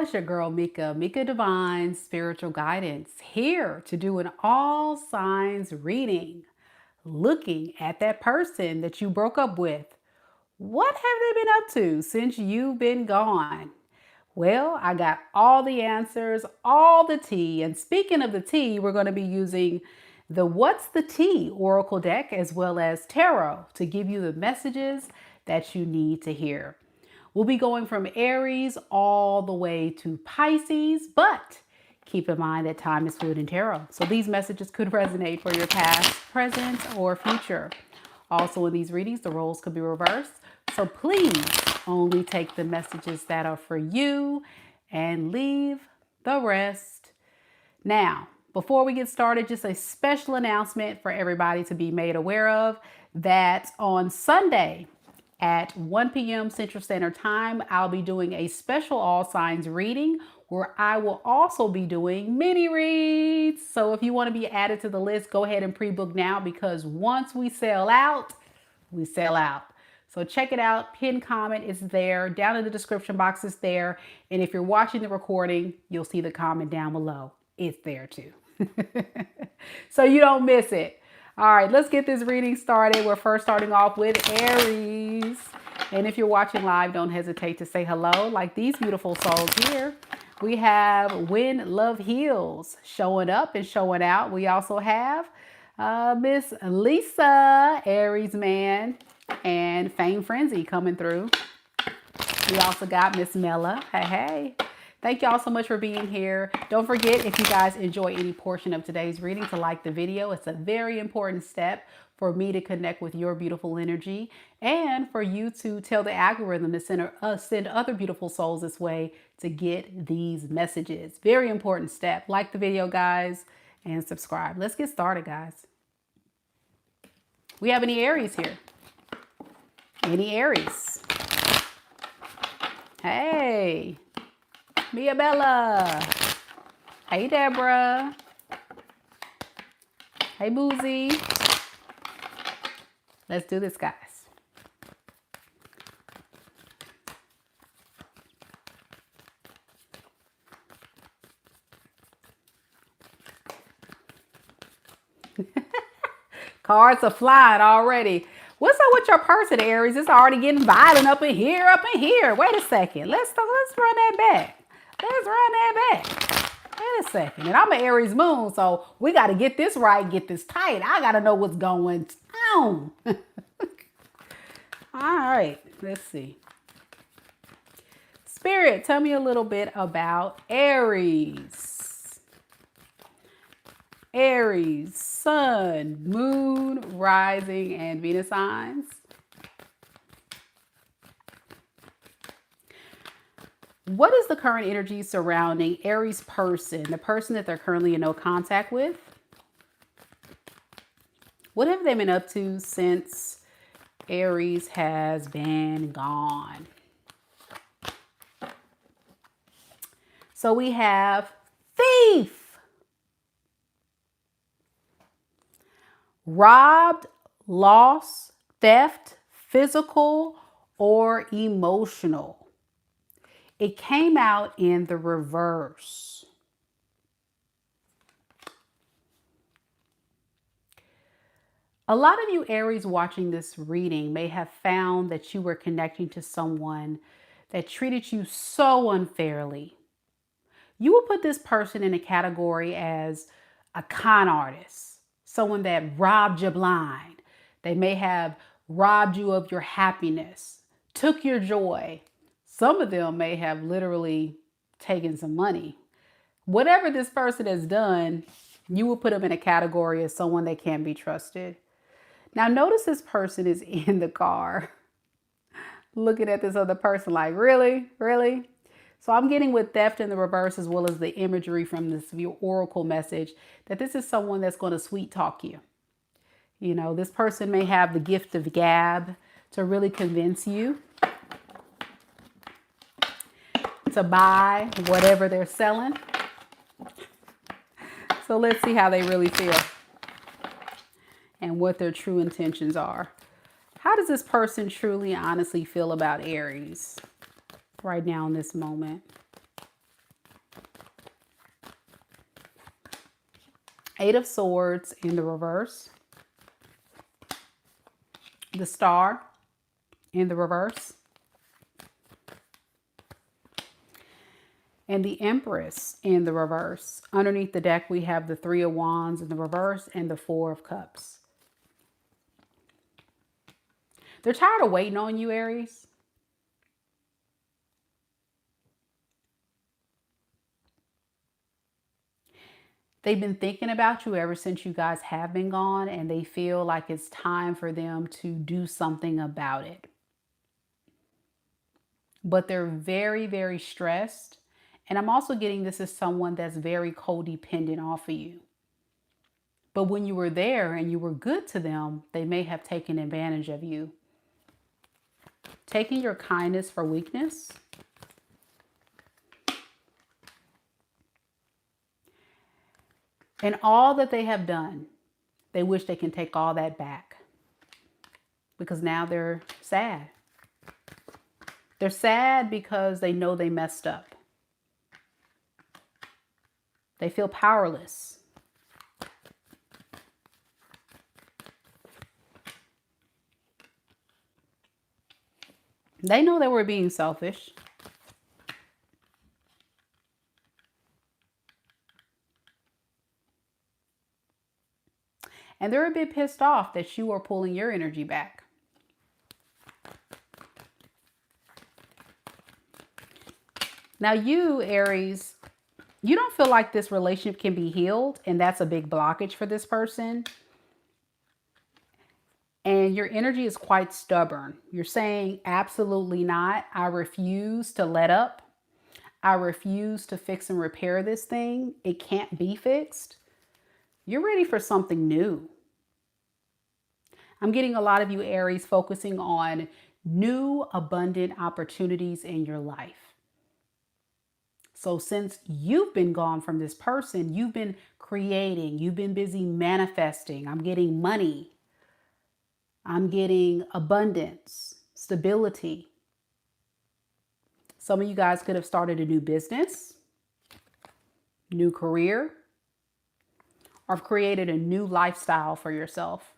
It's your girl Mika Divine Spiritual Guidance, here to do an all signs reading, looking at that person that you broke up with. What have they been up to since you've been gone? Well, I got all the answers, all the tea. And speaking of the tea, we're going to be using the What's the Tea Oracle deck as well as Tarot to give you the messages that you need to hear. We'll be going from Aries all the way to Pisces, but keep in mind that time is fluid in tarot. So these messages could resonate for your past, present, or future. Also in these readings, the roles could be reversed. So please only take the messages that are for you and leave the rest. Now, before we get started, just a special announcement for everybody to be made aware of that on Sunday, at 1 p.m. Central Standard Time, I'll be doing a special all signs reading where I will also be doing mini reads. So if you want to be added to the list, go ahead and pre-book now because once we sell out, we sell out. So check it out. Pin comment is there. Down in the description box is there. And if you're watching the recording, you'll see the comment down below. It's there too. So you don't miss it. All right, let's get this reading started. We're first starting off with Aries. And if you're watching live, don't hesitate to say hello like these beautiful souls here. We have When Love Heals showing up and showing out. We also have Miss Lisa, Aries man, and Fame Frenzy coming through. We also got Miss Mella. Hey, hey. Thank y'all so much for being here. Don't forget, if you guys enjoy any portion of today's reading, to like the video. It's a very important step for me to connect with your beautiful energy and for you to tell the algorithm to send other beautiful souls this way to get these messages. Very important step. Like the video, guys, and subscribe. Let's get started, guys. We have any Aries here? Any Aries? Hey. Mia Bella. Hey, Deborah. Hey, Boozy. Let's do this, guys. Cards are flying already. What's up with your person, Aries? It's already getting violent up in here, Wait a second. Let's run that back. Let's run that back. Wait a second. And I'm an Aries moon, so we got to get this right, get this tight. I got to know what's going on. All right. Let's see. Spirit, tell me a little bit about Aries. Aries, Sun, Moon, Rising, and Venus signs. What is the current energy surrounding Aries person, the person that they're currently in no contact with? What have they been up to since Aries has been gone? So we have Thief, robbed, loss, theft, physical, or emotional. It came out in the reverse. A lot of you Aries watching this reading may have found that you were connecting to someone that treated you so unfairly. You will put this person in a category as a con artist, someone that robbed you blind. They may have robbed you of your happiness, took your joy. Some of them may have literally taken some money. Whatever this person has done, you will put them in a category as someone that can't be trusted. Now, notice this person is in the car looking at this other person like, really? Really? So I'm getting with theft in the reverse as well as the imagery from this oracle message that this is someone that's going to sweet talk you. You know, this person may have the gift of gab to really convince you to buy whatever they're selling. So let's see how they really feel and what their true intentions are. How does this person truly, honestly feel about Aries right now in this moment? Eight of Swords in the reverse. The Star in the reverse. And the Empress in the reverse. Underneath the deck, we have the Three of Wands in the reverse and the Four of Cups. They're tired of waiting on you, Aries. They've been thinking about you ever since you guys have been gone, and they feel like it's time for them to do something about it. But they're very, very stressed. And I'm also getting this as someone that's very codependent off of you. But when you were there and you were good to them, they may have taken advantage of you. Taking your kindness for weakness. And all that they have done, they wish they can take all that back. Because now they're sad. They're sad because they know they messed up. They feel powerless. They know they were being selfish. And they're a bit pissed off that you are pulling your energy back. Now you, Aries, you don't feel like this relationship can be healed, and that's a big blockage for this person. And your energy is quite stubborn. You're saying, absolutely not. I refuse to let up. I refuse to fix and repair this thing. It can't be fixed. You're ready for something new. I'm getting a lot of you, Aries, focusing on new, abundant opportunities in your life. So since you've been gone from this person, you've been creating, you've been busy manifesting. I'm getting money. I'm getting abundance, stability. Some of you guys could have started a new business, new career, or have created a new lifestyle for yourself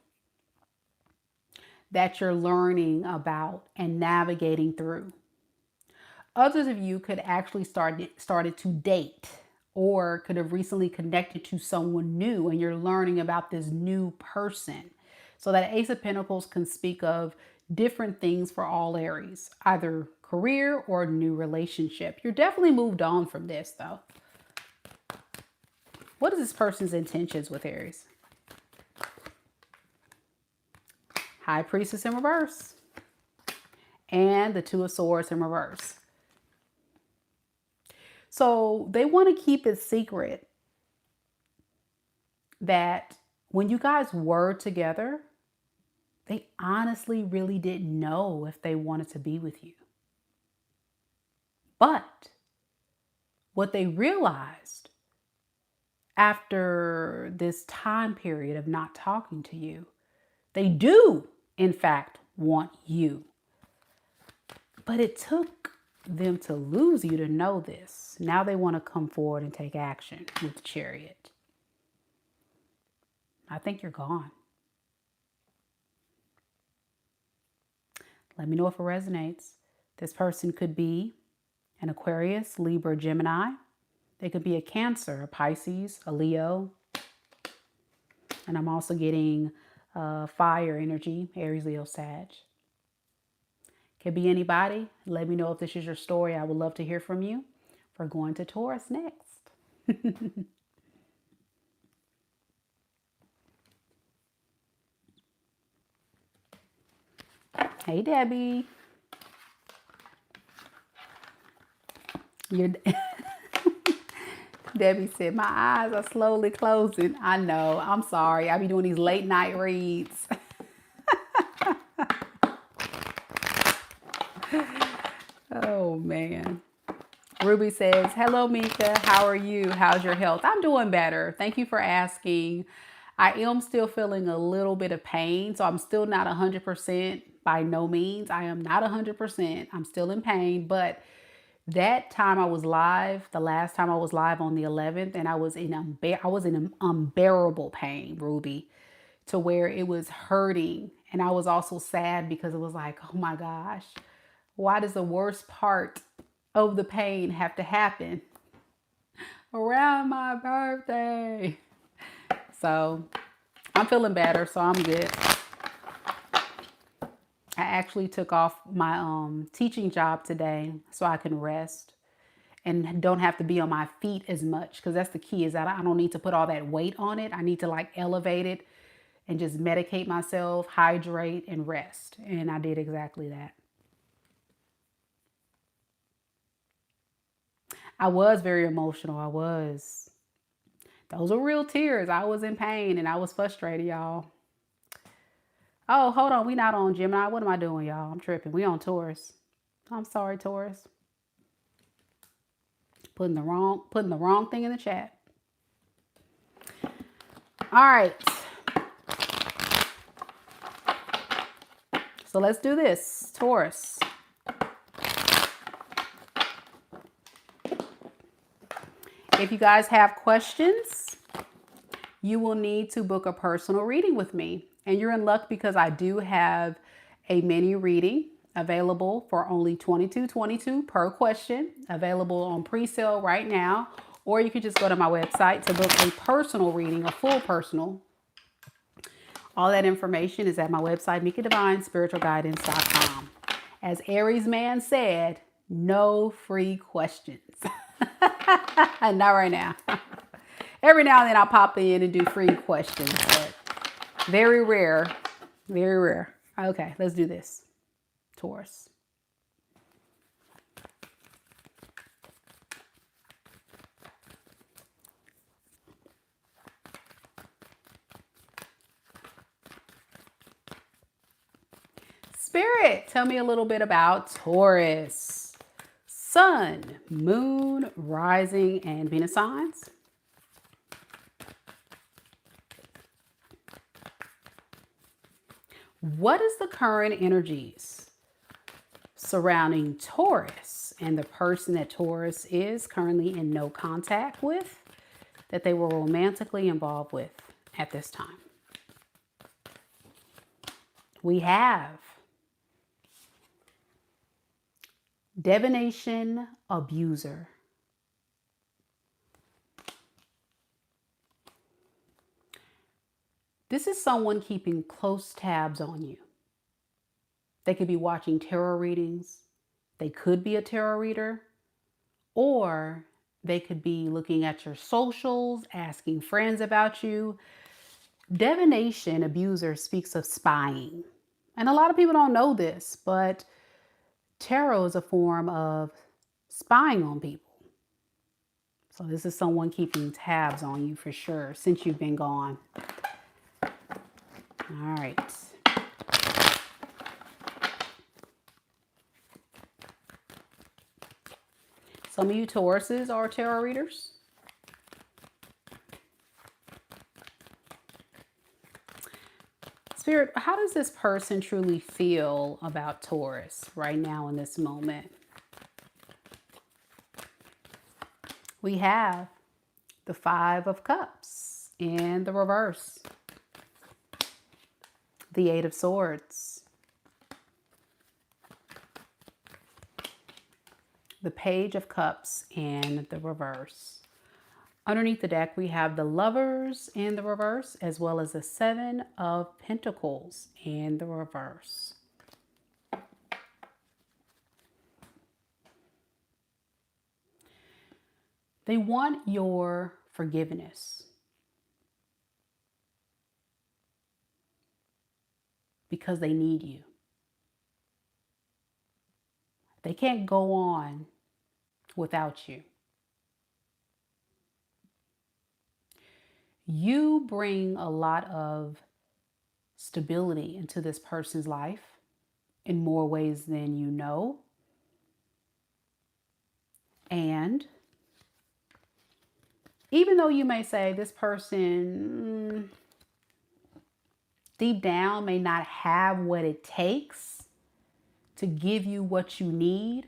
that you're learning about and navigating through. Others of you could actually started to date, or could have recently connected to someone new and you're learning about this new person. So that Ace of Pentacles can speak of different things for all Aries, either career or new relationship. You're definitely moved on from this though. What is this person's intentions with Aries? High Priestess in reverse. And the Two of Swords in reverse. So they want to keep it secret that when you guys were together, they honestly really didn't know if they wanted to be with you. But what they realized after this time period of not talking to you, they do, in fact, want you. But it took them to lose you to know this. Now they want to come forward and take action with the Chariot. I think you're gone. Let me know if it resonates. This person could be an Aquarius, Libra, Gemini. They could be a Cancer, a Pisces, a Leo. And I'm also getting fire energy, Aries, Leo, Sag. Could be anybody. Let me know if this is your story. I would love to hear from you. We're going to Taurus next. Hey, Debbie. Debbie said, my eyes are slowly closing. I know. I'm sorry. I be doing these late night reads. Oh, man. Ruby says, hello, Mika. How are you? How's your health? I'm doing better. Thank you for asking. I am still feeling a little bit of pain, so I'm still not 100%. By no means. I am not 100%. I'm still in pain, but That time I was live, the last time I was live on the 11th, and I was in unbearable pain, Ruby, to where it was hurting. And I was also sad because it was like, oh my gosh, why does the worst part of the pain have to happen around my birthday? So I'm feeling better, so I'm good. I actually took off my teaching job today so I can rest and don't have to be on my feet as much, because that's the key, is that I don't need to put all that weight on it. I need to like elevate it and just medicate myself, hydrate, and rest. And I did exactly that. I was very emotional. I was. Those were real tears. I was in pain and I was frustrated, y'all. Oh, hold on. We not on Gemini. What am I doing, y'all? I'm tripping. We on Taurus. I'm sorry, Taurus. Putting the wrong thing in the chat. All right. So let's do this. Taurus. If you guys have questions, you will need to book a personal reading with me. And you're in luck because I do have a mini reading available for only $22.22 per question, available on pre-sale right now. Or you could just go to my website to book a personal reading, a full personal. All that information is at my website, MikaDivineSpiritualGuidance.com. As Aries man said, no free questions. Not right now. Every now and then I'll pop in and do free questions, but very rare. Very rare. Okay, let's do this. Taurus. Spirit, tell me a little bit about Taurus. Sun, moon, rising, and Venus signs. What is the current energies surrounding Taurus and the person that Taurus is currently in no contact with, that they were romantically involved with at this time? We have divination abuser. This is someone keeping close tabs on you. They could be watching tarot readings. They could be a tarot reader, or they could be looking at your socials, asking friends about you. Divination abuser speaks of spying. And a lot of people don't know this, but tarot is a form of spying on people. So this is someone keeping tabs on you for sure since you've been gone. All right. Some of you Tauruses are tarot readers. Spirit, how does this person truly feel about Taurus right now in this moment? We have the Five of Cups in the reverse. The Eight of Swords. The Page of Cups in the reverse. Underneath the deck, we have the Lovers in the reverse, as well as the Seven of Pentacles in the reverse. They want your forgiveness because they need you. They can't go on without you. You bring a lot of stability into this person's life in more ways than you know. And even though you may say this person deep down may not have what it takes to give you what you need,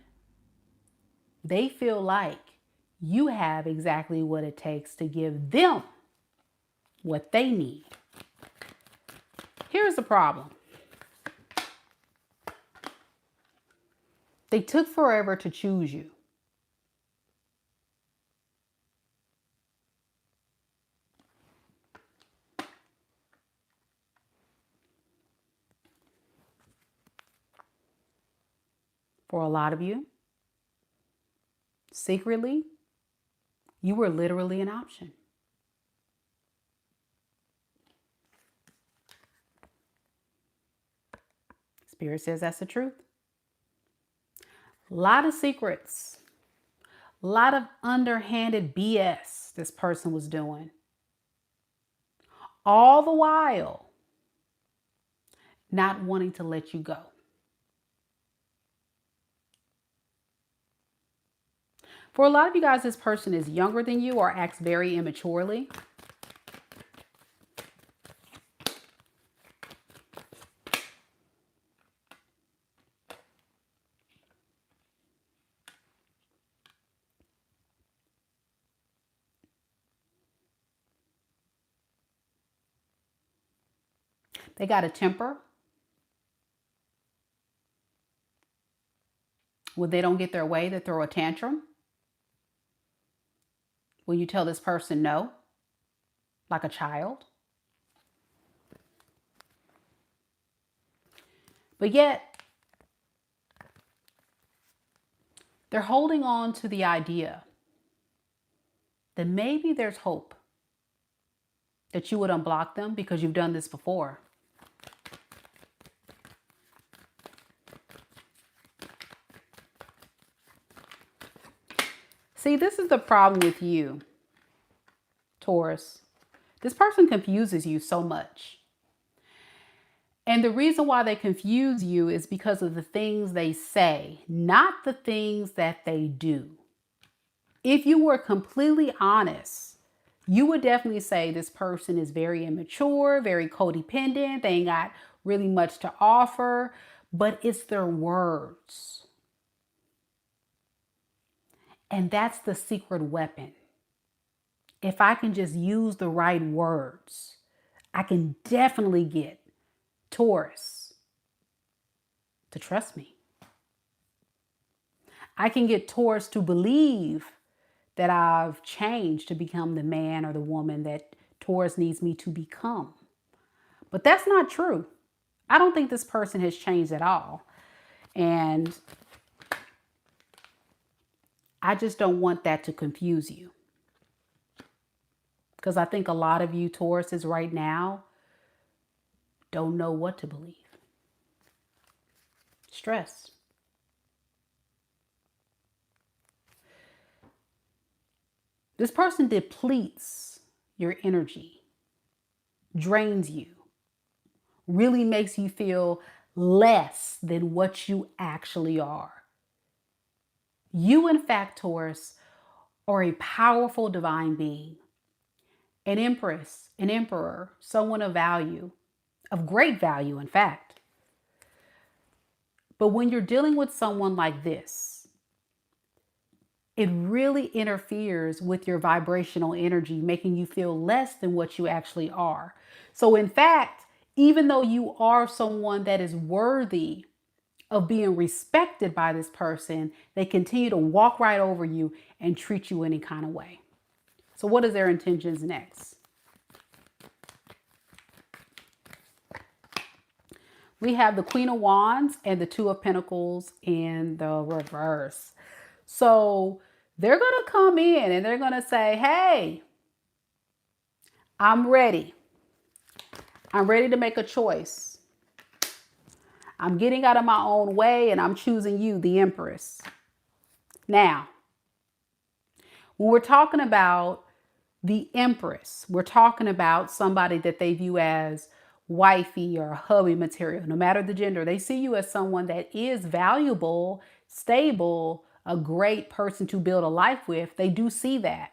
They feel like you have exactly what it takes to give them what they need. Here's the problem. They took forever to choose you. For a lot of you, secretly, you were literally an option. Spirit says that's the truth. A lot of secrets, a lot of underhanded BS this person was doing. All the while, not wanting to let you go. For a lot of you guys, this person is younger than you or acts very immaturely. They got a temper. When they don't get their way, they throw a tantrum. When you tell this person no, like a child. But yet, they're holding on to the idea that maybe there's hope that you would unblock them because you've done this before. See, this is the problem with you, Taurus. This person confuses you so much. And the reason why they confuse you is because of the things they say, not the things that they do. If you were completely honest, you would definitely say this person is very immature, very codependent. They ain't got really much to offer, but it's their words. And that's the secret weapon. If I can just use the right words, I can definitely get Taurus to trust me. I can get Taurus to believe that I've changed to become the man or the woman that Taurus needs me to become. But that's not true. I don't think this person has changed at all. And I just don't want that to confuse you. Because I think a lot of you Tauruses right now don't know what to believe. Stress. This person depletes your energy, drains you, really makes you feel less than what you actually are. You, in fact, Taurus, are a powerful divine being, an empress, an emperor, someone of value, of great value, in fact. But when you're dealing with someone like this, it really interferes with your vibrational energy, making you feel less than what you actually are. So in fact, even though you are someone that is worthy of being respected by this person, they continue to walk right over you and treat you any kind of way. So what is their intentions next? We have the Queen of Wands and the Two of Pentacles in the reverse. So they're going to come in and they're going to say, hey, I'm ready. I'm ready to make a choice. I'm getting out of my own way and I'm choosing you, the Empress. Now, when we're talking about the Empress, we're talking about somebody that they view as wifey or hubby material, no matter the gender. They see you as someone that is valuable, stable, a great person to build a life with. They do see that.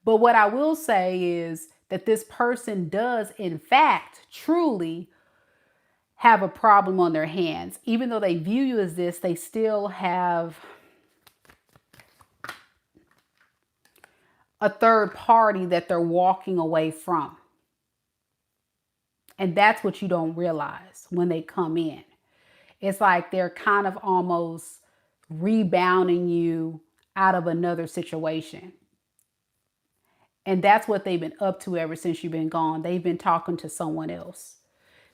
But what I will say is that this person does, in fact, truly have a problem on their hands. Even though they view you as this, they still have a third party that they're walking away from. And that's what you don't realize when they come in. It's like they're kind of almost rebounding you out of another situation. And that's what they've been up to ever since you've been gone. They've been talking to someone else.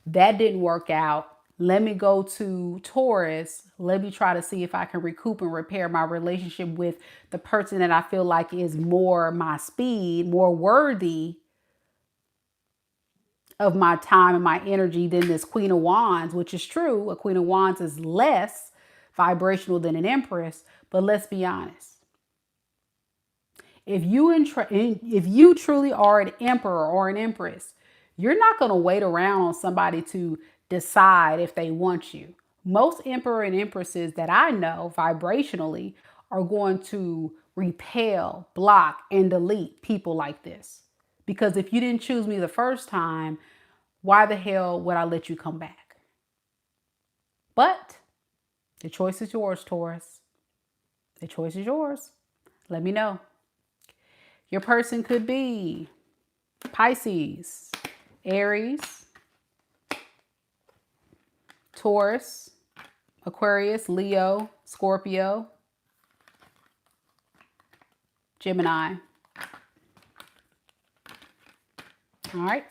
That didn't work out. Let me go to Taurus. Let me try to see if I can recoup and repair my relationship with the person that I feel like is more my speed, more worthy of my time and my energy than this Queen of Wands, which is true. A Queen of Wands is less vibrational than an Empress, but let's be honest. If you truly are an emperor or an empress, you're not going to wait around on somebody to decide if they want you. Most emperor and empresses that I know vibrationally are going to repel, block, and delete people like this. Because if you didn't choose me the first time, why the hell would I let you come back? But the choice is yours, Taurus. The choice is yours. Let me know. Your person could be Pisces, Aries, Taurus, Aquarius, Leo, Scorpio, Gemini. All right.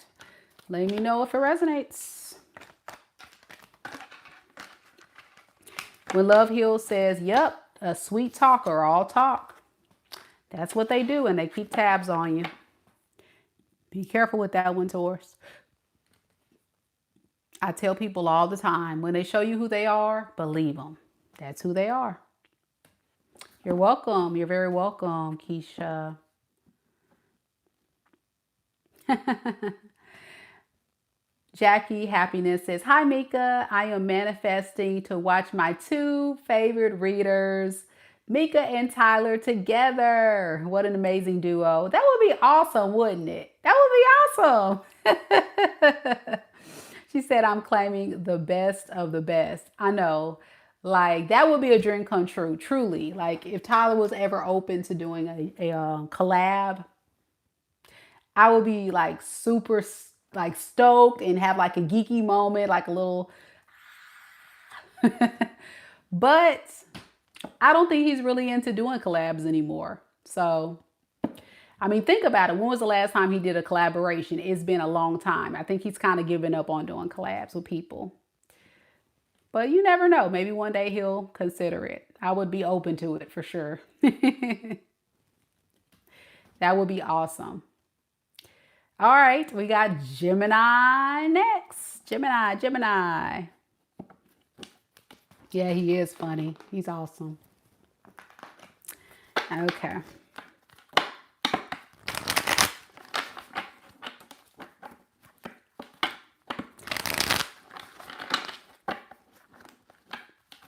Let me know if it resonates. When Love Heals says, yep, a sweet talker, all talk. That's what they do, and they keep tabs on you. Be careful with that one, Taurus. I tell people all the time, when they show you who they are, believe them. That's who they are. You're welcome. You're very welcome, Keisha. Jackie Happiness says, hi, Mika. I am manifesting to watch my two favorite readers, Mika and Tyler, together. What an amazing duo. That would be awesome, wouldn't it? That would be awesome. She said, I'm claiming the best of the best. I know. Like, that would be a dream come true, truly. Like, if Tyler was ever open to doing a collab, I would be like super like stoked and have like a geeky moment, like a little. But I don't think he's really into doing collabs anymore. So, I mean, think about it. When was the last time he did a collaboration? It's been a long time. I think he's kind of given up on doing collabs with people. But you never know. Maybe one day he'll consider it. I would be open to it for sure. That would be awesome. All right, we got Gemini next. Gemini. Yeah, he is funny. He's awesome. Okay.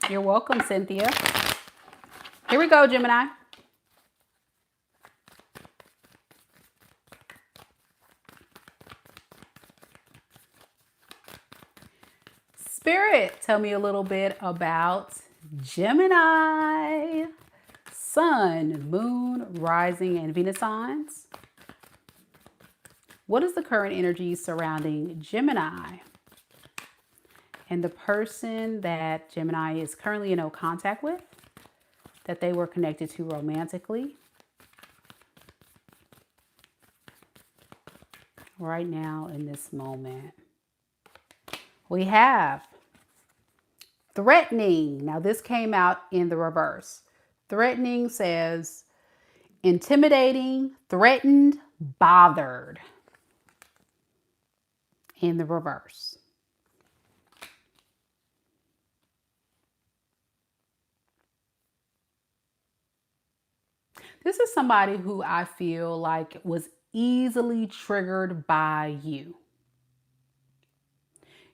You're welcome, Cynthia. Here we go, Gemini. Spirit, tell me a little bit about Gemini. Sun, Moon, Rising, and Venus signs. What is the current energy surrounding Gemini? And the person that Gemini is currently in no contact with, that they were connected to romantically. Right now in this moment. We have threatening. Now this came out in the reverse. Threatening says intimidating, threatened, bothered. In the reverse. This is somebody who I feel like was easily triggered by you.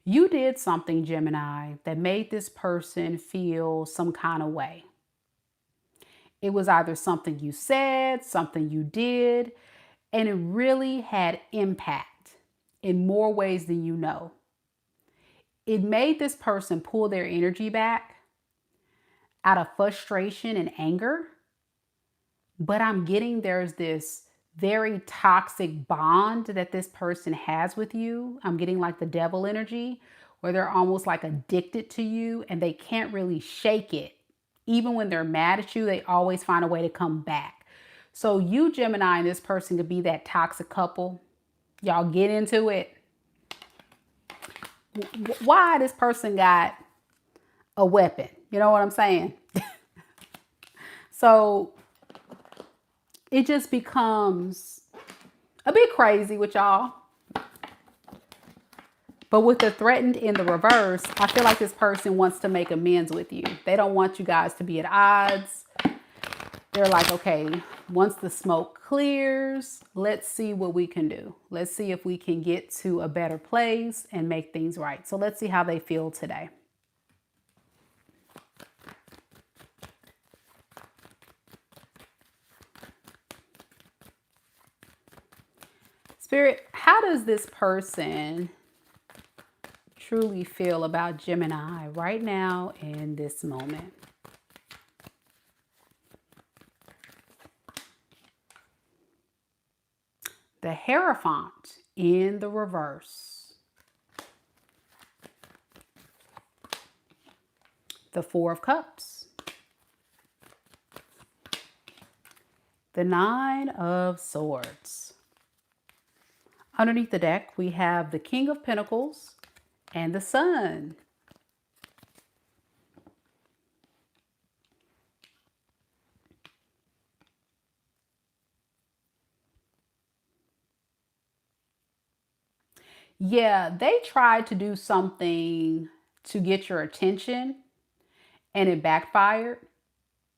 You did something, Gemini, that made this person feel some kind of way. It was either something you said, something you did, and it really had impact in more ways than you know. It made this person pull their energy back out of frustration and anger. But I'm getting there's this very toxic bond that this person has with you. I'm getting like the devil energy, where they're almost like addicted to you and they can't really shake it. Even when they're mad at you, they always find a way to come back. So you, Gemini, and this person could be that toxic couple. Y'all get into it. Why this person got a weapon? You know what I'm saying? So it just becomes a bit crazy with y'all. But with the threatened in the reverse, I feel like this person wants to make amends with you. They don't want you guys to be at odds. They're like, okay, once the smoke clears, let's see what we can do. Let's see if we can get to a better place and make things right. So let's see how they feel today. Spirit, how does this person truly feel about Gemini right now in this moment? The Hierophant in the reverse. The Four of Cups. The Nine of Swords. Underneath the deck, we have the King of Pentacles and the Sun. Yeah, they tried to do something to get your attention and it backfired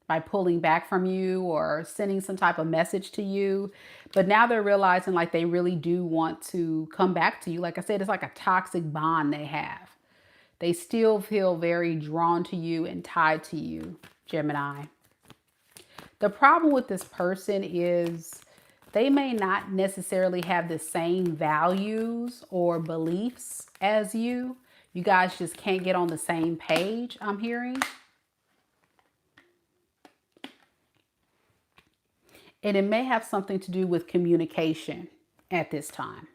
by pulling back from you or sending some type of message to you. But now they're realizing like they really do want to come back to you. Like I said, it's like a toxic bond they have. They still feel very drawn to you and tied to you, Gemini. The problem with this person is they may not necessarily have the same values or beliefs as you. You guys just can't get on the same page, I'm hearing. And it may have something to do with communication at this time.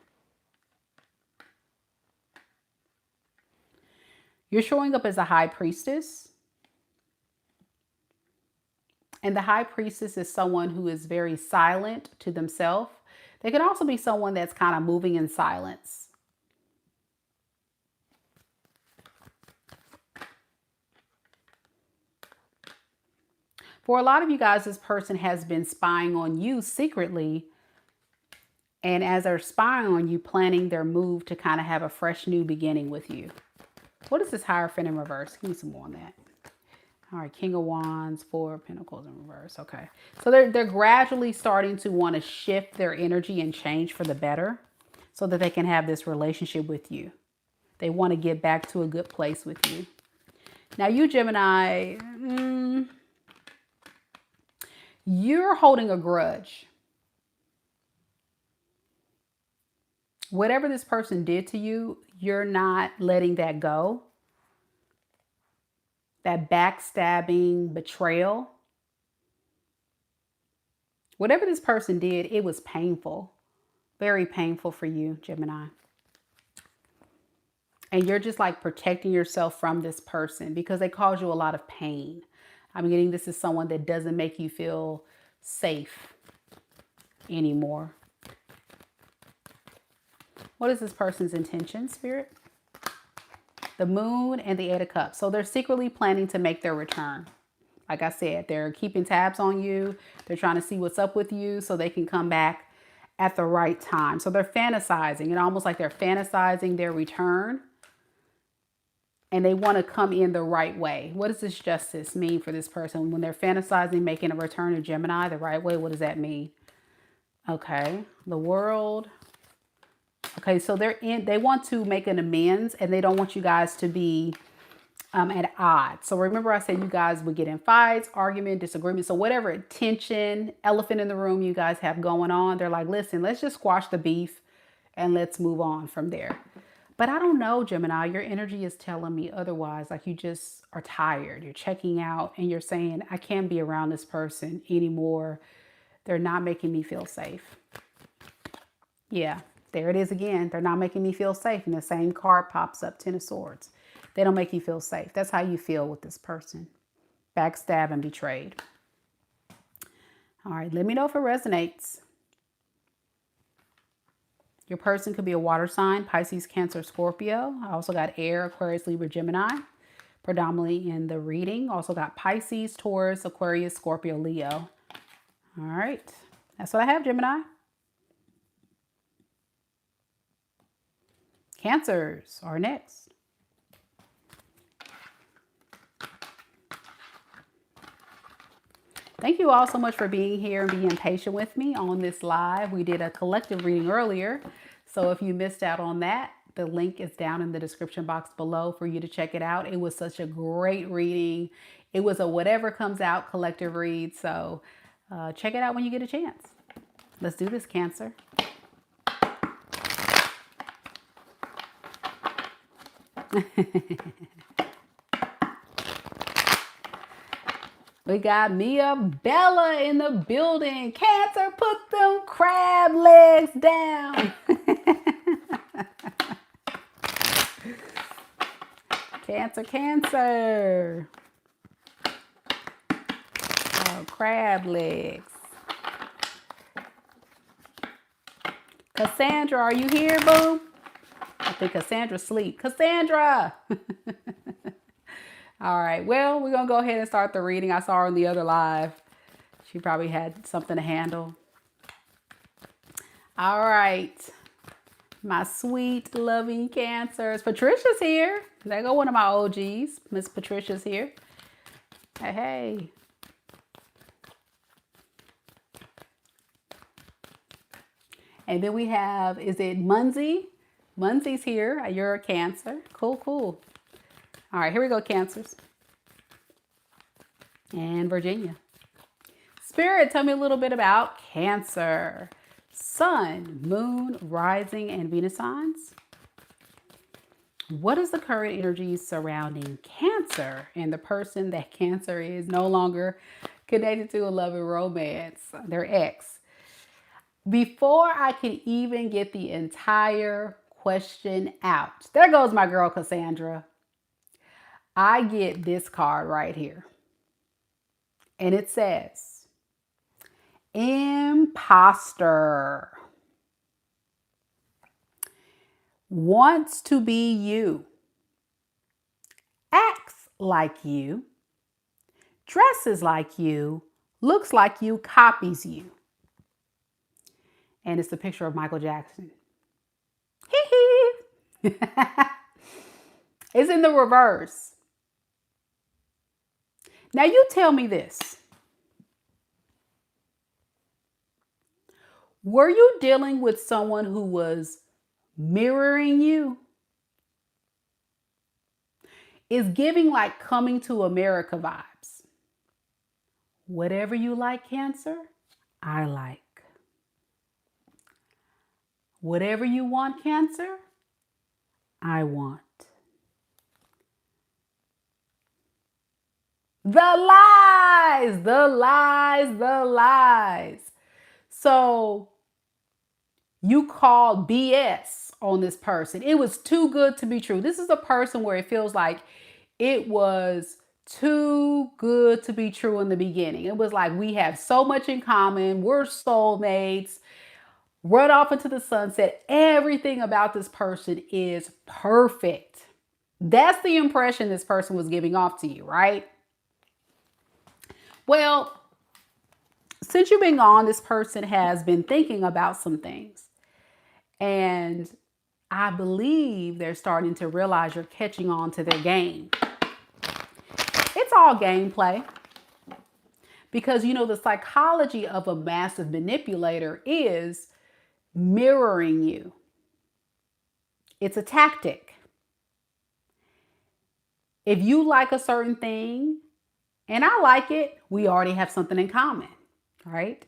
You're showing up as a high priestess. And the high priestess is someone who is very silent to themselves. They could also be someone that's kind of moving in silence. For a lot of you guys, this person has been spying on you secretly. And as they're spying on you, planning their move to kind of have a fresh new beginning with you. What is this Hierophant in reverse? Give me some more on that. All right, King of Wands, Four of Pentacles in reverse. Okay. So they're gradually starting to want to shift their energy and change for the better so that they can have this relationship with you. They want to get back to a good place with you. Now you, Gemini, you're holding a grudge. Whatever this person did to you, you're not letting that go. That backstabbing, betrayal. Whatever this person did, it was painful. Very painful for you, Gemini. And you're just like protecting yourself from this person because they caused you a lot of pain. I'm getting this is someone that doesn't make you feel safe anymore. What is this person's intention, Spirit? The Moon and the Eight of Cups. So they're secretly planning to make their return. Like I said, they're keeping tabs on you. They're trying to see what's up with you so they can come back at the right time. So they're fantasizing. It's almost like they're fantasizing their return. And they want to come in the right way. What does this justice mean for this person? When they're fantasizing making a return to Gemini the right way, what does that mean? Okay, the World. Okay, so they want to make an amends and they don't want you guys to be at odds. So remember I said you guys would get in fights, argument, disagreement. So whatever tension, elephant in the room you guys have going on, they're like, listen, let's just squash the beef and let's move on from there. But I don't know, Gemini, your energy is telling me otherwise. Like you just are tired. You're checking out and you're saying, I can't be around this person anymore. They're not making me feel safe. Yeah, there it is again. They're not making me feel safe. And the same card pops up, Ten of Swords. They don't make you feel safe. That's how you feel with this person. Backstabbed and betrayed. All right, let me know if it resonates. Your person could be a water sign, Pisces, Cancer, Scorpio. I also got air, Aquarius, Libra, Gemini, predominantly in the reading. Also got Pisces, Taurus, Aquarius, Scorpio, Leo. All right, that's what I have, Gemini. Cancers are next. Thank you all so much for being here and being patient with me on this live. We did a collective reading earlier, so if you missed out on that, the link is down in the description box below for you to check it out. It was such a great reading. It was a whatever comes out collective read, so check it out when you get a chance. Let's do this, Cancer. We got Mia Bella in the building. Cancer, put them crab legs down. Cancer, Cancer. Oh, crab legs. Cassandra, are you here, boo? I think Cassandra's asleep. Cassandra! All right, well, we're going to go ahead and start the reading. I saw her in the other live. She probably had something to handle. All right, my sweet, loving Cancers. Patricia's here. There go one of my OGs. Miss Patricia's here. Hey, hey. And then we have, is it Munzie? Munsie's here. You're a Cancer. Cool, cool. All right, here we go, Cancers. And Virginia. Spirit, tell me a little bit about Cancer. Sun, Moon, Rising, and Venus signs. What is the current energy surrounding Cancer and the person that Cancer is no longer connected to a love and romance, their ex? Before I can even get the entire question out, there goes my girl Cassandra. I get this card right here. And it says, Imposter. Wants to be you. Acts like you. Dresses like you. Looks like you. Copies you. And it's a picture of Michael Jackson. Hee hee. It's in the reverse. Now you tell me this. Were you dealing with someone who was mirroring you? Is giving like Coming to America vibes. Whatever you like, Cancer, I like. Whatever you want, Cancer, I want. The lies, the lies, the lies. So you called BS on this person. It was too good to be true. This is a person where it feels like it was too good to be true in the beginning. It was like, we have so much in common. We're soulmates. Run off into the sunset. Everything about this person is perfect. That's the impression this person was giving off to you, right? Well, since you've been gone, this person has been thinking about some things. And I believe they're starting to realize you're catching on to their game. It's all gameplay. Because, you know, the psychology of a massive manipulator is mirroring you. It's a tactic. If you like a certain thing, and I like it, we already have something in common, right?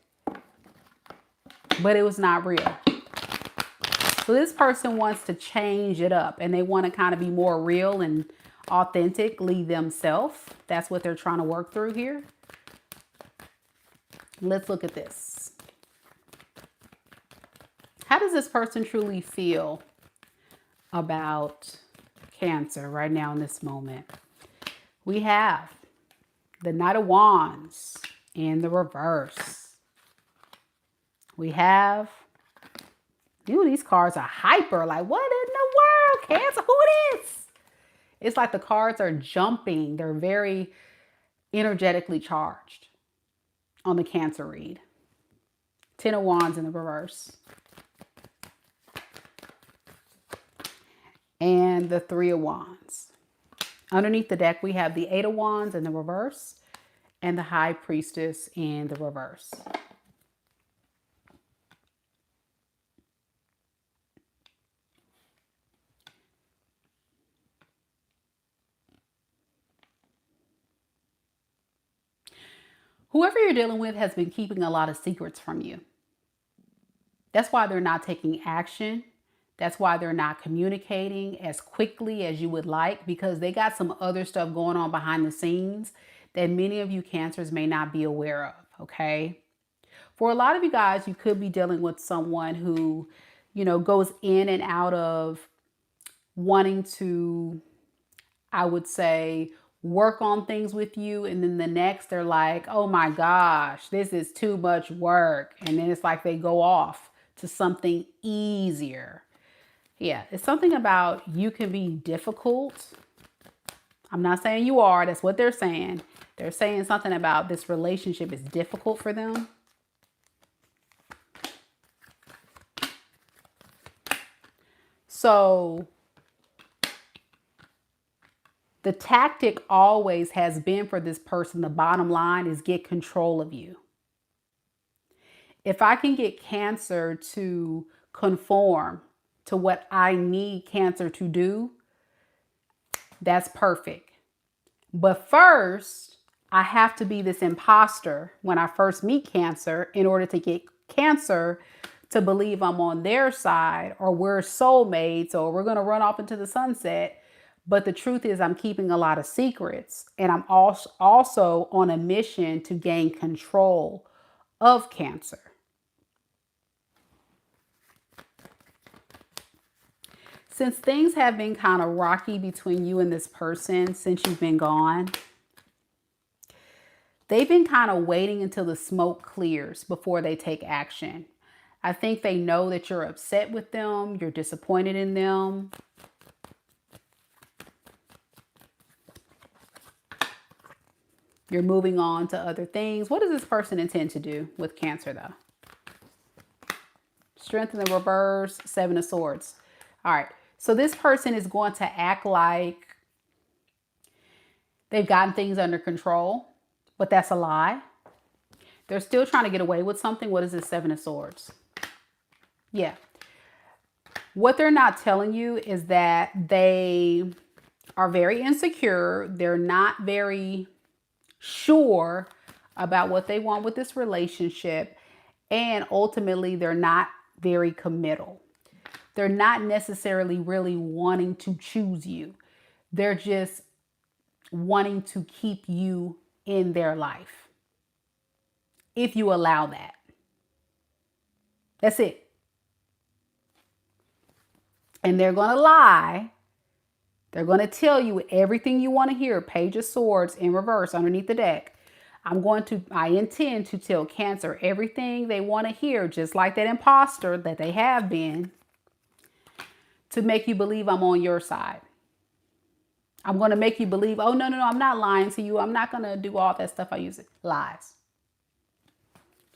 But it was not real. So this person wants to change it up and they want to kind of be more real and authentically themselves. That's what they're trying to work through here. Let's look at this. How does this person truly feel about Cancer right now in this moment? We have the Knight of Wands in the reverse. We have, these cards are hyper. Like, what in the world, Cancer? Who it is? It's like the cards are jumping. They're very energetically charged on the Cancer read. 10 of Wands in the reverse. And the 3 of Wands. Underneath the deck, we have the 8 of Wands in the reverse and the High Priestess in the reverse. Whoever you're dealing with has been keeping a lot of secrets from you. That's why they're not taking action. That's why they're not communicating as quickly as you would like, because they got some other stuff going on behind the scenes that many of you Cancers may not be aware of, okay? For a lot of you guys, you could be dealing with someone who, goes in and out of wanting to, I would say, work on things with you. And then the next they're like, oh my gosh, this is too much work. And then it's like they go off to something easier. Yeah, it's something about you can be difficult. I'm not saying you are. That's what they're saying. They're saying something about this relationship is difficult for them. So the tactic always has been for this person, the bottom line is get control of you. If I can get Cancer to conform to what I need Cancer to do, that's perfect. But first, I have to be this imposter when I first meet Cancer in order to get Cancer to believe I'm on their side, or we're soulmates, or we're going to run off into the sunset. But the truth is I'm keeping a lot of secrets, and I'm also on a mission to gain control of Cancer. Since things have been kind of rocky between you and this person since you've been gone, they've been kind of waiting until the smoke clears before they take action. I think they know that you're upset with them, you're disappointed in them. You're moving on to other things. What does this person intend to do with Cancer, though? Strength in the reverse, 7 of Swords. All right. So this person is going to act like they've gotten things under control, but that's a lie. They're still trying to get away with something. What is this 7 of Swords? Yeah. What they're not telling you is that they are very insecure. They're not very sure about what they want with this relationship. And ultimately, they're not very committal. They're not necessarily really wanting to choose you. They're just wanting to keep you in their life. If you allow that. That's it. And they're going to lie. They're going to tell you everything you want to hear. Page of Swords in reverse underneath the deck. I intend to tell Cancer everything they want to hear, just like that imposter that they have been, to make you believe I'm on your side. I'm going to make you believe, oh, no, I'm not lying to you. I'm not going to do all that stuff I use. Lies.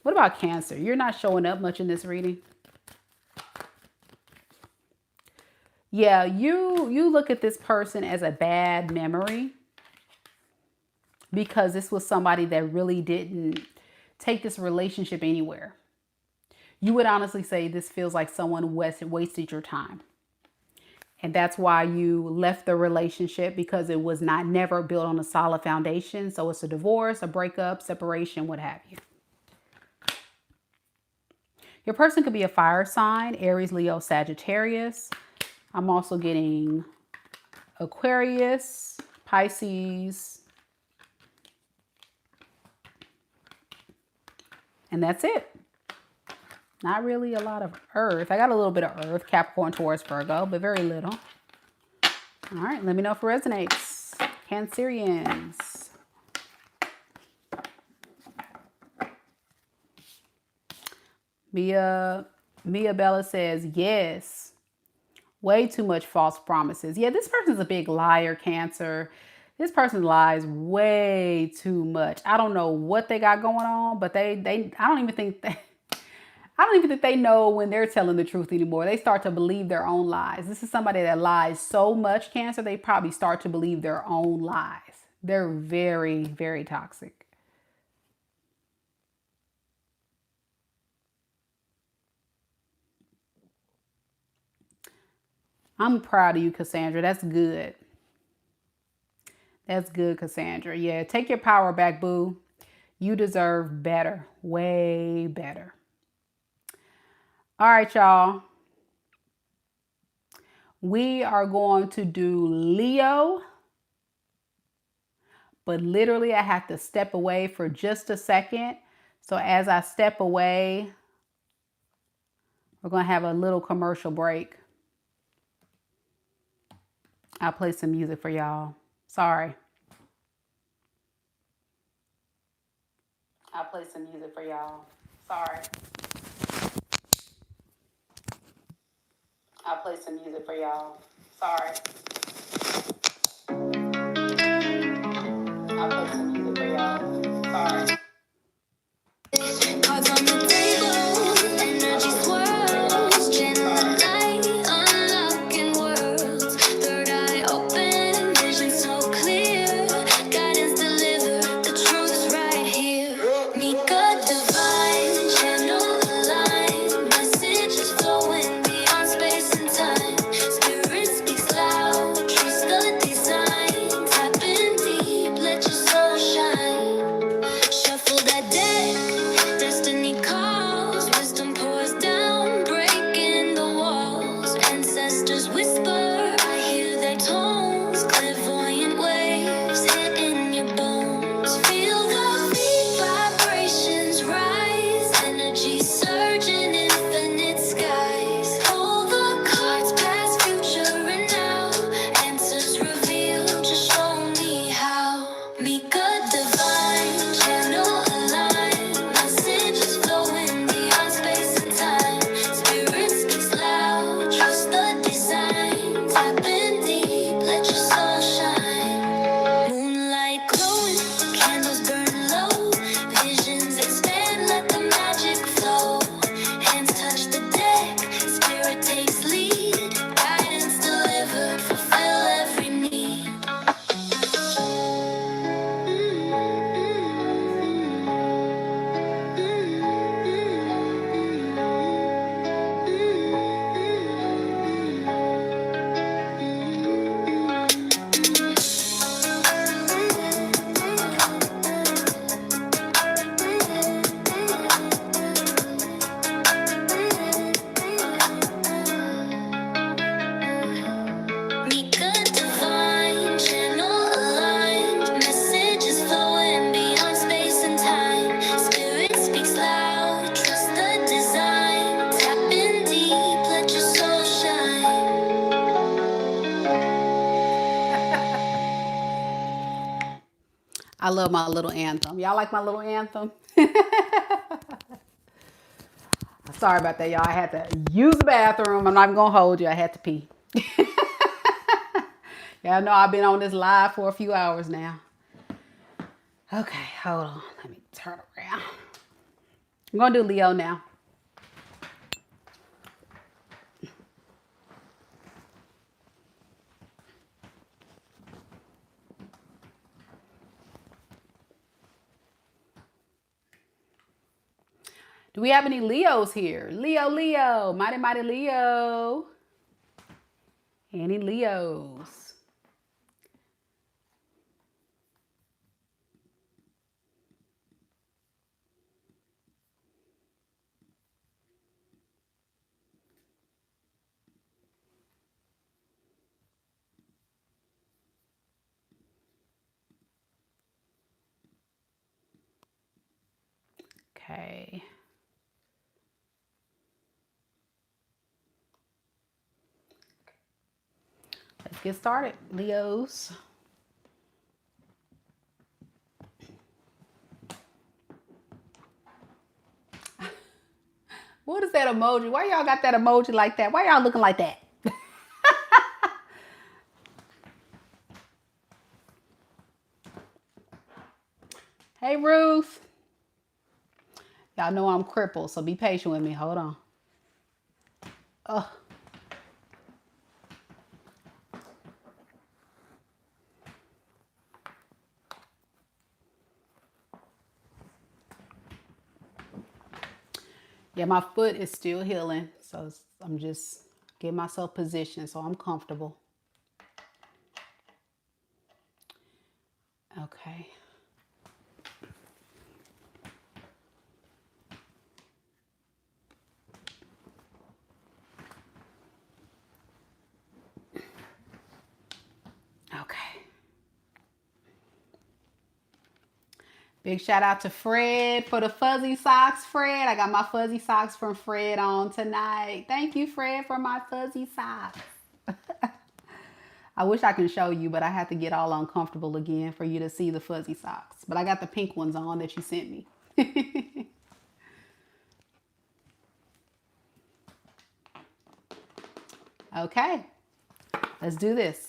What about Cancer? You're not showing up much in this reading. Yeah, you look at this person as a bad memory because this was somebody that really didn't take this relationship anywhere. You would honestly say this feels like someone wasted your time. And that's why you left the relationship, because it was never built on a solid foundation. So it's a divorce, a breakup, separation, what have you. Your person could be a fire sign, Aries, Leo, Sagittarius. I'm also getting Aquarius, Pisces. And that's it. Not really a lot of earth. I got a little bit of earth, Capricorn, Taurus, Virgo, but very little. All right, let me know if it resonates. Cancerians. Mia Bella says, yes. Way too much false promises. Yeah, this person's a big liar, Cancer. This person lies way too much. I don't know what they got going on, but I don't even think they know when they're telling the truth anymore. They start to believe their own lies. This is somebody that lies so much, Cancer, they probably start to believe their own lies. They're very, very toxic. I'm proud of you, Cassandra. That's good. That's good, Cassandra. Yeah, take your power back, boo. You deserve better, way better. All right, y'all. We are going to do Leo, but literally I have to step away for just a second. So as I step away, we're going to have a little commercial break. I'll play some music for y'all. Sorry. I'll play some music for y'all. Sorry. I'll play some music for y'all. Sorry. I'll play some music for y'all. Sorry. Cards on the table, energy swirls, channel the light, unlocking worlds. Third eye open, vision so clear. Guidance delivered, the truth's right here. Mika divine, channel aligned, messages flowing beyond space and time. Spirit speaks loud, trust the design. Tap in deep, let your soul shine. Shuffle that deck, destiny calls, wisdom pours down, breaking the walls. Ancestors whisper, I hear their tones, clairvoyant waves hitting your bones. Feel the beat, vibrations rise, energy surging, infinite skies. Pull the cards, past, future, and now. Answers revealed, just show me how. Mika divine, channel aligned, messages flowing beyond space and time. Spirit speaks loud, trust the design. Tap in deep, let your soul shine. Moonlight glowing, candles burn low, visions expand, let the magic flow. Hands touch the deck, spirit takes lead, guidance delivered, fulfill every need. Mika divine, channel aligned, messages flowing beyond space and time. Spirit speaks loud, trust the design. Tap in deep, let your soul shine. I love my little anthem. Y'all like my little anthem? Sorry about that, y'all. I had to use the bathroom. I'm not even gonna hold you. I had to pee. Y'all know I've been on this live for a few hours now. Okay, hold on. Let me turn around. I'm gonna do Leo now. Do we have any Leos here? Leo, mighty, mighty Leo. Any Leos? Okay. get started, Leos. What is that emoji? Why y'all got that emoji like that? Why y'all looking like that? Hey, Ruth. Y'all know I'm crippled, so be patient with me. Hold on. Ugh. Yeah, my foot is still healing, so I'm just getting myself positioned so I'm comfortable. Okay. Okay. Big shout out to Fred for the fuzzy socks, Fred. I got my fuzzy socks from Fred on tonight. Thank you, Fred, for my fuzzy socks. I wish I could show you, but I have to get all uncomfortable again for you to see the fuzzy socks. But I got the pink ones on that you sent me. Okay, let's do this.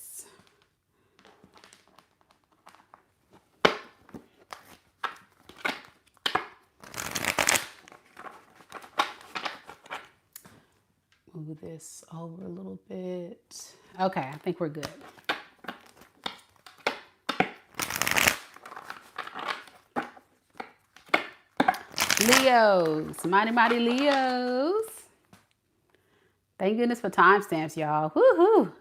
Move this over a little bit. Okay, I think we're good. Leos, mighty Leos. Thank goodness for timestamps, y'all. Woohoo!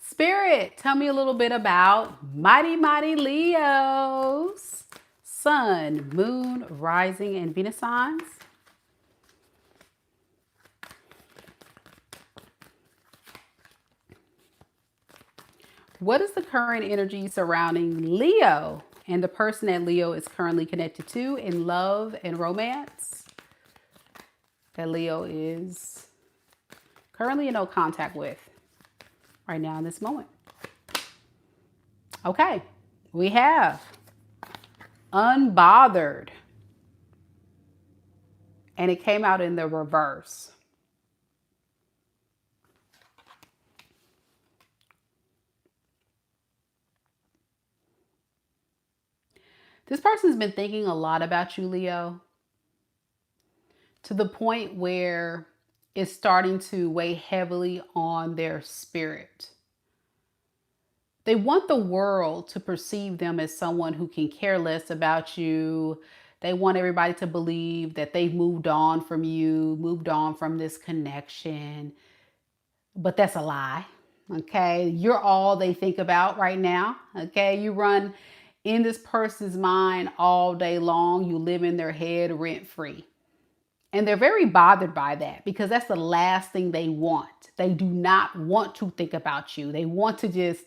Spirit, tell me a little bit about mighty Leos. Sun, moon, rising, and Venus signs. What is the current energy surrounding Leo and the person that Leo is currently connected to in love and romance? That Leo is currently in no contact with right now in this moment. Okay, we have unbothered. And it came out in the reverse. This person's been thinking a lot about you, Leo, to the point where it's starting to weigh heavily on their spirit. They want the world to perceive them as someone who can care less about you. They want everybody to believe that they've moved on from you, moved on from this connection. But that's a lie. Okay, you're all they think about right now. Okay, you run in this person's mind all day long. You live in their head rent free. And they're very bothered by that because that's the last thing they want. They do not want to think about you. They want to just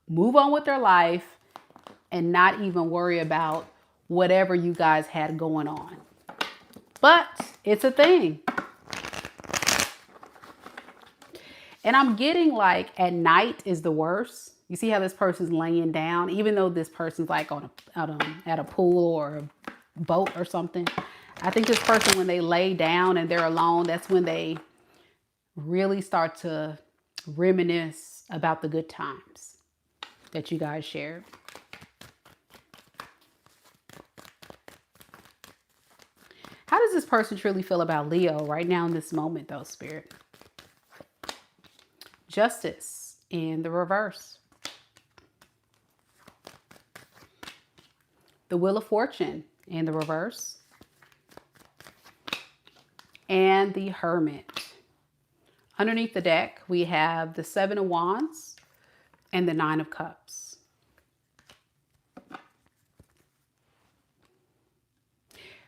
move on with their life and not even worry about whatever you guys had going on. But it's a thing. And I'm getting like at night is the worst. You see how this person's laying down, even though this person's like at a pool or a boat or something. I think this person, when they lay down and they're alone, that's when they really start to reminisce about the good times that you guys shared. How does this person truly feel about Leo right now in this moment, though, Spirit? Justice in the reverse. The Wheel of Fortune in the reverse. And the Hermit. Underneath the deck, we have the Seven of Wands and the Nine of Cups.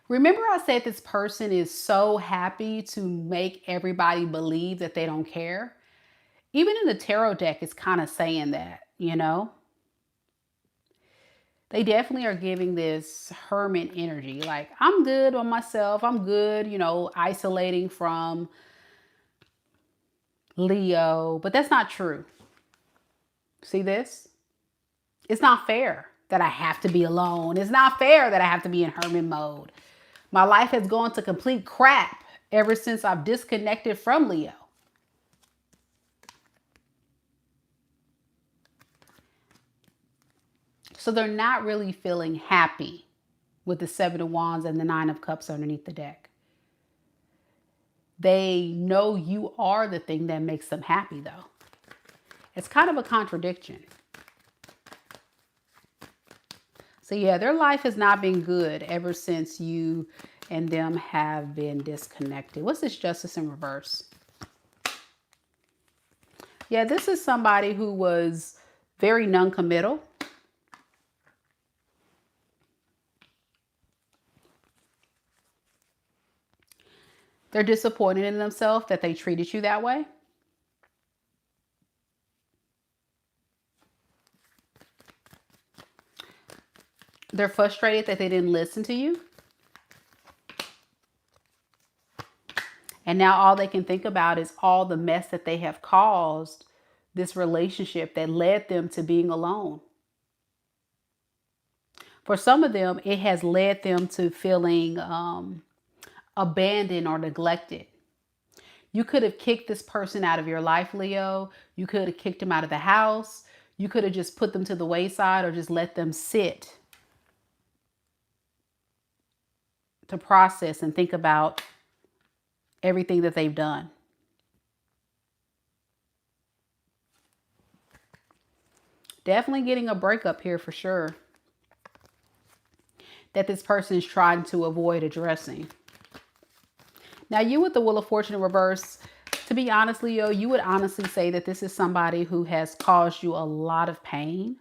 Remember I said this person is so happy to make everybody believe that they don't care? Even in the tarot deck, it's kind of saying that, you know? They definitely are giving this hermit energy. Like, I'm good on myself. I'm good, you know, isolating from Leo. But that's not true. See this? It's not fair that I have to be alone. It's not fair that I have to be in hermit mode. My life has gone to complete crap ever since I've disconnected from Leo. So they're not really feeling happy with the Seven of Wands and the Nine of Cups underneath the deck. They know you are the thing that makes them happy, though. It's kind of a contradiction. So yeah, their life has not been good ever since you and them have been disconnected. What's this Justice in reverse? Yeah, this is somebody who was very non-committal. They're disappointed in themselves that they treated you that way. They're frustrated that they didn't listen to you. And now all they can think about is all the mess that they have caused this relationship that led them to being alone. For some of them, it has led them to feeling abandoned or neglected. You could have kicked this person out of your life, Leo. You could have kicked them out of the house. You could have just put them to the wayside or just let them sit to process and think about everything that they've done. Definitely getting a breakup here for sure, that this person is trying to avoid addressing. Now, you with the Wheel of Fortune in reverse, to be honest, Leo, you would honestly say that this is somebody who has caused you a lot of pain.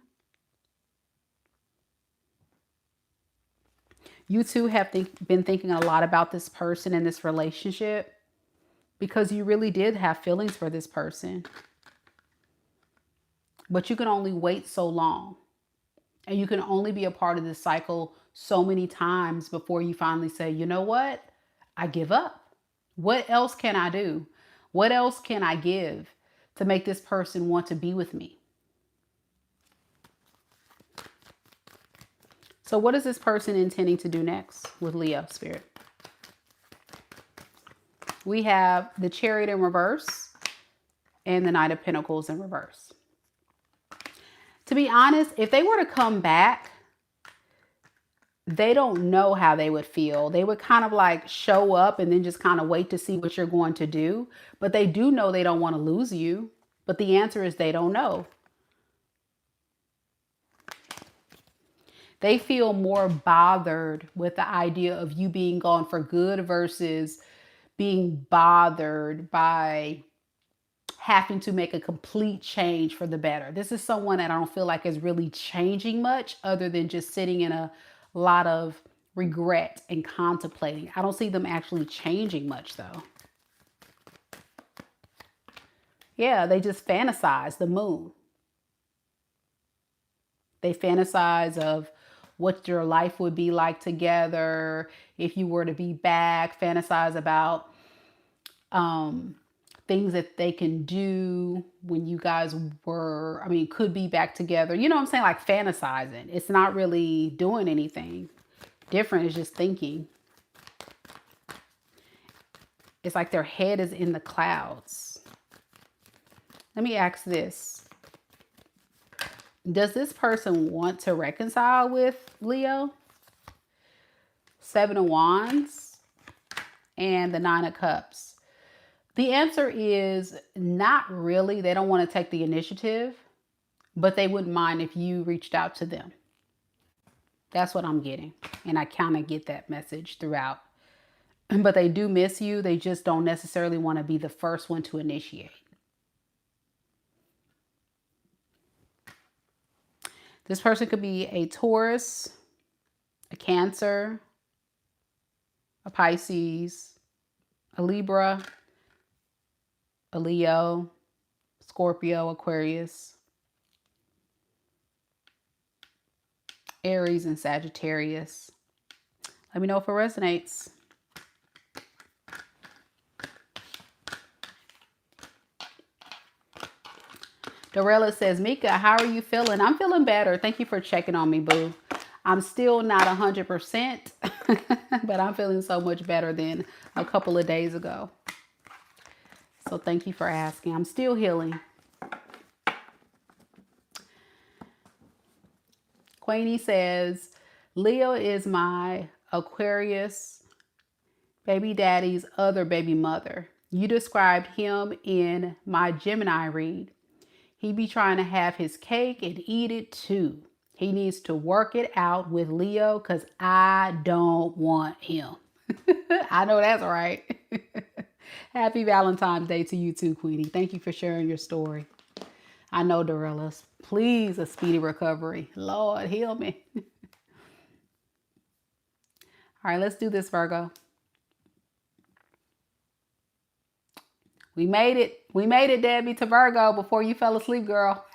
You too have been thinking a lot about this person and this relationship because you really did have feelings for this person. But you can only wait so long. And you can only be a part of this cycle so many times before you finally say, you know what? I give up. What else can I do? What else can I give to make this person want to be with me? So what is this person intending to do next with Leo Spirit? We have the Chariot in reverse and the Knight of Pentacles in reverse. To be honest, if they were to come back, they don't know how they would feel. They would kind of like show up and then just kind of wait to see what you're going to do. But they do know they don't want to lose you. But the answer is they don't know. They feel more bothered with the idea of you being gone for good versus being bothered by having to make a complete change for the better. This is someone that I don't feel like is really changing much other than just sitting in a lot of regret and contemplating. I don't see them actually changing much though. Yeah, they just fantasize the moon. They fantasize of what your life would be like together if you were to be back, fantasize about things that they can do when you guys were, could be back together. You know what I'm saying? Like fantasizing. It's not really doing anything different. It's just thinking. It's like their head is in the clouds. Let me ask this. Does this person want to reconcile with Leo? Seven of Wands and the Nine of Cups. The answer is not really. They don't want to take the initiative, but they wouldn't mind if you reached out to them. That's what I'm getting. And I kind of get that message throughout. But they do miss you. They just don't necessarily want to be the first one to initiate. This person could be a Taurus, a Cancer, a Pisces, a Libra, a Leo, Scorpio, Aquarius, Aries and Sagittarius. Let me know if it resonates. Dorella says, Mika, how are you feeling? I'm feeling better. Thank you for checking on me, boo. I'm still not 100%, but I'm feeling so much better than a couple of days ago. So thank you for asking. I'm still healing. Queenie says, Leo is my Aquarius baby daddy's other baby mother. You described him in my Gemini read. He be trying to have his cake and eat it too. He needs to work it out with Leo because I don't want him. I know that's right. Happy Valentine's Day to you too, Queenie. Thank you for sharing your story. I know, Dorellas. Please, a speedy recovery. Lord, heal me. All right, let's do this, Virgo. We made it. We made it, Debbie, to Virgo before you fell asleep, girl.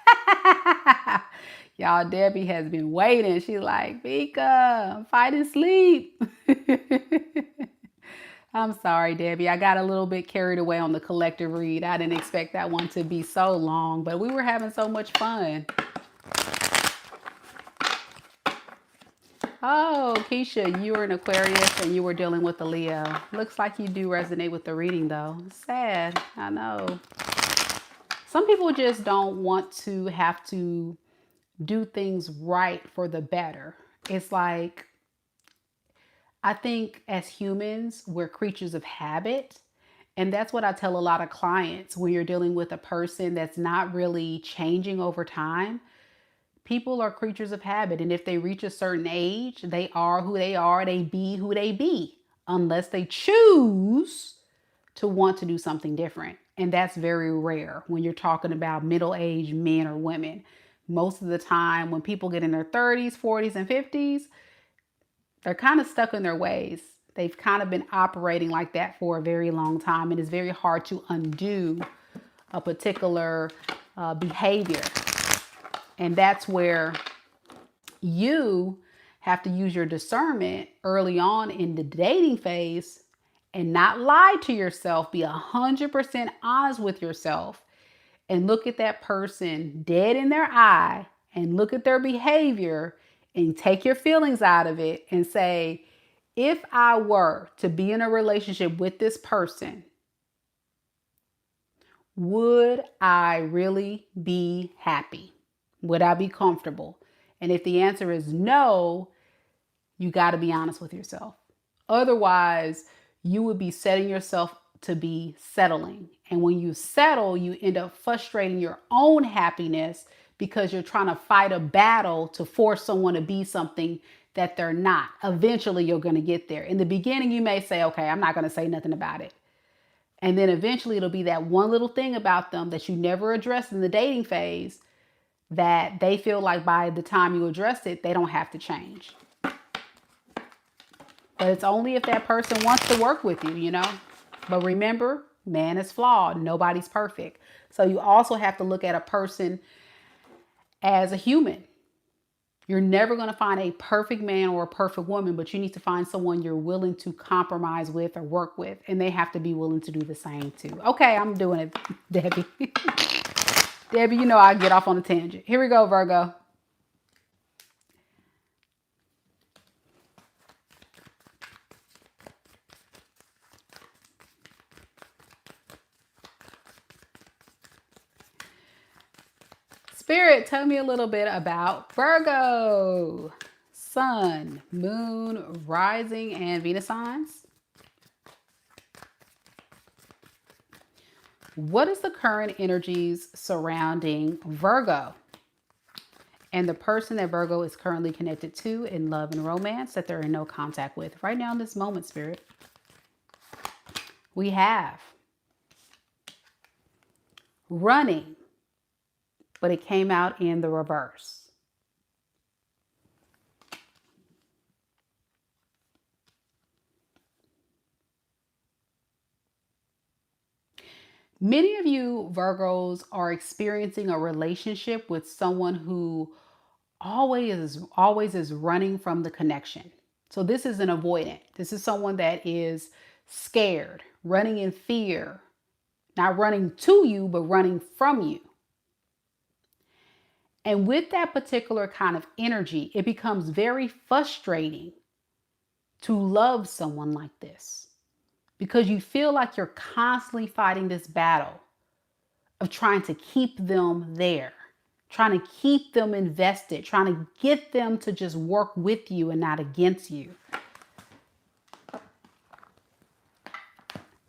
Y'all, Debbie has been waiting. She's like, Mika, I'm fighting sleep. I'm sorry, Debbie. I got a little bit carried away on the collective read. I didn't expect that one to be so long, but we were having so much fun. Oh, Keisha, you were an Aquarius and you were dealing with a Leo. Looks like you do resonate with the reading, though. Sad. I know. Some people just don't want to have to do things right for the better. It's like, I think as humans, we're creatures of habit. And that's what I tell a lot of clients when you're dealing with a person that's not really changing over time. People are creatures of habit. And if they reach a certain age, they are who they are. They be who they be, unless they choose to want to do something different. And that's very rare when you're talking about middle-aged men or women. Most of the time, when people get in their 30s, 40s, and 50s, they're kind of stuck in their ways. They've kind of been operating like that for a very long time. And it's very hard to undo a particular behavior. And that's where you have to use your discernment early on in the dating phase and not lie to yourself. Be 100% honest with yourself and look at that person dead in their eye and look at their behavior and take your feelings out of it and say, if I were to be in a relationship with this person, would I really be happy? Would I be comfortable? And if the answer is no, you got to be honest with yourself. Otherwise, you would be setting yourself to be settling. And when you settle, you end up frustrating your own happiness because you're trying to fight a battle to force someone to be something that they're not. Eventually, you're going to get there. In the beginning, you may say, okay, I'm not going to say nothing about it. And then eventually it'll be that one little thing about them that you never addressed in the dating phase that they feel like by the time you address it, they don't have to change. But it's only if that person wants to work with you, you know. But remember, man is flawed. Nobody's perfect. So you also have to look at a person as a human. You're never going to find a perfect man or a perfect woman, but you need to find someone you're willing to compromise with or work with. And they have to be willing to do the same too. Okay, I'm doing it, Debbie. Debbie, you know I get off on a tangent. Here we go, Virgo. Spirit, tell me a little bit about Virgo. Sun, moon, rising, and Venus signs. What is the current energies surrounding Virgo and the person that Virgo is currently connected to in love and romance that they're in no contact with right now in this moment, Spirit? We have running, but it came out in the reverse. Many of you Virgos are experiencing a relationship with someone who always is running from the connection. So this is an avoidant. This is someone that is scared, running in fear, not running to you, but running from you. And with that particular kind of energy, it becomes very frustrating to love someone like this because you feel like you're constantly fighting this battle of trying to keep them there, trying to keep them invested, trying to get them to just work with you and not against you.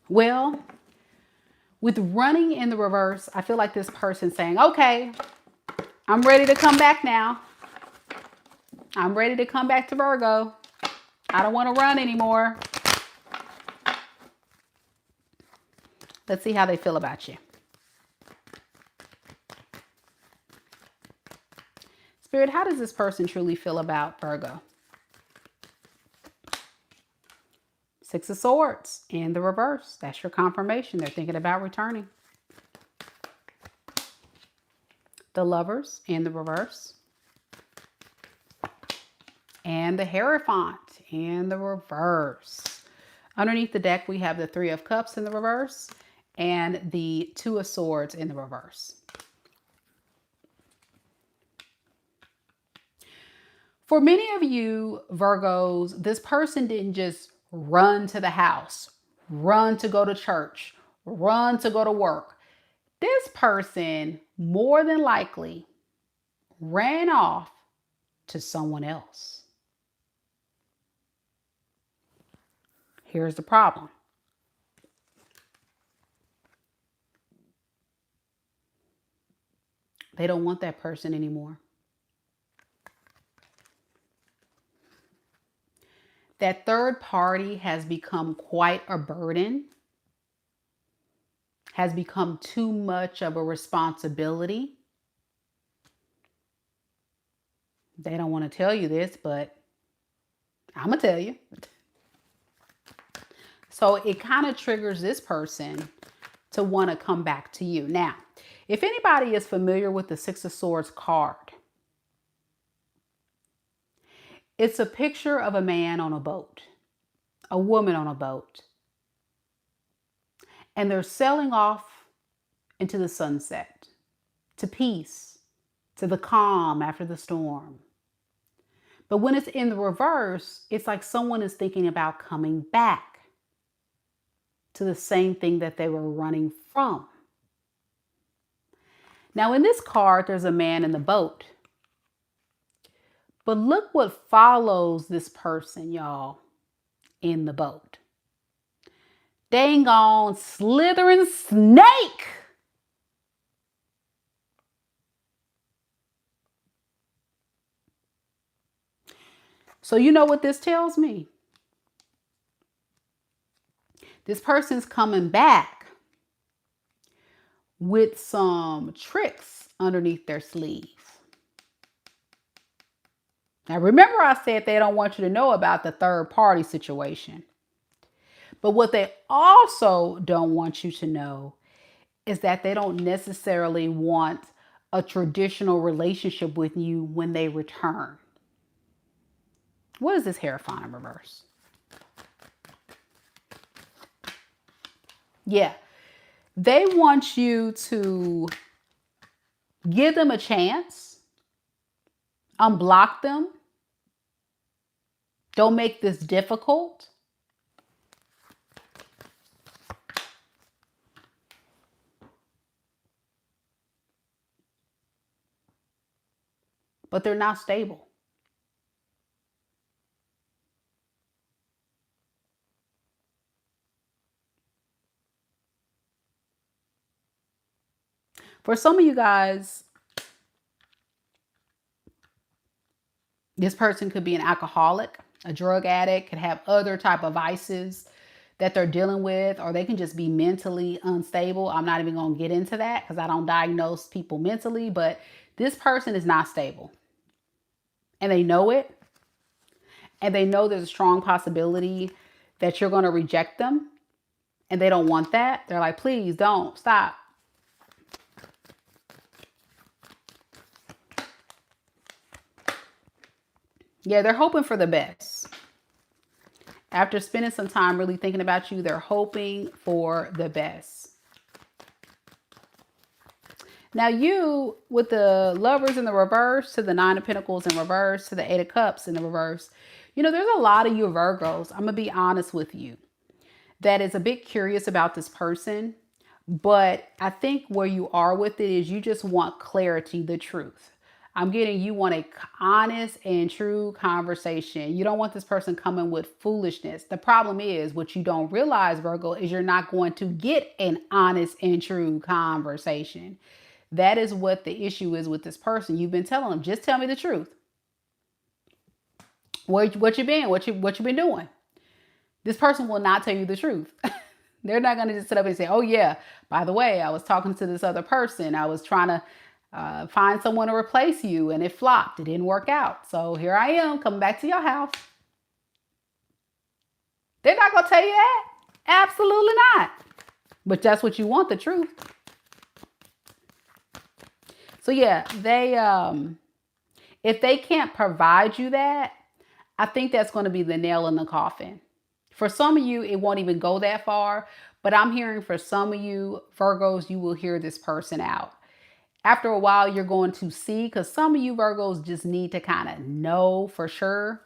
Well, with running in the reverse, I feel like this person's saying, okay, I'm ready to come back now. I'm ready to come back to Virgo. I don't want to run anymore. Let's see how they feel about you. Spirit, how does this person truly feel about Virgo? Six of Swords in the reverse. That's your confirmation. They're thinking about returning. The Lovers in the reverse. And the Hierophant in the reverse. Underneath the deck, we have the Three of Cups in the reverse and the Two of Swords in the reverse. For many of you Virgos, this person didn't just run to the house, run to go to church, run to go to work. This person more than likely ran off to someone else. Here's the problem. They don't want that person anymore. That third party has become quite a burden, has become too much of a responsibility. They don't want to tell you this, but I'm going to tell you. So it kind of triggers this person to want to come back to you. Now, if anybody is familiar with the Six of Swords card, it's a picture of a man on a boat, a woman on a boat, and they're sailing off into the sunset, to peace, to the calm after the storm. But when it's in the reverse, it's like someone is thinking about coming back to the same thing that they were running from. Now, in this card, there's a man in the boat. But look what follows this person, y'all, in the boat. Dang on slithering snake. So you know what this tells me? This person's coming back with some tricks underneath their sleeve. Now, remember I said they don't want you to know about the third party situation. But what they also don't want you to know is that they don't necessarily want a traditional relationship with you when they return. What is this Hierophant in reverse? Yeah, they want you to give them a chance, unblock them. Don't make this difficult. But they're not stable. For some of you guys, this person could be an alcoholic, a drug addict, could have other type of vices that they're dealing with, or they can just be mentally unstable. I'm not even going to get into that because I don't diagnose people mentally, but this person is not stable. And they know it. And they know there's a strong possibility that you're going to reject them. And they don't want that. They're like, please don't, stop. Yeah, they're hoping for the best. After spending some time really thinking about you, they're hoping for the best. Now you, with the Lovers in the reverse, to the Nine of Pentacles in reverse, to the Eight of Cups in the reverse, you know, there's a lot of you Virgos, I'm going to be honest with you, that is a bit curious about this person. But I think where you are with it is you just want clarity, the truth. I'm getting you want a honest and true conversation. You don't want this person coming with foolishness. The problem is what you don't realize, Virgo, is you're not going to get an honest and true conversation. That is what the issue is with this person. You've been telling them, just tell me the truth. What you been? What you been doing? This person will not tell you the truth. They're not going to just sit up and say, oh yeah, by the way, I was talking to this other person. I was trying to find someone to replace you and it flopped. It didn't work out. So here I am coming back to your house. They're not going to tell you that. Absolutely not. But that's what you want, the truth. So yeah, they if they can't provide you that, I think that's going to be the nail in the coffin. For some of you, it won't even go that far, but I'm hearing for some of you Virgos, you will hear this person out. After a while, you're going to see, because some of you Virgos just need to kind of know for sure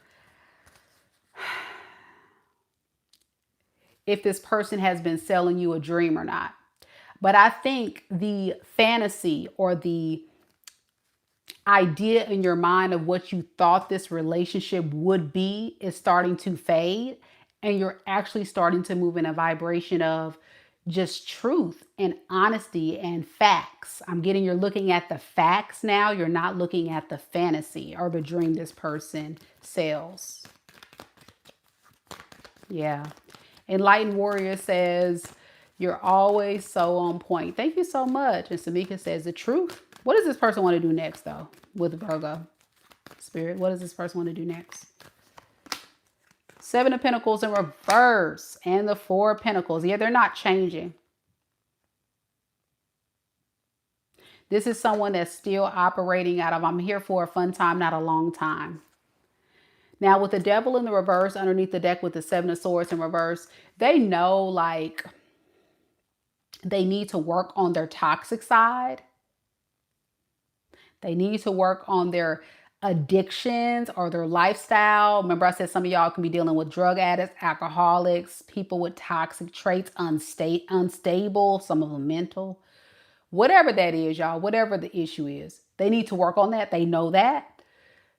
if this person has been selling you a dream or not. But I think the fantasy or the idea in your mind of what you thought this relationship would be is starting to fade. And you're actually starting to move in a vibration of just truth and honesty and facts. I'm getting you're looking at the facts now. You're not looking at the fantasy or the dream this person sells. Yeah. Enlightened Warrior says, you're always so on point. Thank you so much. And Samika says, the truth. What does this person want to do next, though, with Virgo? Spirit, what does this person want to do next? Seven of Pentacles in reverse and the Four of Pentacles. Yeah, they're not changing. This is someone that's still operating out of, I'm here for a fun time, not a long time. Now, with the Devil in the reverse underneath the deck with the Seven of Swords in reverse, they know like they need to work on their toxic side. They need to work on their addictions or their lifestyle. Remember I said some of y'all can be dealing with drug addicts, alcoholics, people with toxic traits, unstable, some of them mental. Whatever that is, y'all, whatever the issue is, they need to work on that. They know that.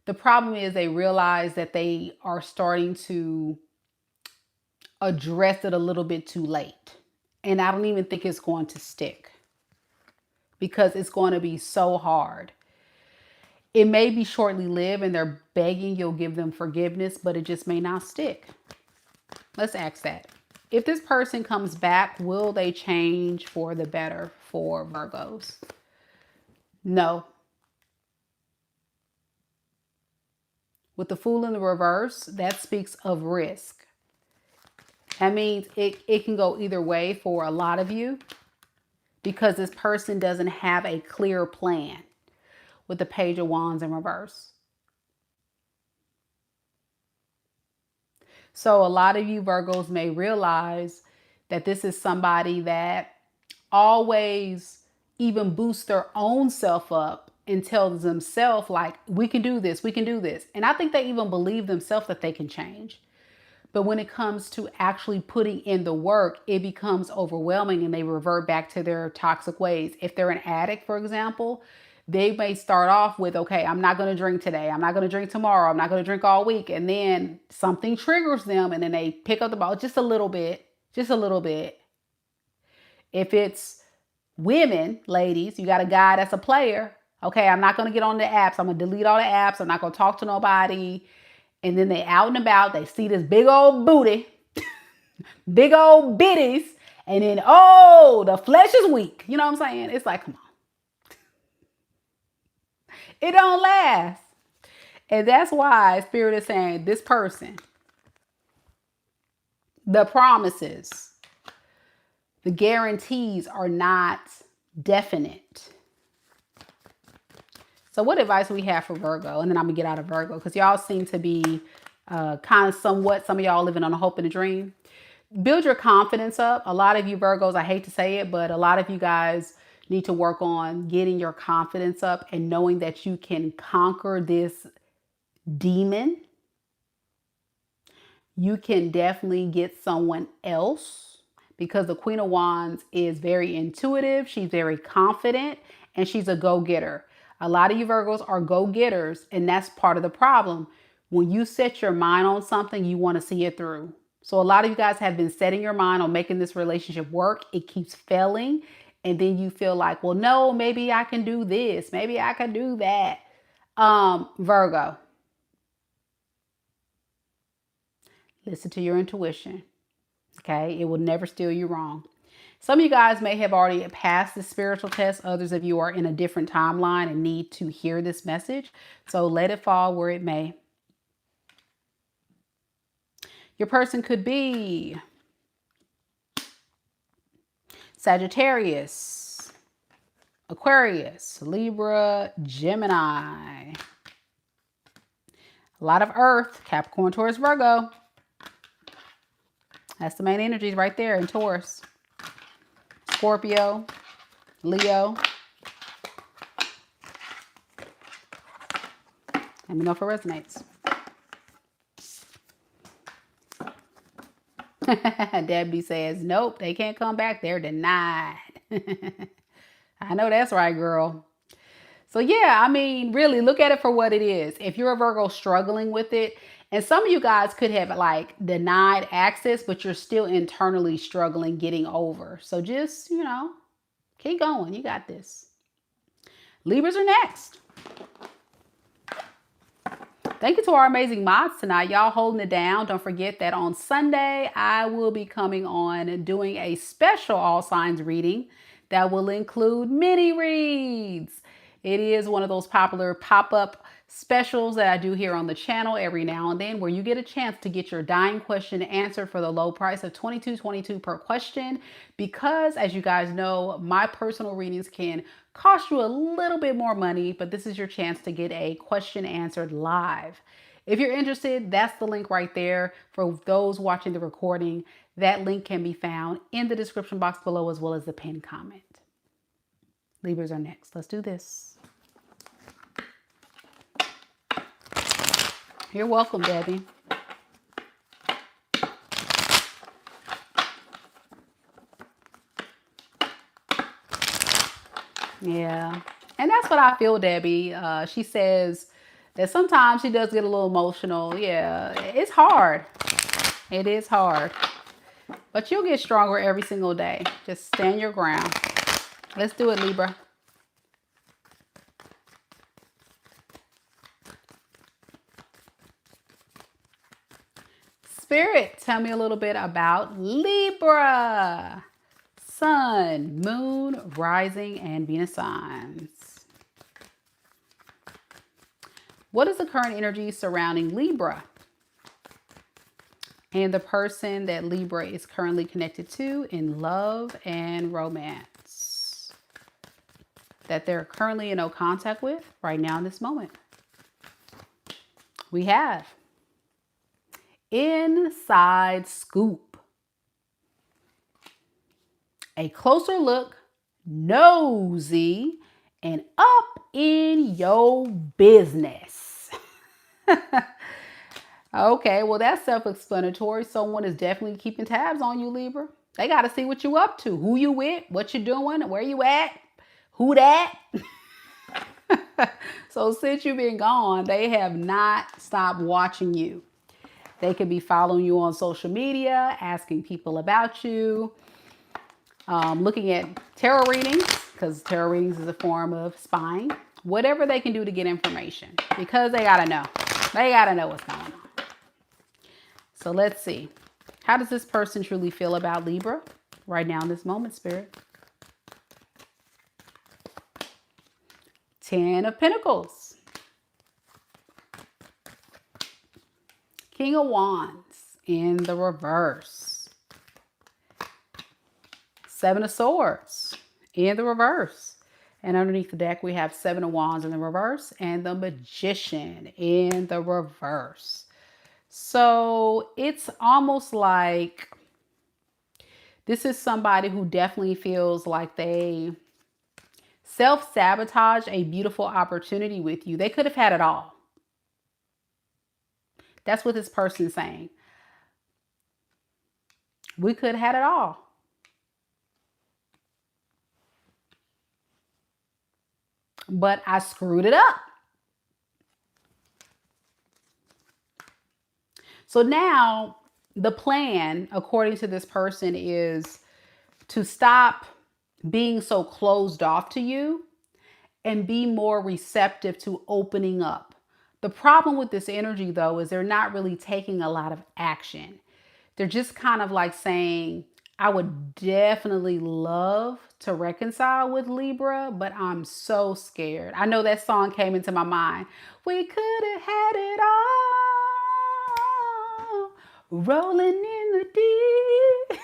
The problem is they realize that they are starting to address it a little bit too late. And I don't even think it's going to stick because it's going to be so hard. It may be shortly lived and they're begging you'll give them forgiveness, but it just may not stick. Let's ask that. If this person comes back, will they change for the better for Virgos? No. With the Fool in the reverse, that speaks of risk. That means it can go either way for a lot of you because this person doesn't have a clear plan. With the Page of Wands in reverse. So a lot of you Virgos may realize that this is somebody that always even boosts their own self up and tells themselves like, we can do this, we can do this. And I think they even believe themselves that they can change. But when it comes to actually putting in the work, it becomes overwhelming and they revert back to their toxic ways. If they're an addict, for example, they may start off with, okay, I'm not going to drink today. I'm not going to drink tomorrow. I'm not going to drink all week. And then something triggers them and then they pick up the ball just a little bit, just a little bit. If it's women, ladies, you got a guy that's a player. Okay, I'm not going to get on the apps. I'm going to delete all the apps. I'm not going to talk to nobody. And then they out and about. They see this big old booty, big old bitties. And then, oh, the flesh is weak. You know what I'm saying? It's like, come on. It don't last. And that's why Spirit is saying this person, the promises, the guarantees are not definite. So what advice we have for Virgo? And then I'm going to get out of Virgo because y'all seem to be kind of somewhat, some of y'all living on a hope and a dream. Build your confidence up. A lot of you Virgos, I hate to say it, but a lot of you guys need to work on getting your confidence up and knowing that you can conquer this demon. You can definitely get someone else because the Queen of Wands is very intuitive. She's very confident and she's a go-getter. A lot of you Virgos are go-getters, and that's part of the problem. When you set your mind on something, you want to see it through. So a lot of you guys have been setting your mind on making this relationship work. It keeps failing. And then you feel like, well, no, maybe I can do this. Maybe I can do that. Virgo, listen to your intuition. Okay. It will never steer you wrong. Some of you guys may have already passed the spiritual test. Others of you are in a different timeline and need to hear this message. So let it fall where it may. Your person could be Sagittarius, Aquarius, Libra, Gemini. A lot of Earth, Capricorn, Taurus, Virgo. That's the main energies right there in Taurus. Scorpio, Leo. Let me know if it resonates. Debbie says, nope, they can't come back. They're denied. I know that's right, girl. So yeah, I mean, really look at it for what it is. If you're a Virgo struggling with it, and some of you guys could have like denied access, but you're still internally struggling getting over. So just, you know, keep going. You got this. Libras are next. Thank you to our amazing mods tonight. Y'all holding it down. Don't forget that on Sunday, I will be coming on and doing a special all signs reading that will include mini reads. It is one of those popular pop-up specials that I do here on the channel every now and then, where you get a chance to get your dying question answered for the low price of $22.22 per question. Because as you guys know, my personal readings can cost you a little bit more money, but this is your chance to get a question answered live. If you're interested, that's the link right there. For those watching the recording, that link can be found in the description box below, as well as the pinned comment. Libras are next. Let's do this. You're welcome, Debbie. Yeah. And that's what I feel, Debbie. She says that sometimes she does get a little emotional. Yeah, it's hard. It is hard. But you'll get stronger every single day. Just stand your ground. Let's do it, Libra. Spirit, tell me a little bit about Libra. Sun, Moon, Rising, and Venus signs. What is the current energy surrounding Libra and the person that Libra is currently connected to in love and romance that they're currently in no contact with right now in this moment? We have Inside Scoop. A closer look, nosy, and up in your business. Okay, well, that's self-explanatory. Someone is definitely keeping tabs on you, Libra. They got to see what you up to, who you with, what you doing, where you at, who that. So since you've been gone, they have not stopped watching you. They could be following you on social media, asking people about you, looking at tarot readings, because tarot readings is a form of spying. Whatever they can do to get information, because they got to know. They got to know what's going on. So let's see. How does this person truly feel about Libra right now in this moment, Spirit? 10 of Pentacles. King of Wands in the reverse. 7 of Swords in the reverse. And underneath the deck, we have Seven of Wands in the reverse and the Magician in the reverse. So it's almost like this is somebody who definitely feels like they self-sabotage a beautiful opportunity with you. They could have had it all. That's what this person's saying. We could have had it all. But I screwed it up. So now the plan, according to this person, is to stop being so closed off to you and be more receptive to opening up. The problem with this energy, though, is they're not really taking a lot of action. They're just kind of like saying, I would definitely love to reconcile with Libra, but I'm so scared. I know that song came into my mind. We could have had it all, rolling in the deep.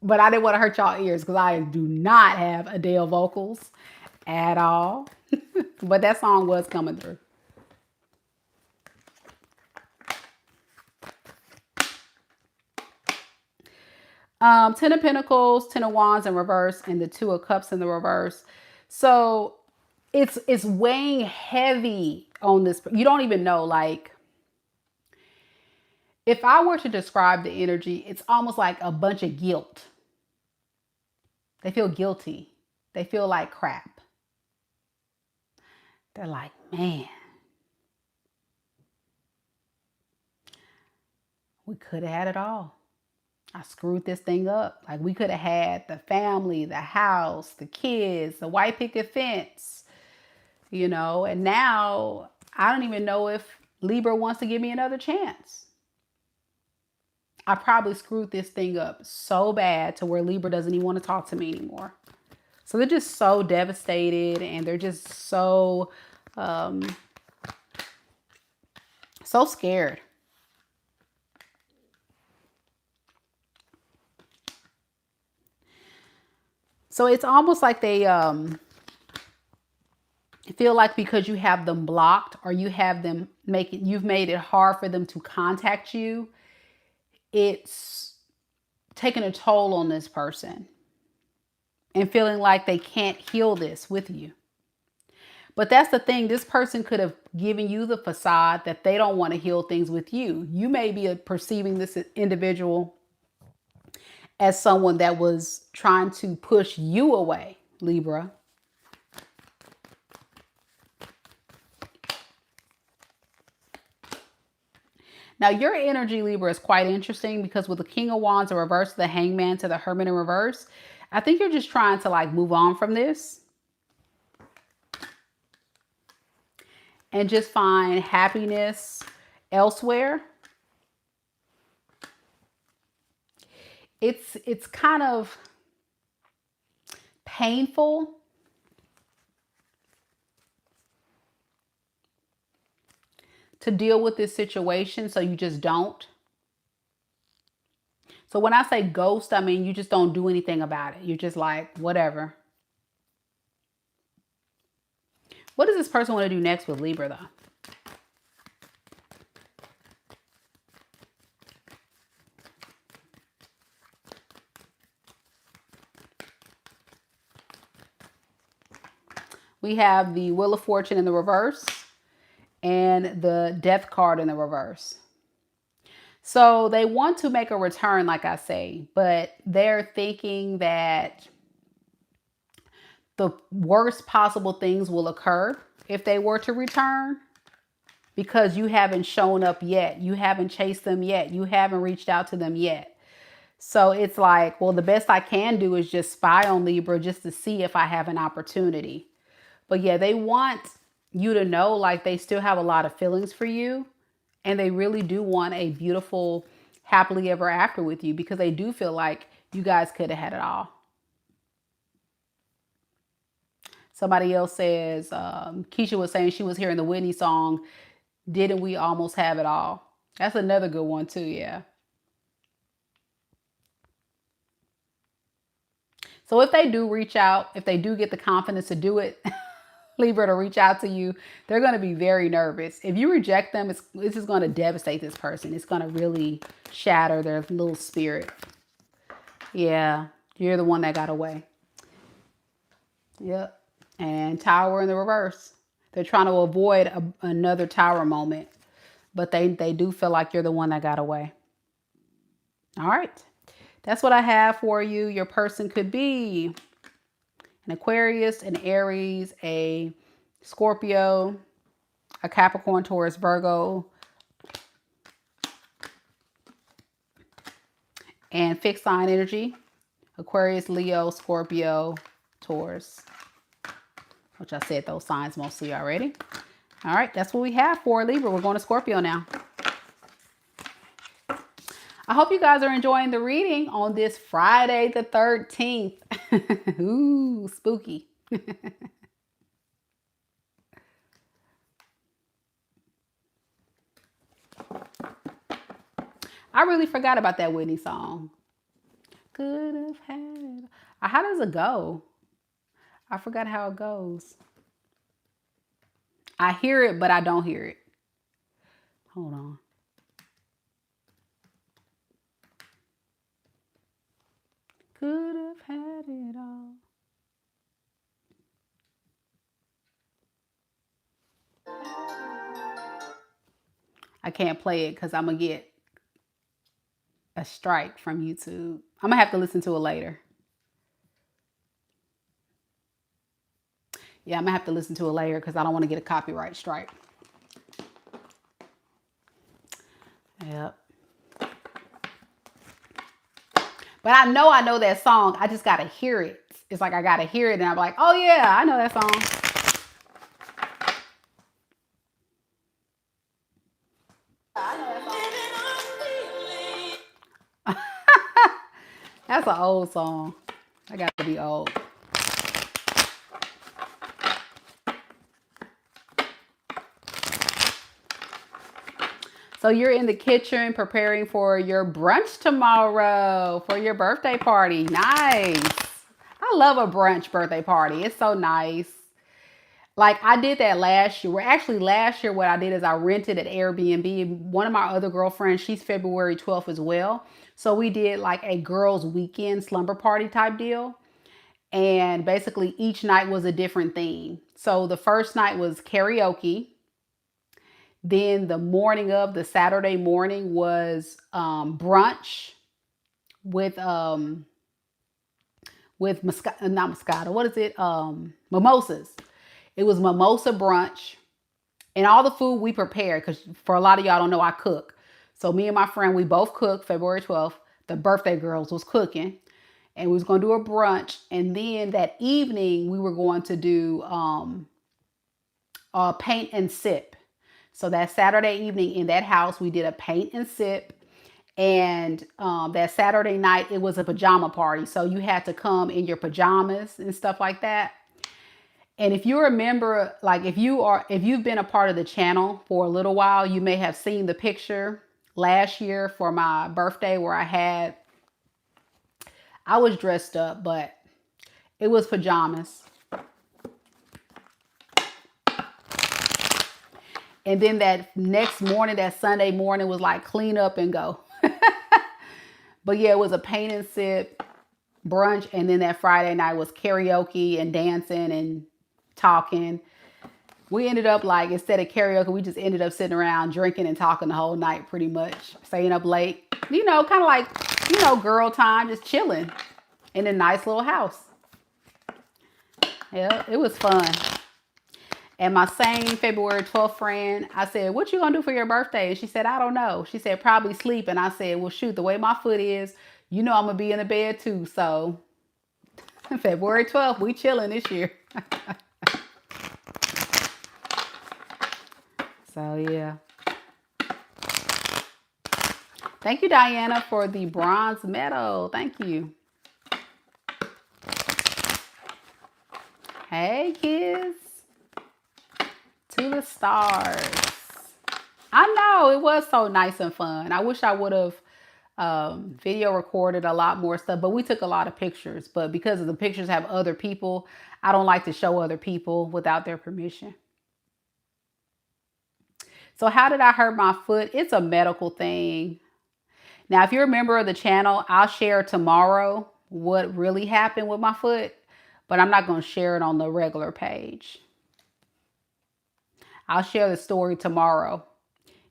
But I didn't want to hurt y'all ears because I do not have Adele vocals at all. But that song was coming through. Ten of Pentacles, Ten of Wands in reverse, and the Two of Cups in the reverse. So it's weighing heavy on this. You don't even know, like, if I were to describe the energy, it's almost like a bunch of guilt. They feel guilty. They feel like crap. They're like, man, we could have had it all. I screwed this thing up. Like, we could have had the family, the house, the kids, the white picket fence, you know, and now I don't even know if Libra wants to give me another chance. I probably screwed this thing up so bad to where Libra doesn't even want to talk to me anymore. So they're just so devastated, and they're just so, so scared. So it's almost like they feel like because you have them blocked, or you have them you've made it hard for them to contact you, it's taking a toll on this person and feeling like they can't heal this with you. But that's the thing. This person could have given you the facade that they don't want to heal things with you. You may be perceiving this individual as someone that was trying to push you away, Libra. Now, your energy, Libra, is quite interesting because with the King of Wands in reverse, the Hangman to the Hermit in reverse, I think you're just trying to like move on from this and just find happiness elsewhere. It's kind of painful to deal with this situation, so you just don't. So when I say ghost, I mean you just don't do anything about it. You're just like, whatever. What does this person want to do next with Libra, though? We have the Wheel of Fortune in the reverse and the Death card in the reverse. So they want to make a return, like I say, but they're thinking that the worst possible things will occur if they were to return, because you haven't shown up yet. You haven't chased them yet. You haven't reached out to them yet. So it's like, well, the best I can do is just spy on Libra just to see if I have an opportunity. But yeah, they want you to know like they still have a lot of feelings for you, and they really do want a beautiful, happily ever after with you, because they do feel like you guys could have had it all. Somebody else says, Keisha was saying she was hearing the Whitney song, Didn't We Almost Have It All? That's another good one too, yeah. So if they do reach out, if they do get the confidence to do it, Libra, to reach out to you, they're going to be very nervous. If you reject them, it's just going to devastate this person. It's going to really shatter their little spirit. Yeah, you're the one that got away. Yep. And Tower in the reverse. They're trying to avoid another Tower moment, but they do feel like you're the one that got away. All right. That's what I have for you. Your person could be an Aquarius, an Aries, a Scorpio, a Capricorn, Taurus, Virgo, and fixed sign energy, Aquarius, Leo, Scorpio, Taurus, which I said those signs mostly already. All right, that's what we have for Libra. We're going to Scorpio now. I hope you guys are enjoying the reading on this Friday the 13th. Ooh, spooky. I really forgot about that Whitney song. Could have had. How does it go? I forgot how it goes. I hear it, but I don't hear it. Hold on. Could have had it all. I can't play it because I'm going to get a strike from YouTube. I'm going to have to listen to it later. Yeah, I'm going to have to listen to it later because I don't want to get a copyright strike. Yep. But I know that song. I just got to hear it. It's like I got to hear it and I'm like, oh yeah, I know that song. That's an old song. I got to be old. So you're in the kitchen preparing for your brunch tomorrow for your birthday party. Nice. I love a brunch birthday party. It's so nice. Like I did that last year. Well, actually last year what I did is I rented at Airbnb. One of my other girlfriends, she's February 12th as well. So we did like a girls' weekend slumber party type deal. And basically each night was a different theme. So the first night was karaoke. Then the morning of the Saturday morning was brunch with not Moscato. What is it? Mimosas. It was mimosa brunch. And all the food we prepared, because for a lot of y'all don't know, I cook. So me and my friend, we both cooked February 12th. The birthday girls was cooking. And we was going to do a brunch. And then that evening, we were going to do paint and sip. So that Saturday evening in that house, we did a paint and sip. And that Saturday night, it was a pajama party. So you had to come in your pajamas and stuff like that. And if you remember, like if you've been a part of the channel for a little while, you may have seen the picture last year for my birthday where I was dressed up, but it was pajamas. And then that next morning, that Sunday morning was like clean up and go. But yeah, it was a paint and sip brunch. And then that Friday night was karaoke and dancing and talking. We ended up like, instead of karaoke, we just ended up sitting around drinking and talking the whole night pretty much. Staying up late, you know, kind of like, you know, girl time, just chilling in a nice little house. Yeah, it was fun. And my same February 12th friend, I said, what you gonna do for your birthday? And she said, I don't know. She said, probably sleep. And I said, well, shoot, the way my foot is, you know I'm gonna be in the bed too. So February 12th, we chilling this year. So yeah. Thank you, Diana, for the bronze medal. Thank you. Hey, kids. To the stars. I know, it was so nice and fun. I wish I would have video recorded a lot more stuff, but we took a lot of pictures. But because of the pictures have other people, I don't like to show other people without their permission. So how did I hurt my foot? It's a medical thing. Now, if you're a member of the channel, I'll share tomorrow what really happened with my foot, but I'm not going to share it on the regular page. I'll share the story tomorrow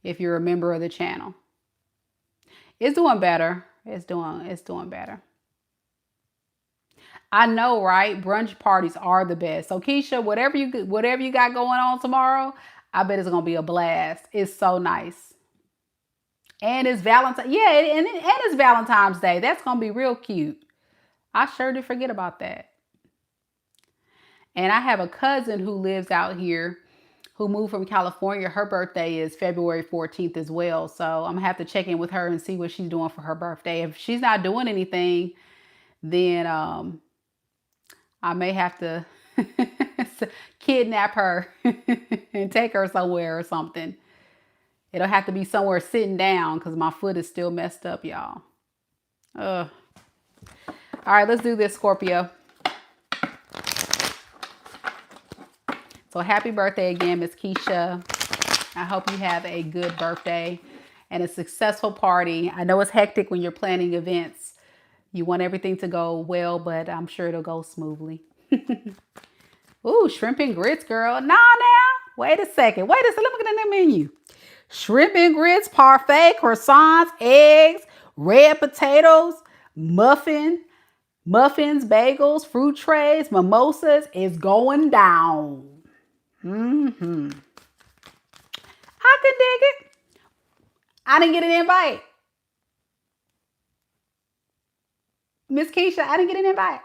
if you're a member of the channel. It's doing better. It's doing better. I know, right? Brunch parties are the best. So Keisha, whatever you got going on tomorrow, I bet it's gonna be a blast. It's so nice. And it's Valentine's. Yeah, and it's Valentine's Day. That's gonna be real cute. I sure did forget about that. And I have a cousin who lives out here who moved from California. Her birthday is February 14th as well. So I'm gonna have to check in with her and see what she's doing for her birthday. If she's not doing anything, then I may have to kidnap her and take her somewhere or something. It'll have to be somewhere sitting down because my foot is still messed up, y'all. All right, let's do this, Scorpio. So happy birthday again, Miss Keisha. I hope you have a good birthday and a successful party. I know it's hectic when you're planning events. You want everything to go well, but I'm sure it'll go smoothly. Ooh, shrimp and grits, girl. Nah, now. Wait a second. Let me get in the menu. Shrimp and grits, parfait, croissants, eggs, red potatoes, muffins, bagels, fruit trays, mimosas. Is going down. I can dig it. I didn't get an invite. Miss Keisha, I didn't get an invite.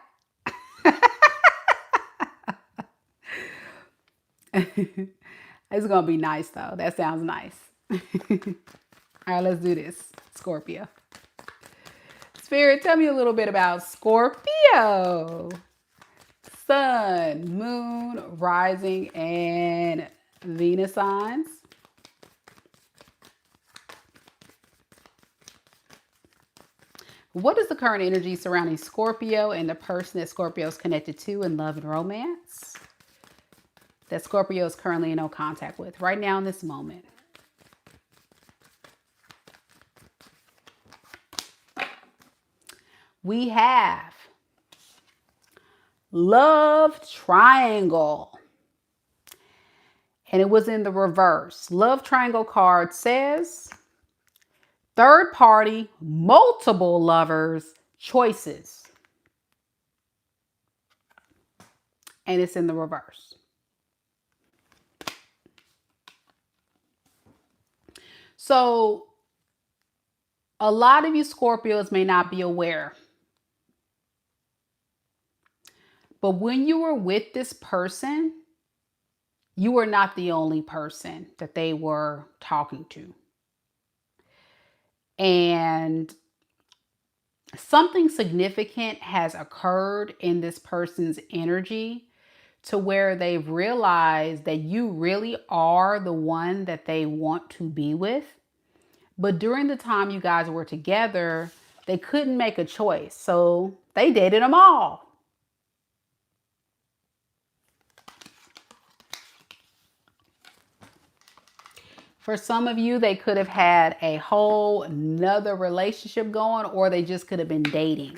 It's gonna be nice though. That sounds nice. All right, let's do this, Scorpio. Spirit, tell me a little bit about Scorpio. Sun, moon, rising, and Venus signs. What is the current energy surrounding Scorpio and the person that Scorpio is connected to in love and romance? That Scorpio is currently in no contact with right now in this moment. We have love triangle. And it was in the reverse. Love triangle card says third party, multiple lovers, choices. And it's in the reverse. So a lot of you Scorpios may not be aware, but when you were with this person, you were not the only person that they were talking to. And something significant has occurred in this person's energy to where they've realized that you really are the one that they want to be with. But during the time you guys were together, they couldn't make a choice. So they dated them all. For some of you, they could have had a whole nother relationship going, or they just could have been dating.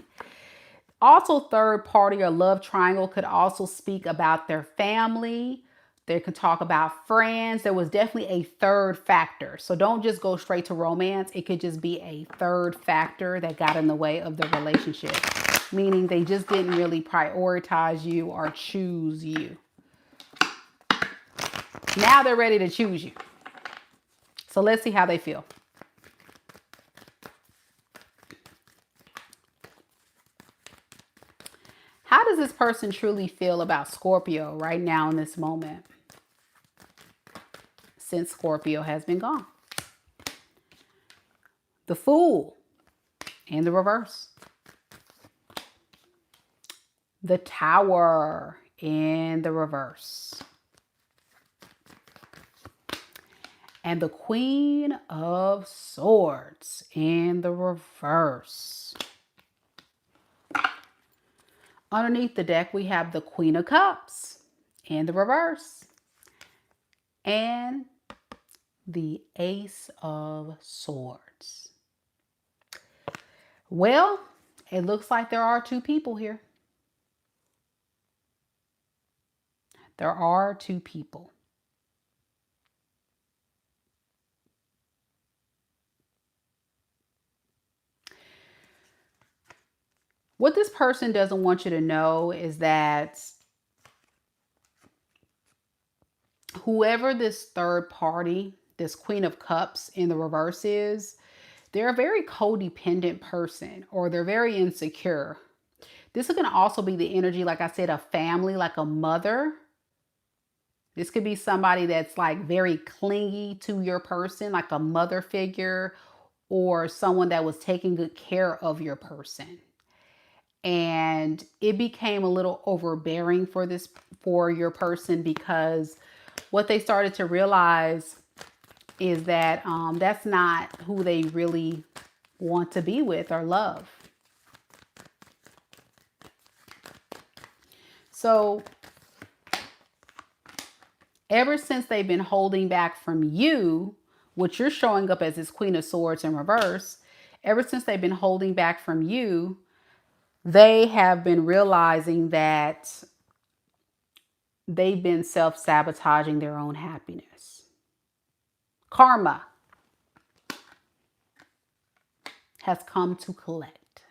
Also, third party or love triangle could also speak about their family. They could talk about friends. There was definitely a third factor. So don't just go straight to romance. It could just be a third factor that got in the way of the relationship. Meaning they just didn't really prioritize you or choose you. Now they're ready to choose you. So let's see how they feel. How does this person truly feel about Scorpio right now in this moment? Since Scorpio has been gone. The Fool in the reverse. The Tower in the reverse. and the Queen of Swords in the reverse. Underneath the deck, we have the Queen of Cups in the reverse and the Ace of Swords. Well, it looks like there are two people here. There are two people. What this person doesn't want you to know is that whoever this third party, this Queen of Cups in the reverse is, they're a very codependent person, or they're very insecure. This is going to also be the energy, like I said, a family, like a mother. This could be somebody that's like very clingy to your person, like a mother figure, or someone that was taking good care of your person. And it became a little overbearing for your person, because what they started to realize is that that's not who they really want to be with or love. So ever since they've been holding back from you, which you're showing up as this Queen of Swords in reverse, ever since they've been holding back from you, they have been realizing that they've been self-sabotaging their own happiness. Karma has come to collect.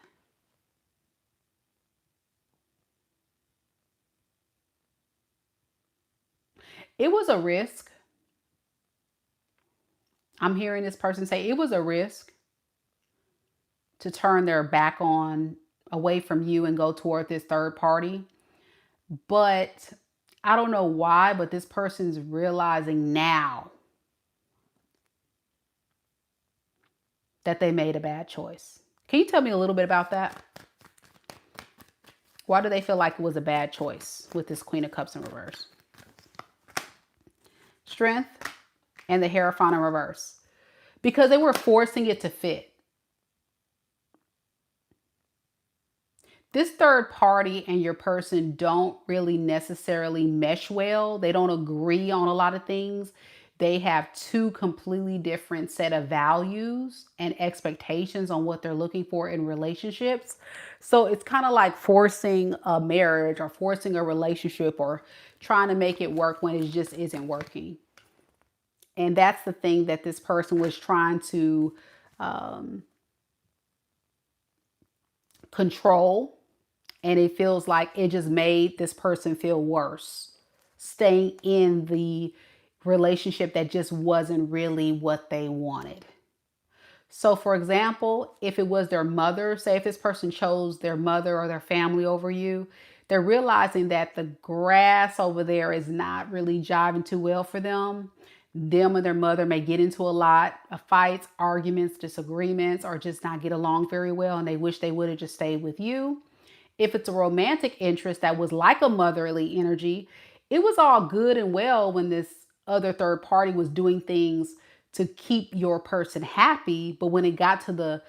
It was a risk. I'm hearing this person say it was a risk to turn their back on, away from you and go toward this third party. But I don't know why, but this person's realizing now that they made a bad choice. Can you tell me a little bit about that? Why do they feel like it was a bad choice with this Queen of Cups in reverse? Strength and the Hierophant in reverse. Because they were forcing it to fit. This third party and your person don't really necessarily mesh well. They don't agree on a lot of things. They have two completely different set of values and expectations on what they're looking for in relationships. So it's kind of like forcing a marriage or forcing a relationship or trying to make it work when it just isn't working. And that's the thing that this person was trying to control. And it feels like it just made this person feel worse, staying in the relationship that just wasn't really what they wanted. So for example, if it was their mother, say if this person chose their mother or their family over you, they're realizing that the grass over there is not really jiving too well for them. Them and their mother may get into a lot of fights, arguments, disagreements, or just not get along very well. And they wish they would have just stayed with you. If it's a romantic interest that was like a motherly energy, it was all good and well when this other third party was doing things to keep your person happy. But when it got to the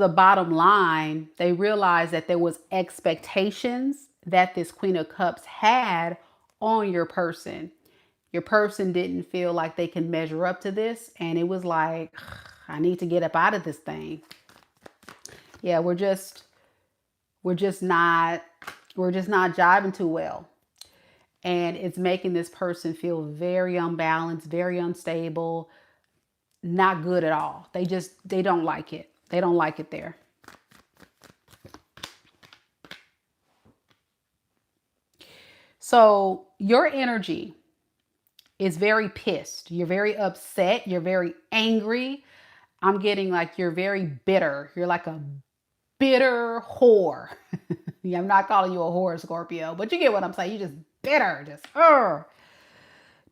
bottom line, they realized that there was expectations that this Queen of Cups had on your person. Your person didn't feel like they can measure up to this. And it was like, I need to get up out of this thing. Yeah, we're just not jiving too well. And it's making this person feel very unbalanced, very unstable, not good at all. They don't like it. They don't like it there. So your energy is very pissed. You're very upset. You're very angry. I'm getting like you're very bitter. You're like a bitter whore. Yeah, I'm not calling you a whore, Scorpio, but you get what I'm saying. You're just bitter, just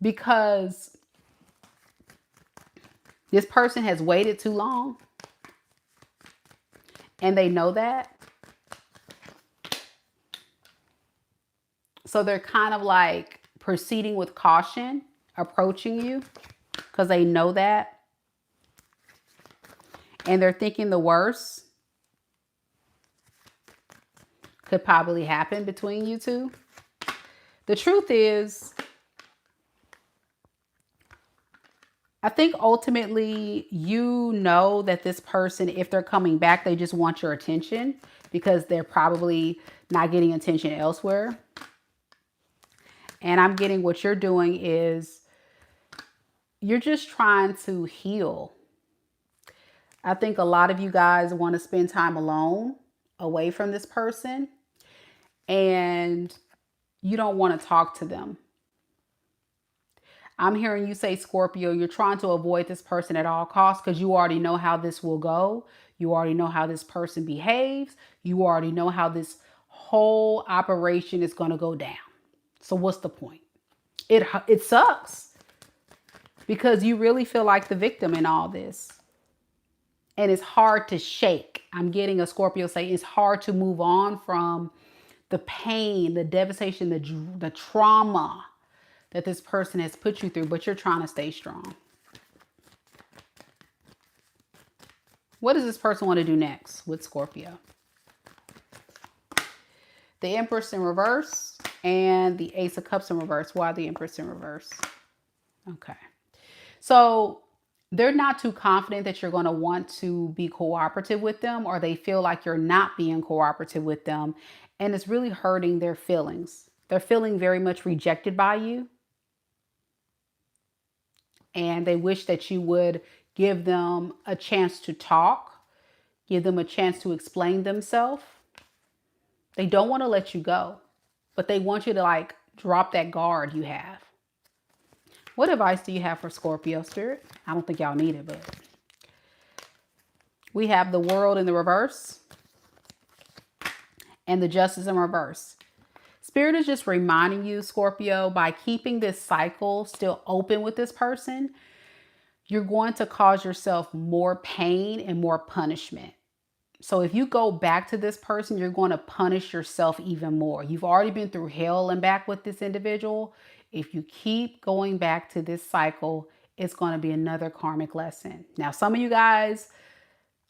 because this person has waited too long and they know that. So they're kind of like proceeding with caution, approaching you. because they know that. And they're thinking the worst could probably happen between you two. The truth is, I think ultimately you know that this person, if they're coming back, they just want your attention because they're probably not getting attention elsewhere. And I'm getting what you're doing is you're just trying to heal. I think a lot of you guys want to spend time alone, away from this person, and you don't want to talk to them. I'm hearing you say, Scorpio, you're trying to avoid this person at all costs because you already know how this will go. You already know how this person behaves. You already know how this whole operation is going to go down. So what's the point? It sucks because you really feel like the victim in all this. And it's hard to shake. I'm getting a Scorpio say it's hard to move on from the pain, the devastation, the trauma that this person has put you through, but you're trying to stay strong. What does this person want to do next with Scorpio? The Empress in reverse and the Ace of Cups in reverse. Why the Empress in reverse? Okay. So they're not too confident that you're going to want to be cooperative with them, or they feel like you're not being cooperative with them. And it's really hurting their feelings. They're feeling very much rejected by you. And they wish that you would give them a chance to talk, give them a chance to explain themselves. They don't want to let you go, but they want you to like drop that guard you have. What advice do you have for Scorpio spirit? I don't think y'all need it, but we have the World in the reverse and the Justice in reverse. Spirit is just reminding you, Scorpio, by keeping this cycle still open with this person, you're going to cause yourself more pain and more punishment. So if you go back to this person, you're going to punish yourself even more. You've already been through hell and back with this individual. If you keep going back to this cycle, it's going to be another karmic lesson. Now, some of you guys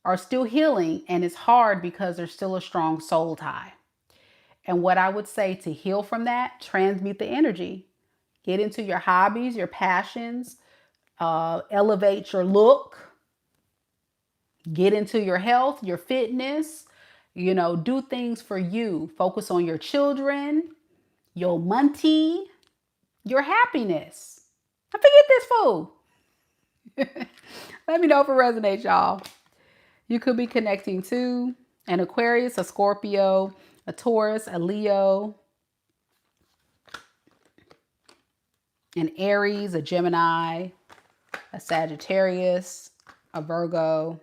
are still healing, and it's hard because there's still a strong soul tie. And what I would say to heal from that, transmute the energy. Get into your hobbies, your passions, elevate your look. Get into your health, your fitness, do things for you. Focus on your children, your money, your happiness. And forget this fool. Let me know if it resonates, y'all. You could be connecting to an Aquarius, a Scorpio, a Taurus, a Leo, an Aries, a Gemini, a Sagittarius, a Virgo.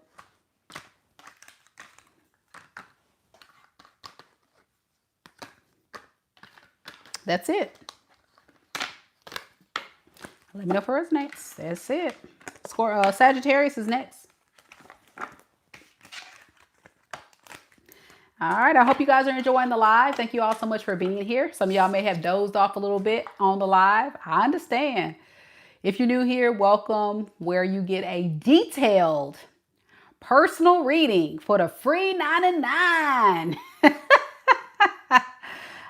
That's it. Let me know if it resonates. That's it. Sagittarius is next. All right. I hope you guys are enjoying the live. Thank you all so much for being here. Some of y'all may have dozed off a little bit on the live. I understand. If you're new here, welcome, where you get a detailed personal reading for the free 99.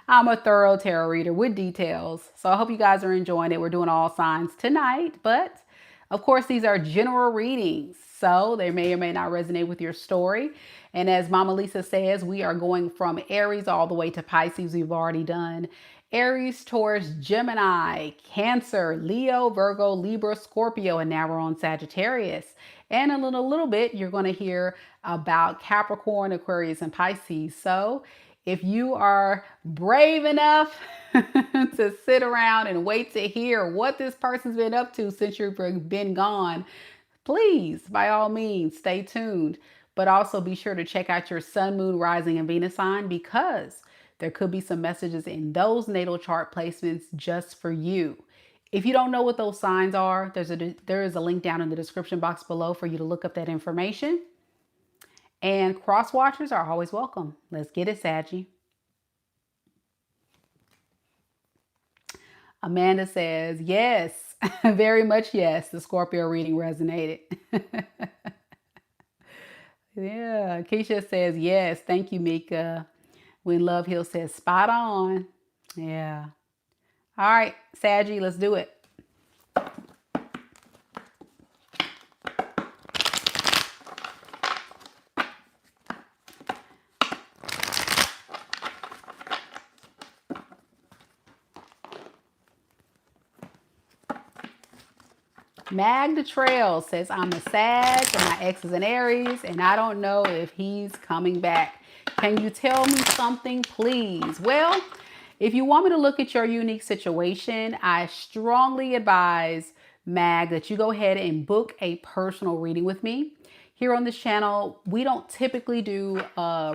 I'm a thorough tarot reader with details. So I hope you guys are enjoying it. We're doing all signs tonight, but of course, these are general readings. So they may or may not resonate with your story. And as Mama Lisa says, we are going from Aries all the way to Pisces. We've already done Aries, Taurus, Gemini, Cancer, Leo, Virgo, Libra, Scorpio, and now we're on Sagittarius. And in a little bit, you're going to hear about Capricorn, Aquarius, and Pisces. So if you are brave enough to sit around and wait to hear what this person's been up to since you've been gone, please, by all means, stay tuned. But also be sure to check out your sun, moon, rising, and Venus sign, because there could be some messages in those natal chart placements just for you. If you don't know what those signs are, there is a link down in the description box below for you to look up that information. And cross watchers are always welcome. Let's get it, Saggy. Amanda says, yes. Very much yes. The Scorpio reading resonated. Yeah. Keisha says yes. Thank you, Mika. When Love Hill says spot on. Yeah. All right, Saggy, let's do it. Mag the Trail says, I'm a Sag and my ex is an Aries and I don't know if he's coming back. Can you tell me something, please? Well, if you want me to look at your unique situation, I strongly advise, Mag, that you go ahead and book a personal reading with me. Here on this channel, we don't typically do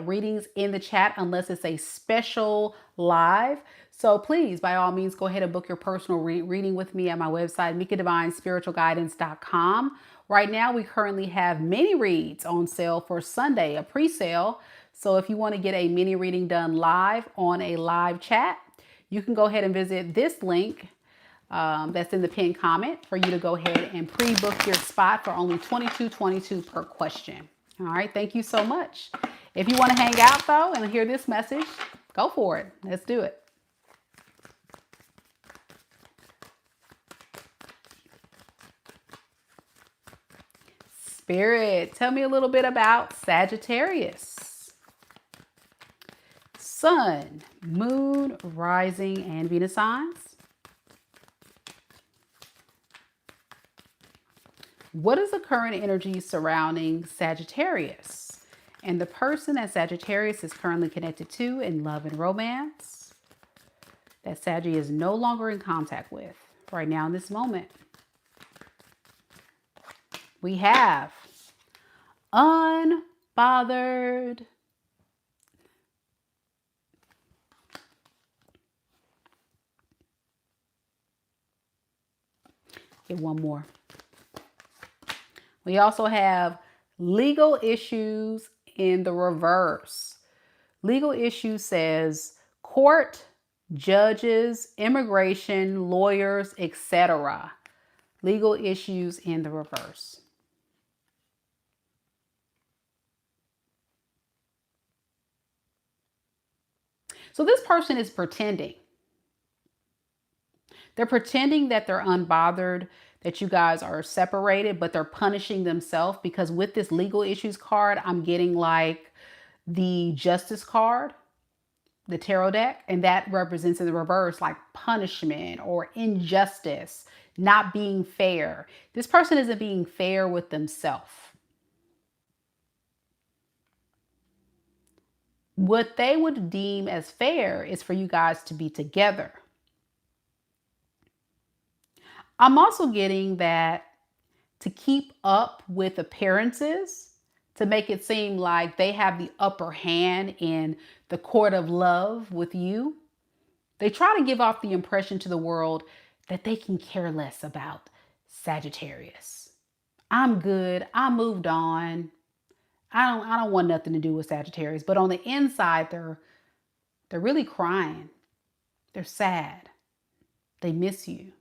readings in the chat unless it's a special live. So please, by all means, go ahead and book your personal reading with me at my website, mikadivinespiritualguidance.com. Right now, we currently have mini reads on sale for Sunday, a pre-sale. So if you want to get a mini reading done live on a live chat, you can go ahead and visit this link that's in the pinned comment for you to go ahead and pre-book your spot for only $22.22 per question. All right, thank you so much. If you want to hang out though and hear this message, go for it. Let's do it. Spirit, tell me a little bit about Sagittarius. Sun, Moon, Rising, and Venus signs. What is the current energy surrounding Sagittarius and the person that Sagittarius is currently connected to in love and romance that Sagittarius is no longer in contact with right now in this moment? We have unbothered. Get one more. We also have legal issues in the reverse. Legal issues says court, judges, immigration, lawyers, etc. Legal issues in the reverse. So this person is pretending. They're pretending that they're unbothered, that you guys are separated, but they're punishing themselves because with this legal issues card, I'm getting like the justice card, the tarot deck, and that represents in the reverse like punishment or injustice, not being fair. This person isn't being fair with themselves. What they would deem as fair is for you guys to be together. I'm also getting that to keep up with appearances, to make it seem like they have the upper hand in the court of love with you, they try to give off the impression to the world that they can care less about Sagittarius. I'm good. I moved on. I don't want nothing to do with Sagittarius. But on the inside, they're really crying. They're sad. They miss you.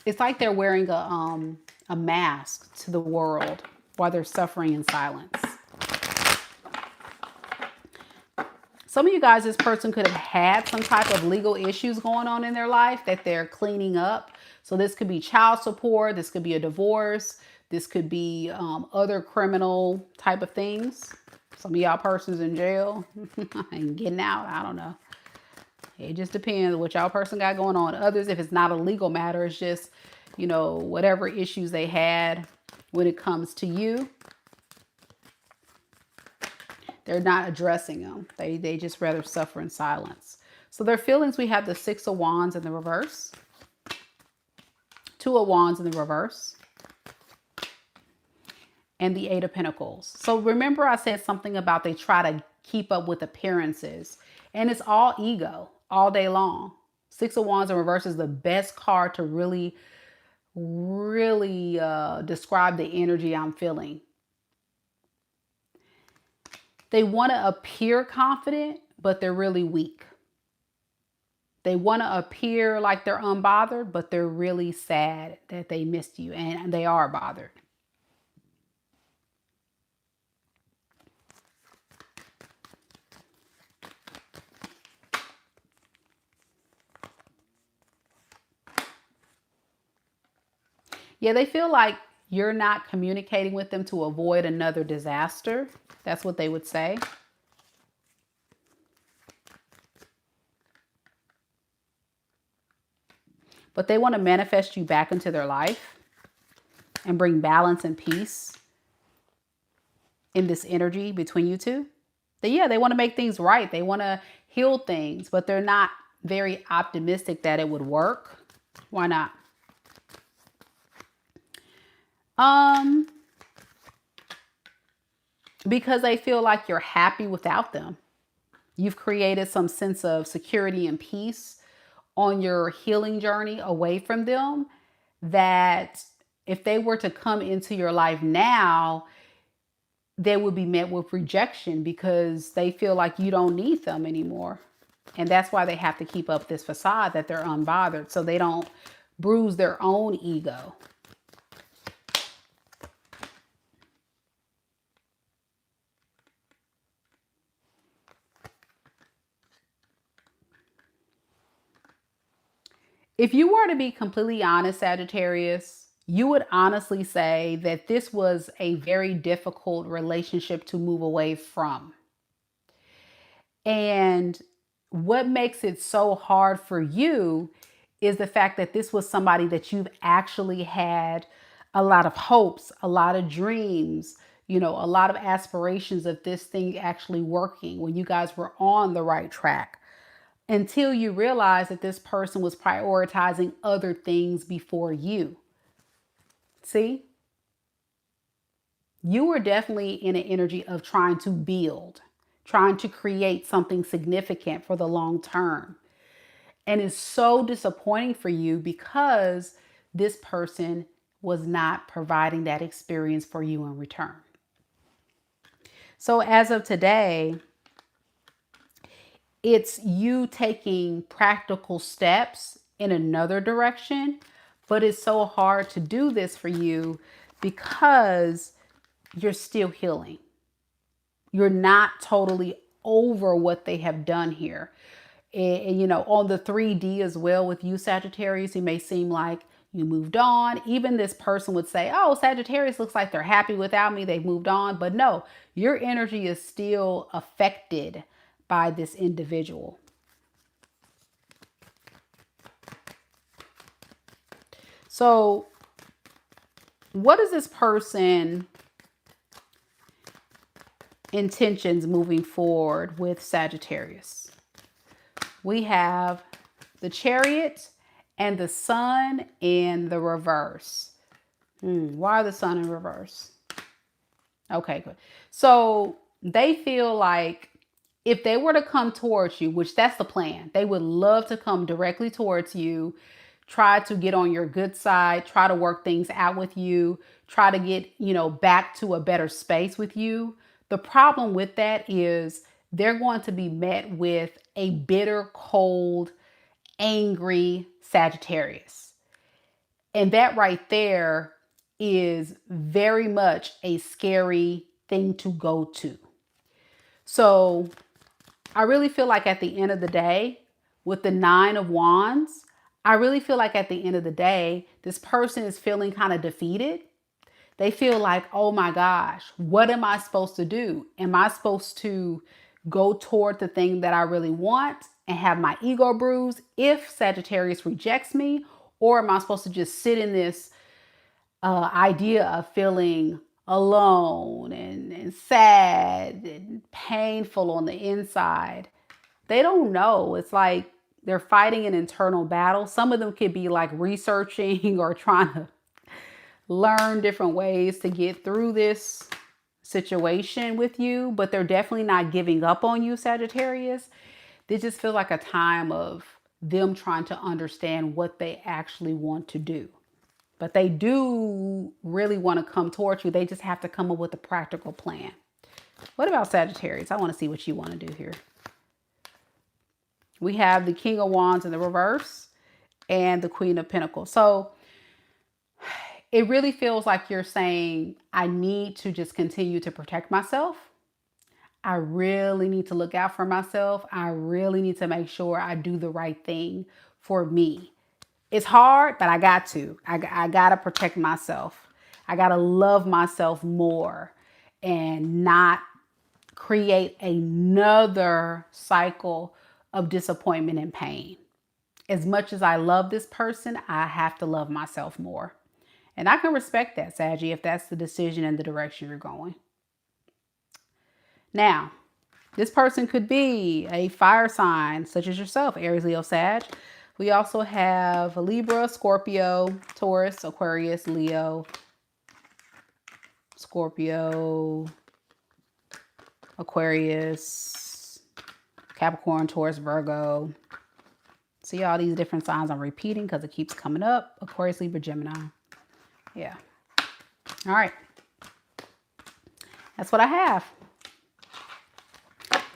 It's like they're wearing a mask to the world while they're suffering in silence. Some of you guys, this person could have had some type of legal issues going on in their life that they're cleaning up. So this could be child support. This could be a divorce. This could be other criminal type of things. Some of y'all persons in jail and getting out. I don't know. It just depends what y'all person got going on. Others, if it's not a legal matter, it's just, you know, whatever issues they had when it comes to you. They're not addressing them. They just rather suffer in silence. So their feelings, we have the Six of Wands in the reverse. Two of Wands in the reverse. And the Eight of Pentacles. So remember I said something about they try to keep up with appearances. And it's all ego all day long. Six of Wands in reverse is the best card to really describe the energy I'm feeling. They want to appear confident, but they're really weak. They want to appear like they're unbothered, but they're really sad that they missed you, and they are bothered. Yeah, they feel like you're not communicating with them to avoid another disaster. That's what they would say. But they want to manifest you back into their life and bring balance and peace in this energy between you two. They want to make things right. They want to heal things, but they're not very optimistic that it would work. Why not? Because they feel like you're happy without them. You've created some sense of security and peace on your healing journey away from them, that if they were to come into your life now, they would be met with rejection because they feel like you don't need them anymore. And that's why they have to keep up this facade that they're unbothered, so they don't bruise their own ego. If you were to be completely honest, Sagittarius, you would honestly say that this was a very difficult relationship to move away from. And what makes it so hard for you is the fact that this was somebody that you've actually had a lot of hopes, a lot of dreams, a lot of aspirations of this thing actually working when you guys were on the right track, until you realize that this person was prioritizing other things before you. See? You were definitely in an energy of trying to build, trying to create something significant for the long term. And it's so disappointing for you because this person was not providing that experience for you in return. So as of today, it's you taking practical steps in another direction, but it's so hard to do this for you because you're still healing. You're not totally over what they have done here. And on the 3D as well with you, Sagittarius, you may seem like you moved on. Even this person would say, oh, Sagittarius looks like they're happy without me. They've moved on. But no, your energy is still affected by this individual. So what is this person intentions moving forward with Sagittarius? We have the Chariot and the Sun in the reverse. Why the Sun in reverse? Okay, good. So they feel like if they were to come towards you, which that's the plan, they would love to come directly towards you, try to get on your good side, try to work things out with you, try to get, back to a better space with you. The problem with that is they're going to be met with a bitter, cold, angry Sagittarius. And that right there is very much a scary thing to go to. So I really feel like at the end of the day, with the 9 of Wands, I really feel like at the end of the day, this person is feeling kind of defeated. They feel like, oh my gosh, what am I supposed to do? Am I supposed to go toward the thing that I really want and have my ego bruised if Sagittarius rejects me? Or am I supposed to just sit in this idea of feeling alone and sad and painful on the inside? They don't know. It's like they're fighting an internal battle. Some of them could be like researching or trying to learn different ways to get through this situation with you, but they're definitely not giving up on you, Sagittarius. They just feel like a time of them trying to understand what they actually want to do. But they do really want to come towards you. They just have to come up with a practical plan. What about Sagittarius? I want to see what you want to do here. We have the King of Wands in the reverse and the Queen of Pentacles. So it really feels like you're saying, I need to just continue to protect myself. I really need to look out for myself. I really need to make sure I do the right thing for me. It's hard, but I got to. I got to protect myself. I got to love myself more and not create another cycle of disappointment and pain. As much as I love this person, I have to love myself more. And I can respect that, Saggy, if that's the decision and the direction you're going. Now, this person could be a fire sign, such as yourself, Aries, Leo, Sag. We also have Libra, Scorpio, Taurus, Aquarius, Leo, Scorpio, Aquarius, Capricorn, Taurus, Virgo. See all these different signs I'm repeating because it keeps coming up. Aquarius, Libra, Gemini. Yeah. All right. That's what I have.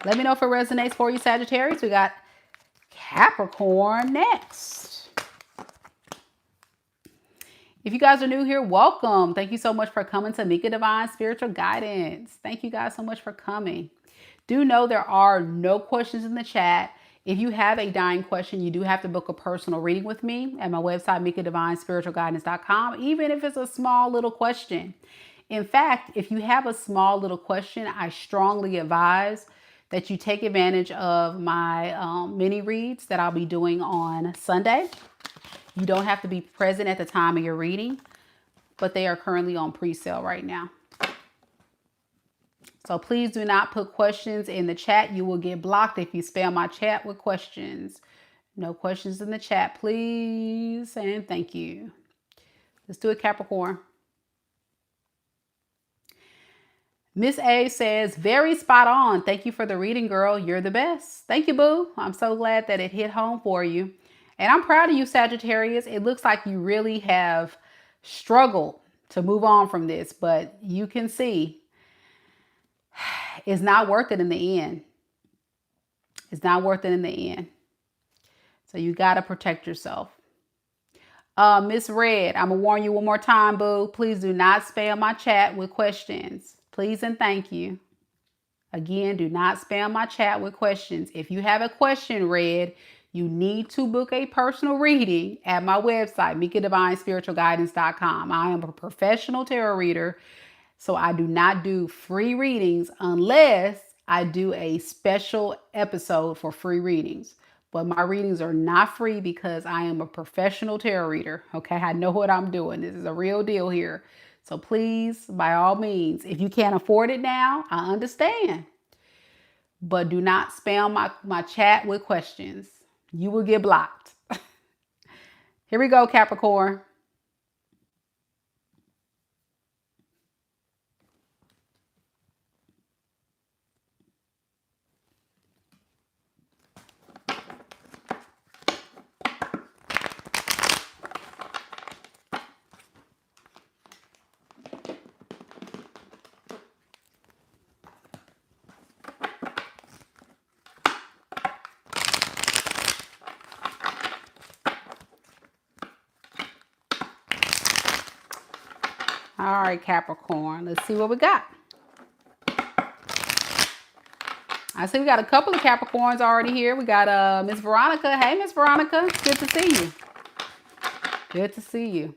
Let me know if it resonates for you, Sagittarius. We got Capricorn next. If you guys are new here, welcome. Thank you so much for coming to Mika Divine Spiritual Guidance. Thank you guys so much for coming. Do know there are no questions in the chat. If you have a dying question, you do have to book a personal reading with me at my website, MikaDivineSpiritualGuidance.com, even if it's a small little question. In fact, if you have a small little question, I strongly advise that you take advantage of my mini reads that I'll be doing on Sunday. You don't have to be present at the time of your reading, but they are currently on pre-sale right now. So please do not put questions in the chat. You will get blocked if you spam my chat with questions. No questions in the chat, please. And thank you. Let's do it, Capricorn. Miss A says, very spot on. Thank you for the reading, girl. You're the best. Thank you, boo. I'm so glad that it hit home for you. And I'm proud of you, Sagittarius. It looks like you really have struggled to move on from this, but you can see it's not worth it in the end. It's not worth it in the end. So you got to protect yourself. Miss Red, I'm going to warn you one more time, boo. Please do not spam my chat with questions. Please and thank you. Again, do not spam my chat with questions. If you have a question, Red, you need to book a personal reading at my website, MikaDivineSpiritualGuidance.com. I am a professional tarot reader, so I do not do free readings unless I do a special episode for free readings. But my readings are not free because I am a professional tarot reader. Okay, I know what I'm doing. This is a real deal here. So please, by all means, if you can't afford it now, I understand. But do not spam my chat with questions. You will get blocked. Here we go, Capricorn. All right, Capricorn. Let's see what we got. I see we got a couple of Capricorns already here. We got Miss Veronica. Hey, Miss Veronica. Good to see you. Good to see you.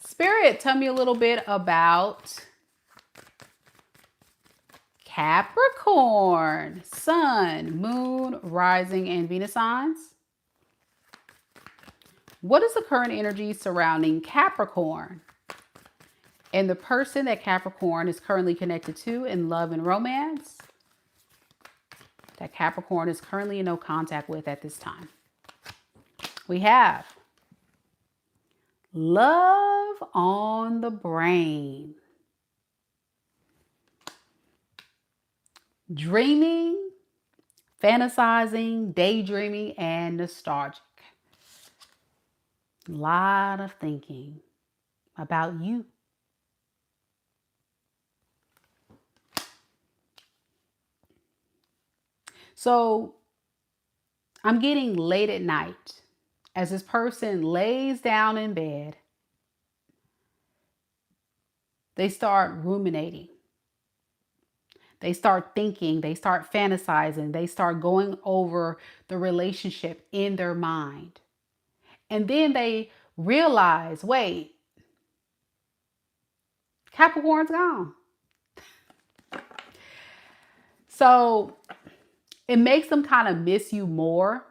Spirit, tell me a little bit about Capricorn. Sun, Moon, Rising, and Venus signs. What is the current energy surrounding Capricorn and the person that Capricorn is currently connected to in love and romance that Capricorn is currently in no contact with at this time? We have love on the brain, dreaming, fantasizing, daydreaming, and nostalgic. A lot of thinking about you. So I'm getting late at night as this person lays down in bed. They start ruminating. They start thinking, they start fantasizing, they start going over the relationship in their mind. And then they realize, wait, Capricorn's gone. So it makes them kind of miss you more.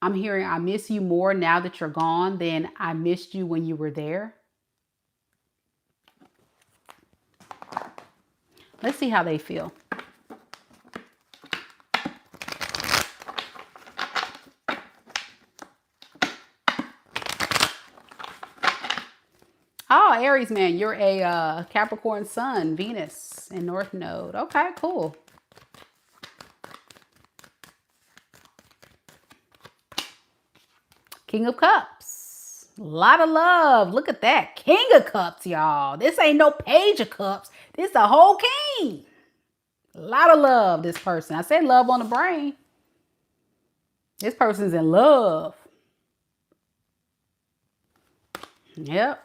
I'm hearing, I miss you more now that you're gone than I missed you when you were there. Let's see how they feel. Oh, Aries man, you're a Capricorn Sun, Venus, and North Node. Okay, cool. King of Cups. A lot of love. Look at that. King of Cups, y'all. This ain't no Page of Cups. This the whole king. A lot of love, this person. I said love on the brain. This person's in love. Yep.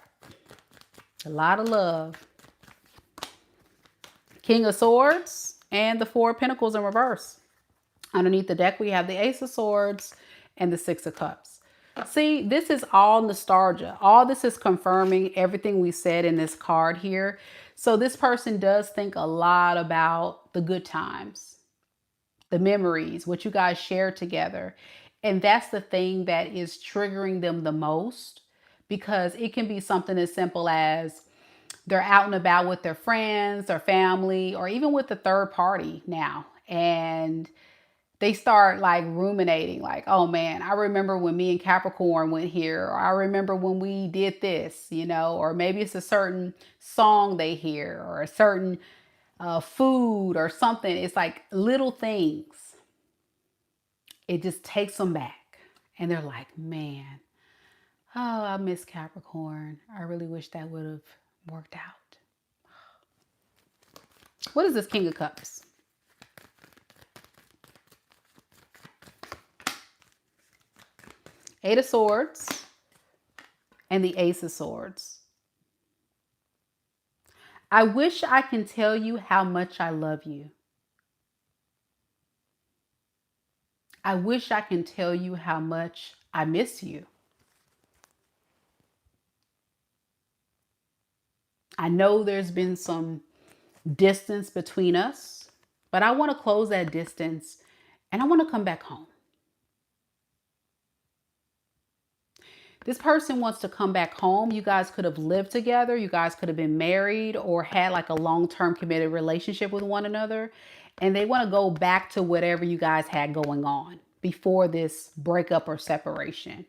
A lot of love. King of Swords and the Four of Pentacles in reverse. Underneath the deck, we have the Ace of Swords and the Six of Cups. See, this is all nostalgia. All this is confirming everything we said in this card here. So this person does think a lot about the good times, the memories, what you guys shared together. And that's the thing that is triggering them the most, because it can be something as simple as they're out and about with their friends, their family, or even with the third party now. And they start like ruminating, like, oh man, I remember when me and Capricorn went here, or I remember when we did this, you know, or maybe it's a certain song they hear, or a certain food or something. It's like little things. It just takes them back. And they're like, man, oh, I miss Capricorn. I really wish that would have worked out. What is this King of Cups? Eight of Swords and the Ace of Swords. I wish I can tell you how much I love you. I wish I can tell you how much I miss you. I know there's been some distance between us, but I want to close that distance and I want to come back home. This person wants to come back home. You guys could have lived together. You guys could have been married or had like a long-term committed relationship with one another. And they want to go back to whatever you guys had going on before this breakup or separation.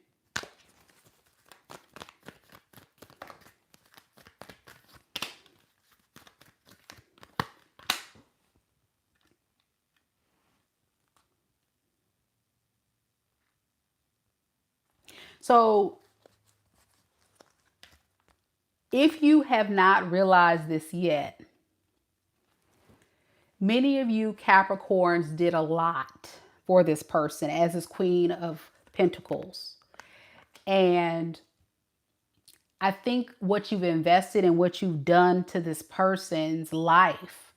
So if you have not realized this yet, many of you Capricorns did a lot for this person as this Queen of Pentacles. And I think what you've invested and what you've done to this person's life,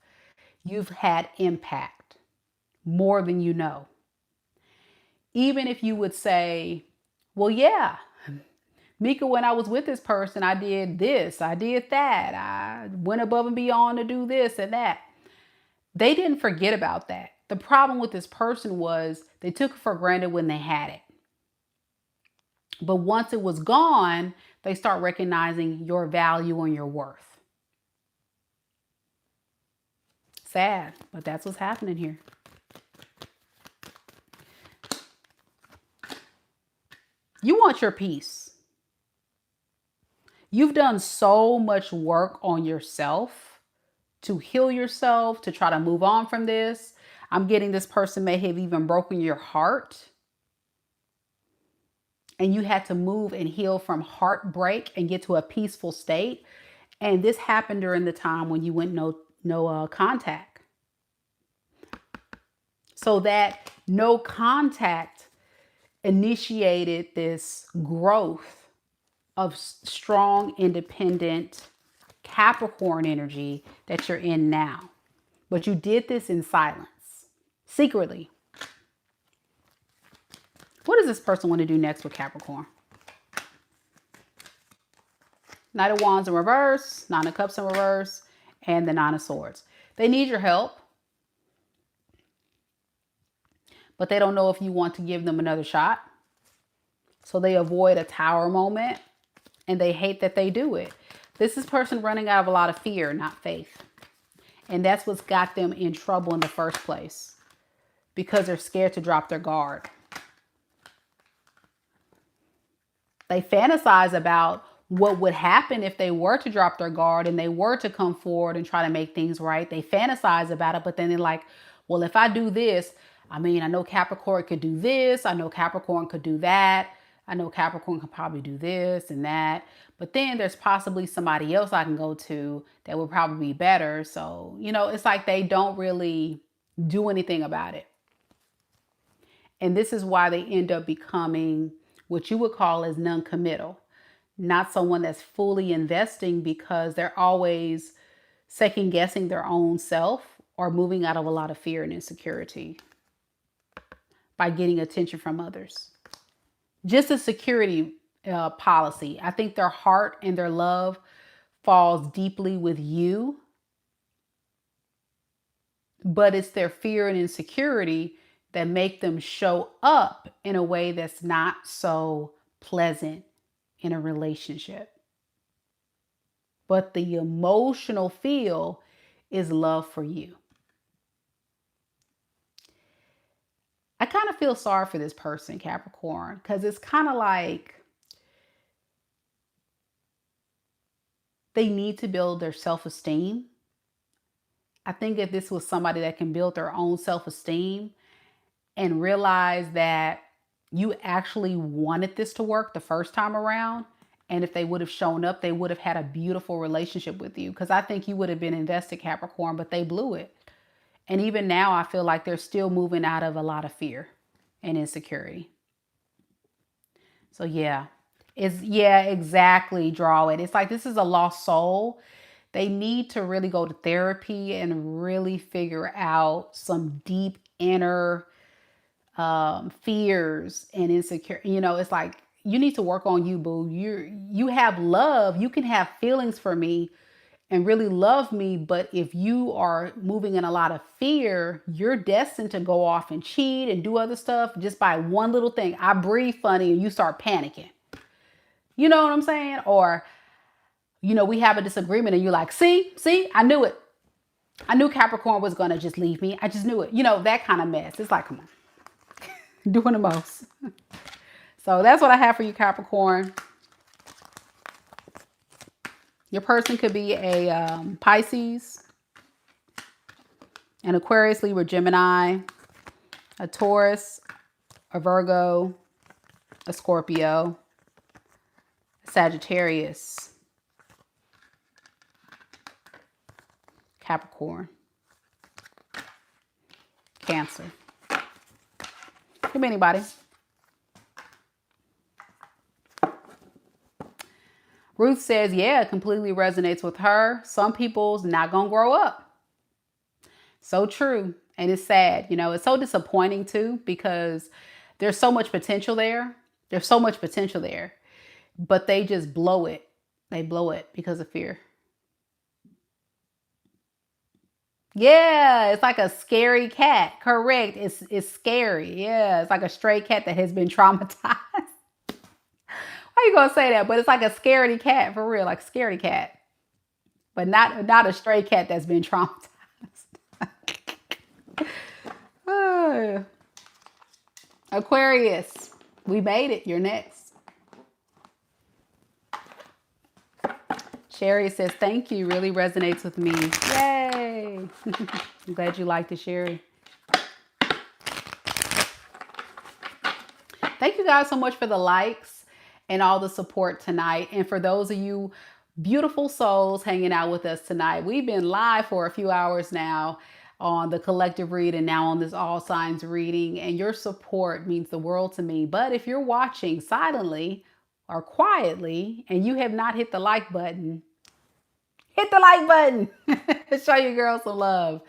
you've had impact more than you know. Even if you would say, well, yeah, Mika, when I was with this person, I did this, I did that. I went above and beyond to do this and that. They didn't forget about that. The problem with this person was they took it for granted when they had it. But once it was gone, they start recognizing your value and your worth. Sad, but that's what's happening here. You want your peace. You've done so much work on yourself to heal yourself, to try to move on from this. I'm getting this person may have even broken your heart. And you had to move and heal from heartbreak and get to a peaceful state. And this happened during the time when you went no contact. So that no contact initiated this growth of strong, independent Capricorn energy that you're in now. But you did this in silence, secretly. What does this person want to do next with Capricorn? Knight of Wands in reverse, Nine of Cups in reverse, and the Nine of Swords. They need your help, but they don't know if you want to give them another shot. So they avoid a tower moment, and they hate that they do it. This is person running out of a lot of fear, not faith. And that's what's got them in trouble in the first place, because they're scared to drop their guard. They fantasize about what would happen if they were to drop their guard and they were to come forward and try to make things right. They fantasize about it, but then they're like, well, if I do this, I mean, I know Capricorn could do this. I know Capricorn could do that. I know Capricorn could probably do this and that. But then there's possibly somebody else I can go to that would probably be better. So, you know, it's like they don't really do anything about it. And this is why they end up becoming what you would call as non-committal. Not someone that's fully investing, because they're always second guessing their own self or moving out of a lot of fear and insecurity by getting attention from others. Just a security policy. I think their heart and their love falls deeply with you, but it's their fear and insecurity that make them show up in a way that's not so pleasant in a relationship. But the emotional feel is love for you. I kind of feel sorry for this person, Capricorn, because it's kind of like they need to build their self-esteem. I think if this was somebody that can build their own self-esteem and realize that you actually wanted this to work the first time around, and if they would have shown up, they would have had a beautiful relationship with you, because I think you would have been invested, Capricorn, but they blew it. And even now, I feel like they're still moving out of a lot of fear and insecurity. So yeah, exactly, draw it. It's like this is a lost soul. They need to really go to therapy and really figure out some deep inner fears and insecurity. You know, it's like you need to work on you, boo. You have love. You can have feelings for me and really love me, but if you are moving in a lot of fear, you're destined to go off and cheat and do other stuff just by one little thing. I breathe funny and you start panicking. You know what I'm saying? Or, you know, we have a disagreement and you're like, see, I knew it. I knew Capricorn was going to just leave me. I just knew it. You know, that kind of mess. It's like, come on. Doing the most. So that's what I have for you, Capricorn. Your person could be a Pisces, an Aquarius, Libra, Gemini, a Taurus, a Virgo, a Scorpio, a Sagittarius, Capricorn, Cancer. Could be anybody. Ruth says, yeah, it completely resonates with her. Some people's not going to grow up. So true. And it's sad. You know, it's so disappointing too, because there's so much potential there. There's so much potential there, but they just blow it. They blow it because of fear. Yeah, it's like a scary cat. Correct. It's scary. Yeah, it's like a stray cat that has been traumatized. Why you gonna say that? But it's like a scaredy cat, for real, like a scaredy cat. But not a stray cat that's been traumatized. Aquarius, we made it. You're next. Sherry says, thank you. Really resonates with me. Yay. I'm glad you liked it, Sherry. Thank you guys so much for the likes and all the support tonight. And for those of you beautiful souls hanging out with us tonight, we've been live for a few hours now. on the collective read and now on this all signs reading. And your support means the world to me. But if you're watching silently or quietly and you have not hit the like button, hit the like button. Show your girl some love.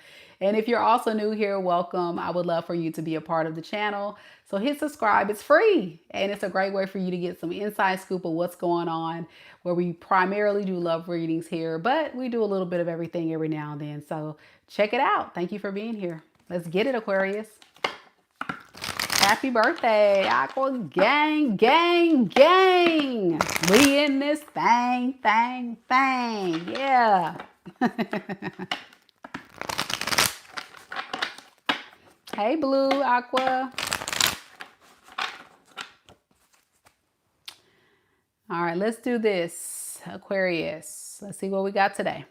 And if you're also new here, welcome. I would love for you to be a part of the channel. So hit subscribe. It's free. And it's a great way for you to get some inside scoop of what's going on, where we primarily do love readings here, but we do a little bit of everything every now and then. So check it out. Thank you for being here. Let's get it, Aquarius. Happy birthday, Aqua gang, gang, gang. We in this thing. Yeah. Hey, Blue, Aqua. All right, let's do this, Aquarius. Let's see what we got today.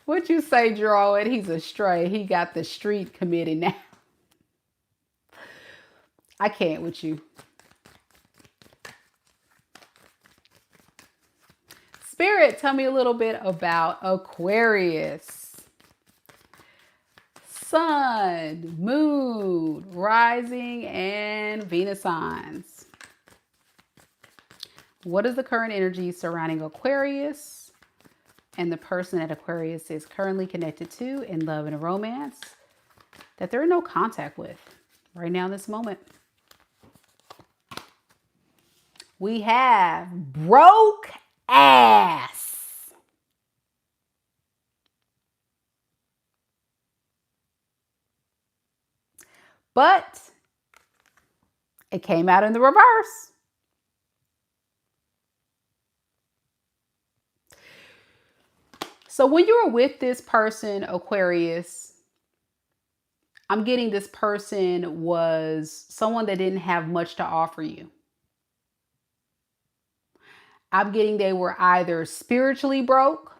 What you say, Droid? He's a stray. He got the street committee now. I can't with you. Spirit, tell me a little bit about Aquarius. Sun, moon, rising, and Venus signs. What is the current energy surrounding Aquarius and the person that Aquarius is currently connected to in love and romance that they're in no contact with right now in this moment? We have broke ass. But it came out in the reverse. So when you're with this person, Aquarius, I'm getting this person was someone that didn't have much to offer you. I'm getting they were either spiritually broke,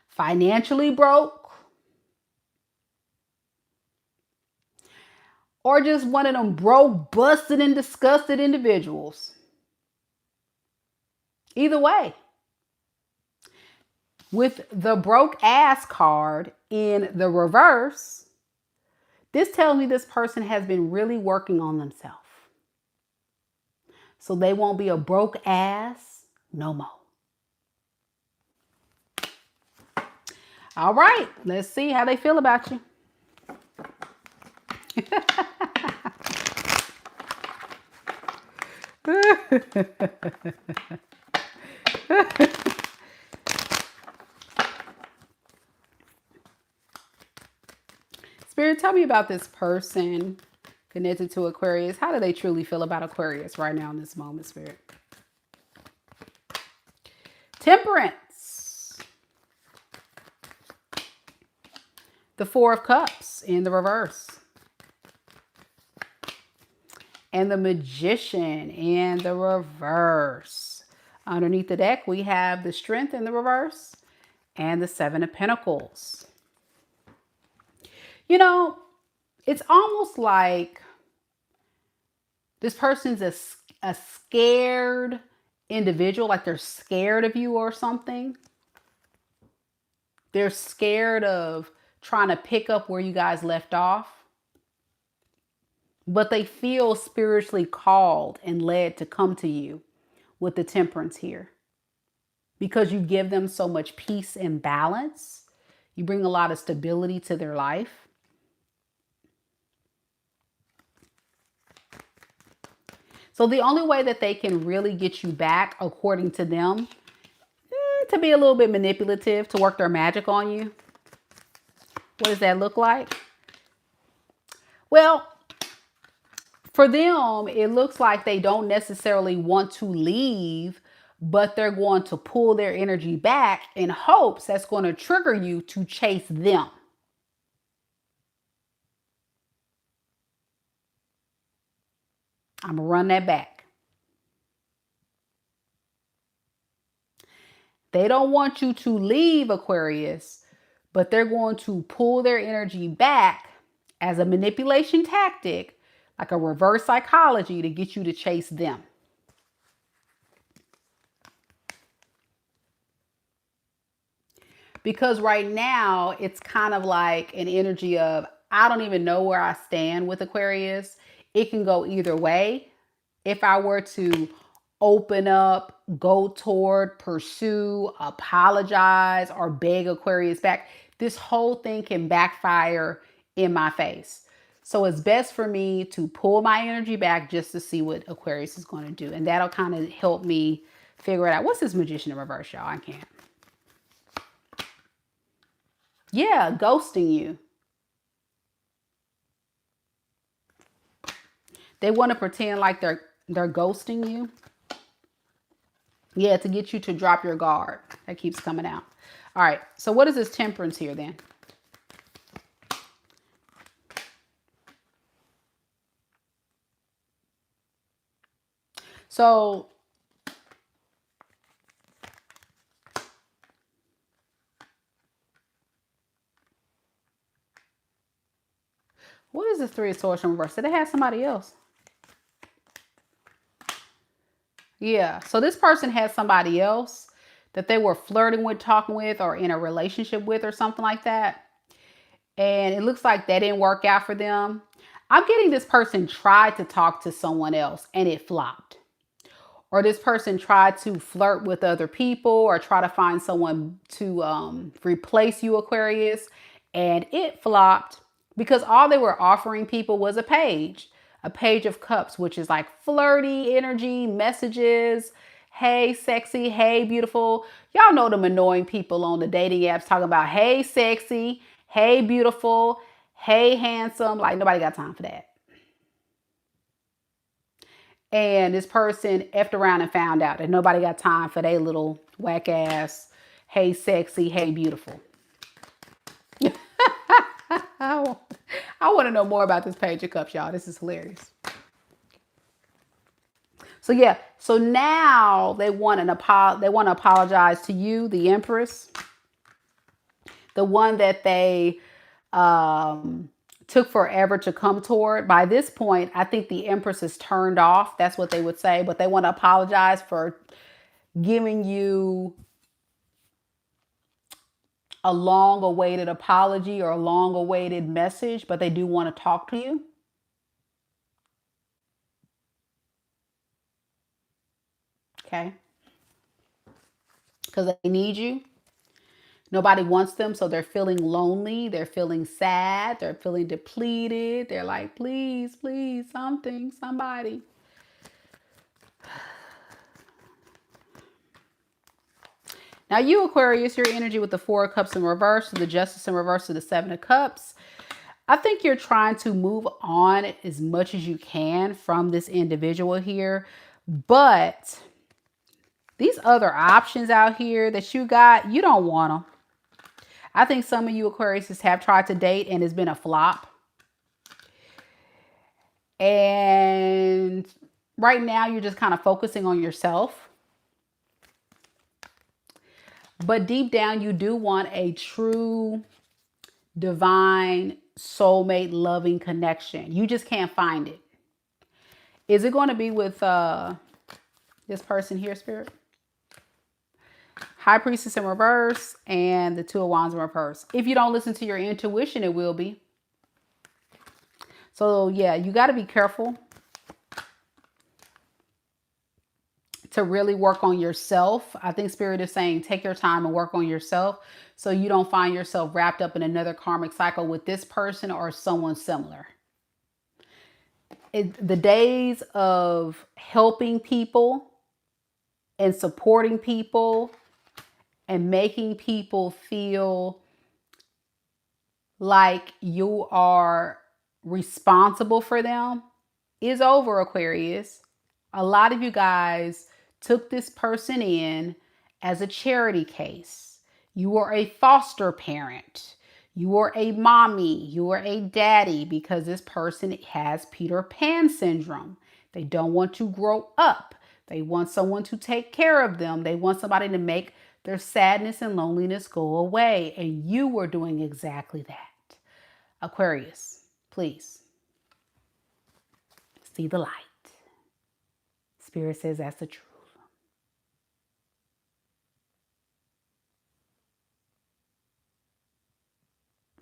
financially broke, or just one of them broke, busted, and disgusted individuals. Either way, with the broke ass card in the reverse, this tells me this person has been really working on themselves. So they won't be a broke ass no more. All right, let's see how they feel about you. Spirit, tell me about this person connected to Aquarius. How do they truly feel about Aquarius right now in this moment, Spirit? Temperance. The Four of Cups in the reverse. And the Magician in the reverse. Underneath the deck, we have the Strength in the reverse and the Seven of Pentacles. You know, it's almost like this person's a scared individual, like they're scared of you or something. They're scared of trying to pick up where you guys left off. But they feel spiritually called and led to come to you with the Temperance here. Because you give them so much peace and balance. You bring a lot of stability to their life. So the only way that they can really get you back, according to them, to be a little bit manipulative, to work their magic on you. What does that look like? Well, for them, it looks like they don't necessarily want to leave, but they're going to pull their energy back in hopes that's going to trigger you to chase them. I'm going to run that back. They don't want you to leave, Aquarius, but they're going to pull their energy back as a manipulation tactic. like a reverse psychology to get you to chase them. Because right now it's kind of like an energy of, I don't even know where I stand with Aquarius. It can go either way. If I were to open up, go toward, pursue, apologize, or beg Aquarius back, this whole thing can backfire in my face. So it's best for me to pull my energy back just to see what Aquarius is going to do. And that'll kind of help me figure it out. What's this Magician in reverse, y'all? I can't. Yeah, ghosting you. They want to pretend like they're ghosting you. Yeah, to get you to drop your guard. That keeps coming out. All right. So what is this Temperance here then? So what is this Three of Swords in reverse? Did they have somebody else? Yeah. So this person had somebody else that they were flirting with, talking with, or in a relationship with or something like that. And it looks like that didn't work out for them. I'm getting this person tried to talk to someone else and it flopped. Or this person tried to flirt with other people or try to find someone to replace you, Aquarius, and it flopped because all they were offering people was a Page of Cups, which is like flirty energy, messages. Hey, sexy. Hey, beautiful. Y'all know them annoying people on the dating apps talking about, hey, sexy. Hey, beautiful. Hey, handsome. Like nobody got time for that. And this person effed around and found out that nobody got time for their little whack ass, hey, sexy, hey, beautiful. I want to know more about this Page of Cups, y'all. This is hilarious. So yeah, so now they want to apologize to you, the Empress, the one that they took forever to come toward. By this point, I think the Empress is turned off. That's what they would say, but they want to apologize for giving you a long-awaited apology or a long-awaited message, but they do want to talk to you. Okay. Because they need you. Nobody wants them, so they're feeling lonely. They're feeling sad. They're feeling depleted. They're like, please, please, something, somebody. Now you, Aquarius, your energy with the Four of Cups in reverse, the Justice in reverse, to the Seven of Cups. I think you're trying to move on as much as you can from this individual here. But these other options out here that you got, you don't want them. I think some of you Aquariuses have tried to date and it's been a flop. And right now you're just kind of focusing on yourself. But deep down, you do want a true, divine, soulmate, loving connection. You just can't find it. Is it going to be with this person here, Spirit? High Priestess in reverse and the Two of Wands in reverse. If you don't listen to your intuition, it will be. So yeah, you got to be careful to really work on yourself. I think Spirit is saying take your time and work on yourself so you don't find yourself wrapped up in another karmic cycle with this person or someone similar. The days of helping people and supporting people and making people feel like you are responsible for them is over, Aquarius. A lot of you guys took this person in as a charity case. You were a foster parent. You were a mommy. You were a daddy because this person has Peter Pan syndrome. They don't want to grow up. They want someone to take care of them. They want somebody to make their sadness and loneliness go away. And you were doing exactly that. Aquarius, please. see the light. Spirit says that's the truth.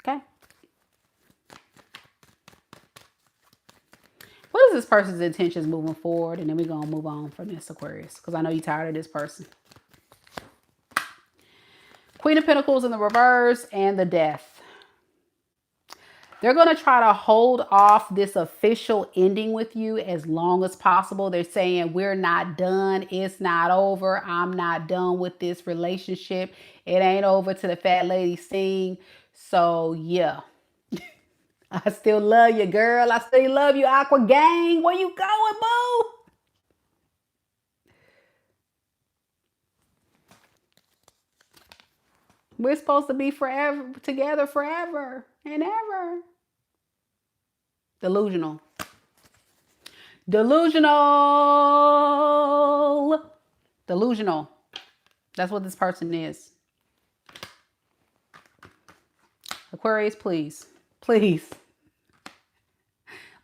Okay. What is this person's intentions moving forward? And then we're going to move on from this, Aquarius, because I know you're tired of this person. Queen of Pentacles in the reverse and the Death. They're going to try to hold off this official ending with you as long as possible. They're saying, we're not done. It's not over. I'm not done with this relationship. It ain't over till the fat lady sing. So, yeah. I still love you, girl. I still love you, Aqua Gang. Where you going, boo? We're supposed to be forever together, forever and ever. Delusional. Delusional. Delusional. That's what this person is. Aquarius, please. Please.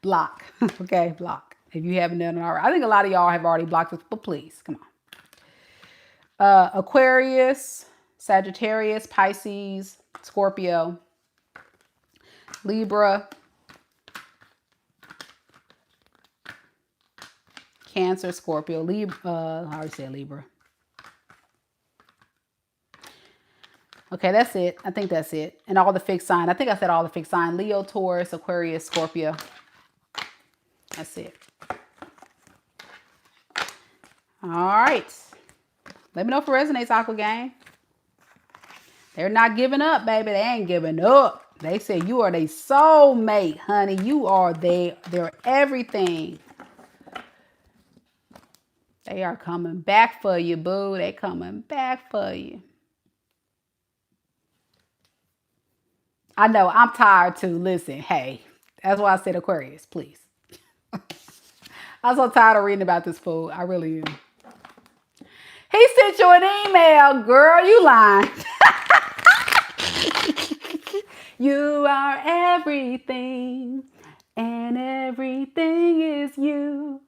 Block. Okay, block. If you haven't done it already. I think a lot of y'all have already blocked this, but please, come on. Aquarius, Sagittarius, Pisces, Scorpio, Libra, Cancer, Scorpio, Libra. I already said Libra. Okay, that's it. I think that's it. And all the fixed sign. I think I said all the fixed sign. Leo, Taurus, Aquarius, Scorpio. That's it. All right. Let me know if it resonates, Aqua Gang. They're not giving up, baby. They ain't giving up. They say you are their soulmate, honey. You are their everything. They are coming back for you, boo. They coming back for you. I know, I'm tired too. Listen, hey, that's why I said Aquarius, please. I'm so tired of reading about this fool. I really am. He sent you an email, girl. You lying. You are everything, and everything is you.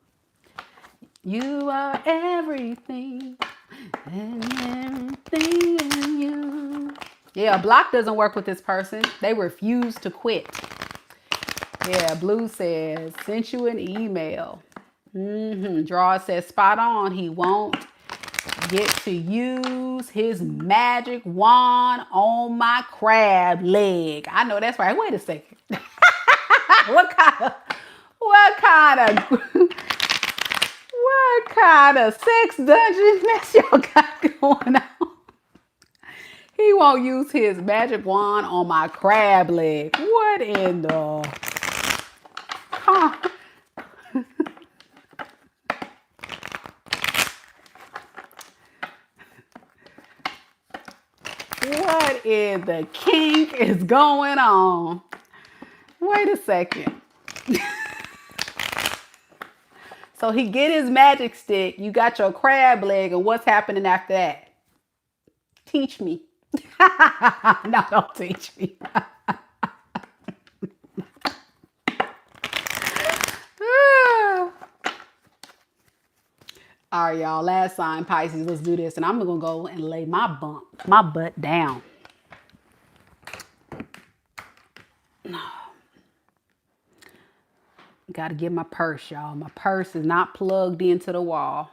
You are everything, and everything is you. Yeah, block doesn't work with this person. They refuse to quit. Yeah, Blue says, sent you an email. Draw says, spot on. He won't get to use his magic wand on my crab leg. I know that's right. Wait a second. What kind of sex dungeon mess y'all got going on? He won't use his magic wand on my crab leg. What in the... Huh? What in the kink is going on? Wait a second. So he get his magic stick. You got your crab leg. And what's happening after that? Teach me. No, don't teach me. All right, y'all. Last sign, Pisces. Let's do this. And I'm going to go and lay my butt down. Got to get my purse, y'all. My purse is not plugged into the wall.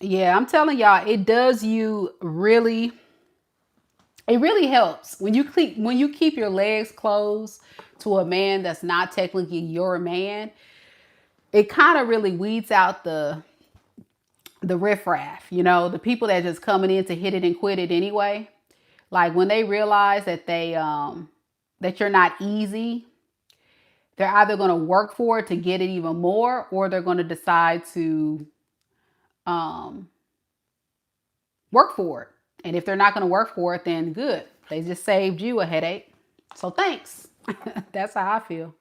Yeah, I'm telling y'all, it does you really... It really helps when you keep your legs closed to a man that's not technically your man. It kind of really weeds out the riffraff, you know, the people that just coming in to hit it and quit it anyway. Like when they realize that that you're not easy, they're either going to work for it to get it even more, or they're going to decide to work for it. And if they're not going to work for it, then good. They just saved you a headache. So thanks. That's how I feel.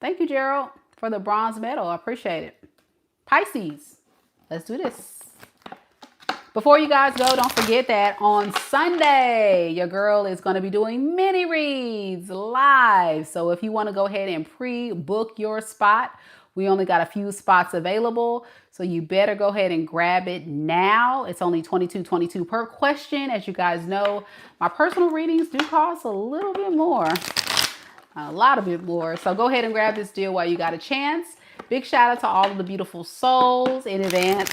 Thank you, Gerald, for the bronze medal. I appreciate it. Pisces, let's do this. Before you guys go, don't forget that on Sunday, your girl is going to be doing mini reads live. So if you want to go ahead and pre-book your spot, we only got a few spots available. So you better go ahead and grab it now. It's only $22.22 per question. As you guys know, my personal readings do cost a little bit more. A lot of it more. So go ahead and grab this deal while you got a chance. Big shout out to all of the beautiful souls in advance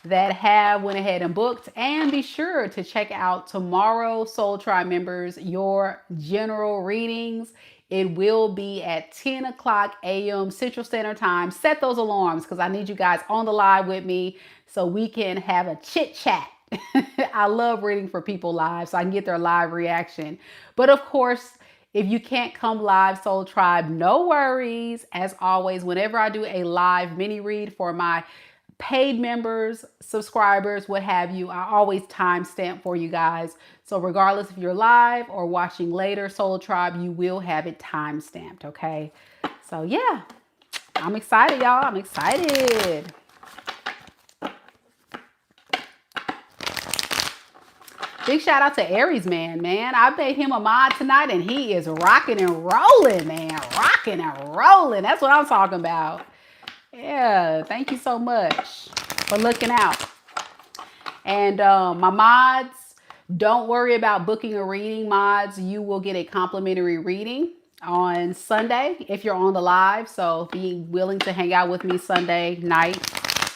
that have went ahead and booked. And be sure to check out tomorrow, Soul Tribe members, your general readings. It will be at 10 o'clock a.m. Central Standard Time. Set those alarms because I need you guys on the live with me so we can have a chit chat. I love reading for people live so I can get their live reaction. But of course, if you can't come live, Soul Tribe, no worries. As always, whenever I do a live mini read for my paid members, subscribers, what have you, I always timestamp for you guys. So regardless if you're live or watching later, Soul Tribe, you will have it timestamped, okay? So yeah, I'm excited, y'all. I'm excited. Big shout out to Aries, man. I made him a mod tonight and he is rocking and rolling, man. Rocking and rolling. That's what I'm talking about. Yeah, thank you so much for looking out. And my mods, don't worry about booking a reading. Mods, you will get a complimentary reading on Sunday if you're on the live. So be willing to hang out with me Sunday night.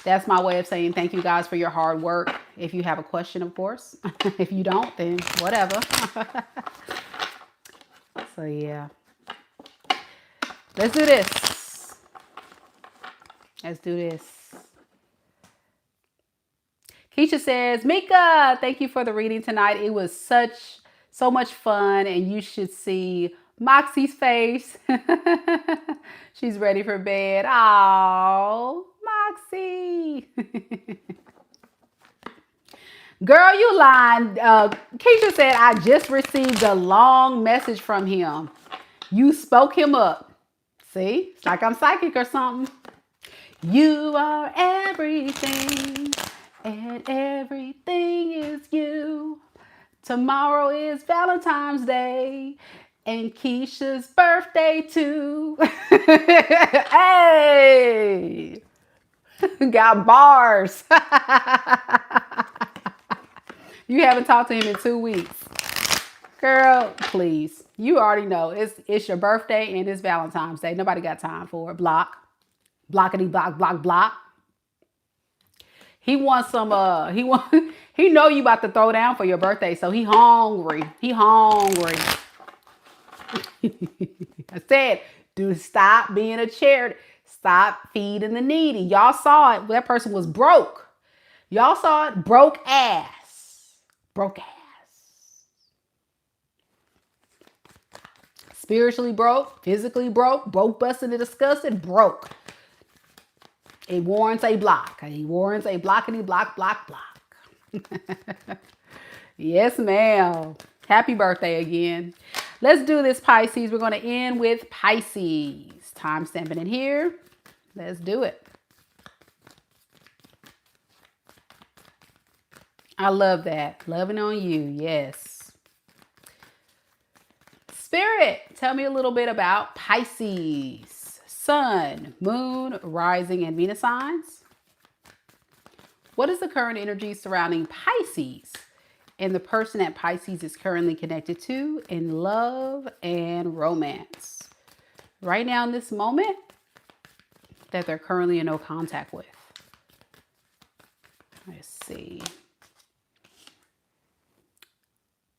That's my way of saying thank you guys for your hard work. If you have a question, of course. If you don't, then whatever. So yeah. Let's do this. Let's do this. Keisha says, Mika, thank you for the reading tonight. It was so much fun, and you should see Moxie's face. She's ready for bed. Oh, Moxie. Girl, you lying. Keisha said, I just received a long message from him. You spoke him up. See, it's like I'm psychic or something. You are everything, and everything is you. Tomorrow is Valentine's Day, and Keisha's birthday too. Hey, got bars. You haven't talked to him in 2 weeks. Girl, please. You already know it's your birthday and it's Valentine's Day. Nobody got time for it. Block. Blockity block, block, block. He wants some, he know you about to throw down for your birthday, so he hungry. He hungry. I said, do stop being a charity. Stop feeding the needy. Y'all saw it. That person was broke. Y'all saw it. Broke ass. Broke ass. Spiritually broke, physically broke, busted and disgusted, broke. It warrants a block. It warrants a blockity block, block, block. Yes, ma'am. Happy birthday again. Let's do this, Pisces. We're going to end with Pisces. Time stamping it here. Let's do it. I love that. Loving on you. Yes. Spirit, tell me a little bit about Pisces. Sun, Moon, Rising, and Venus signs. What is the current energy surrounding Pisces and the person that Pisces is currently connected to in love and romance? Right now in this moment that they're currently in no contact with. Let's see.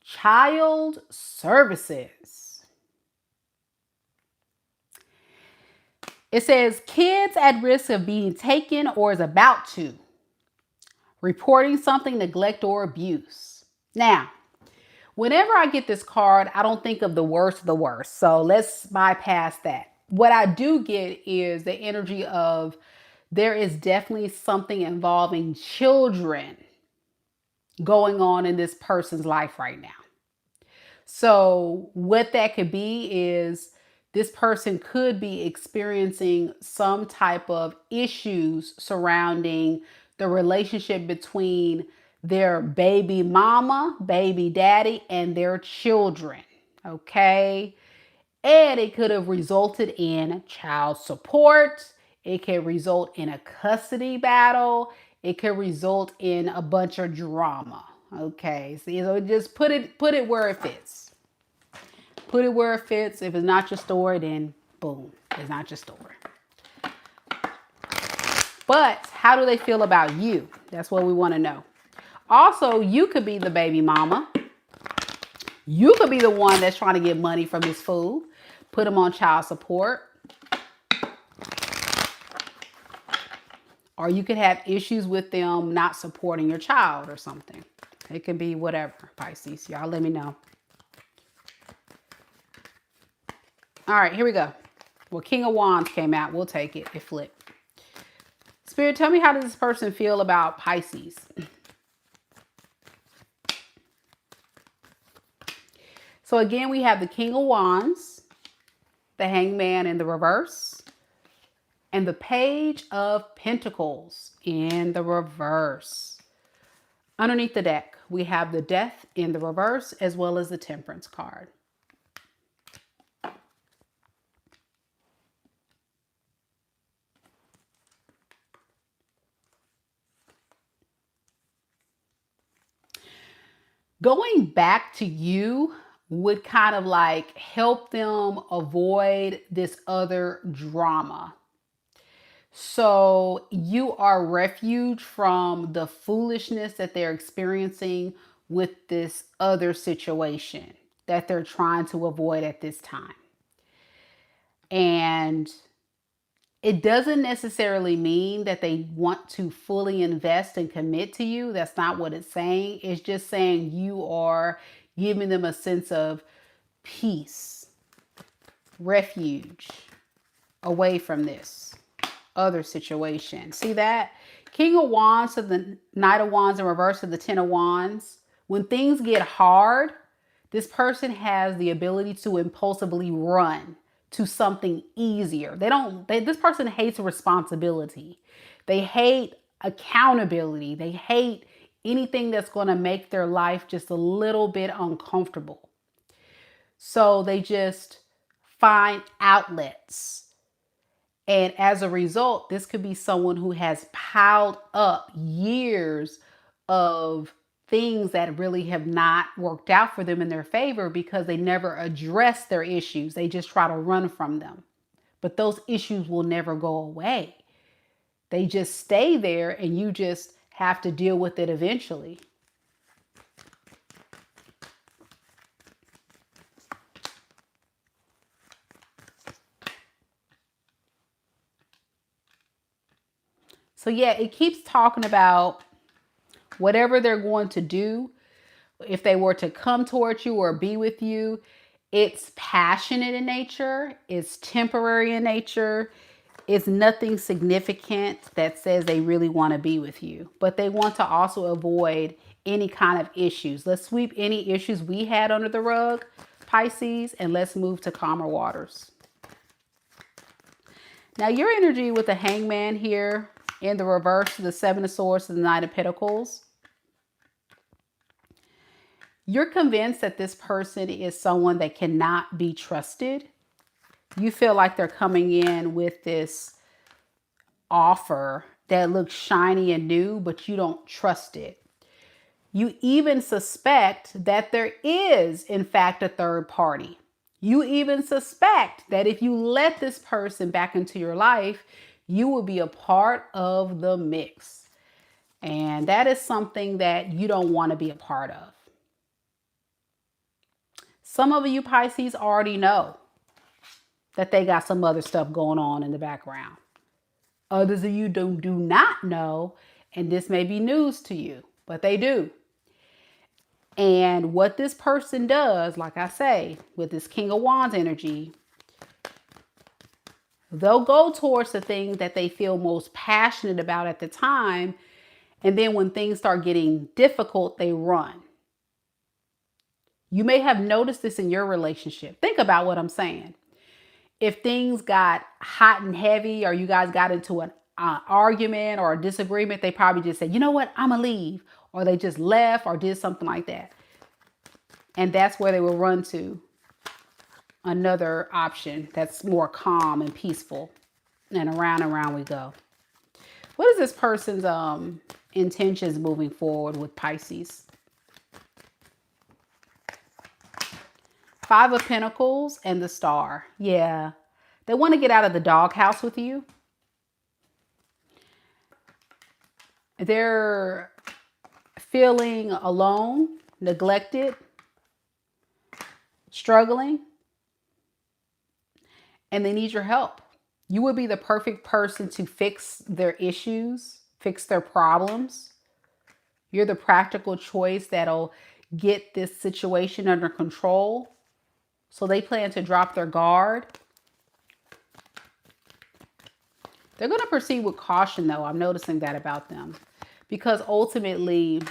Child services. It says kids at risk of being taken or is about to. Reporting something, neglect, or abuse. Now, whenever I get this card, I don't think of the worst of the worst. So let's bypass that. What I do get is the energy of there is definitely something involving children going on in this person's life right now. So what that could be is this person could be experiencing some type of issues surrounding the relationship between their baby mama, baby daddy, and their children. Okay. And it could have resulted in child support. It can result in a custody battle. It could result in a bunch of drama. Okay. So just put it where it fits. Put it where it fits. If it's not your story, then boom, it's not your story. But how do they feel about you? That's what we want to know. Also, you could be the baby mama. You could be the one that's trying to get money from this fool. Put him on child support. Or you could have issues with them not supporting your child or something. It could be whatever, Pisces. Y'all let me know. All right, here we go. Well, King of Wands came out. We'll take it. It flipped. Spirit, tell me, how does this person feel about Pisces? So again, we have the King of Wands, the Hangman in the reverse, and the Page of Pentacles in the reverse. Underneath the deck, we have the Death in the reverse, as well as the Temperance card. Going back to you would kind of like help them avoid this other drama. So you are refuge from the foolishness that they're experiencing with this other situation that they're trying to avoid at this time. And it doesn't necessarily mean that they want to fully invest and commit to you. That's not what it's saying. It's just saying you are giving them a sense of peace, refuge away from this other situation. See that? King of Wands to the Knight of Wands in reverse to the Ten of Wands. When things get hard, this person has the ability to impulsively run to something easier. This person hates responsibility. They hate accountability. They hate anything that's going to make their life just a little bit uncomfortable. So they just find outlets. And as a result, this could be someone who has piled up years of things that really have not worked out for them in their favor because they never address their issues. They just try to run from them. But those issues will never go away. They just stay there and you just have to deal with it eventually. So yeah, it keeps talking about whatever they're going to do. If they were to come towards you or be with you, it's passionate in nature. It's temporary in nature. It's nothing significant that says they really want to be with you. But they want to also avoid any kind of issues. Let's sweep any issues we had under the rug, Pisces, and let's move to calmer waters. Now your energy with the Hangman here in the reverse, the Seven of Swords to the Knight of Pentacles. You're convinced that this person is someone that cannot be trusted. You feel like they're coming in with this offer that looks shiny and new, but you don't trust it. You even suspect that there is, in fact, a third party. You even suspect that if you let this person back into your life, you will be a part of the mix. And that is something that you don't want to be a part of. Some of you Pisces already know that they got some other stuff going on in the background. Others of you do not know, and this may be news to you, but they do. And what this person does, like I say, with this King of Wands energy, they'll go towards the thing that they feel most passionate about at the time. And then when things start getting difficult, they run. You may have noticed this in your relationship. Think about what I'm saying. if things got hot and heavy, or you guys got into an argument or a disagreement, they probably just said, you know what, I'm gonna leave. Or they just left or did something like that. And that's where they will run to another option that's more calm and peaceful. And around we go. What is this person's intentions moving forward with Pisces? Five of Pentacles and the Star. Yeah. They want to get out of the doghouse with you. They're feeling alone, neglected, struggling, and they need your help. You would be the perfect person to fix their issues, fix their problems. You're the practical choice that'll get this situation under control. So they plan to drop their guard. They're going to proceed with caution, though. I'm noticing that about them. Because ultimately,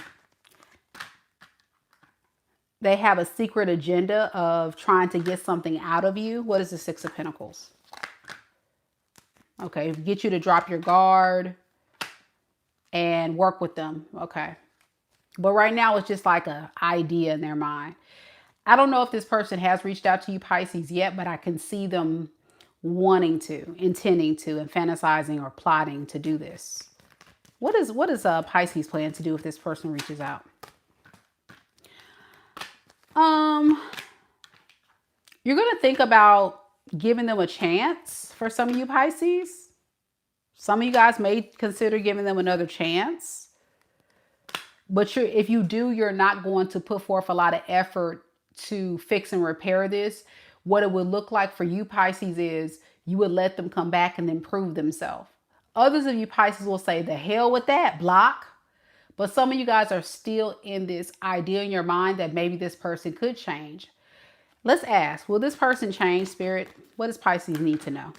they have a secret agenda of trying to get something out of you. What is the Six of Pentacles? Okay, get you to drop your guard and work with them. Okay. But right now, it's just like an idea in their mind. I don't know if this person has reached out to you, Pisces, yet, but I can see them wanting to, intending to, and fantasizing or plotting to do this. What is Pisces plan to do if this person reaches out? You're going to think about giving them a chance for some of you Pisces. Some of you guys may consider giving them another chance. But if you do, you're not going to put forth a lot of effort to fix and repair this. What it would look like for you Pisces is you would let them come back and then prove themselves. Others of you Pisces will say, the hell with that, block. But some of you guys are still in this idea in your mind that maybe this person could change. Let's ask, will this person change, Spirit? What does Pisces need to know?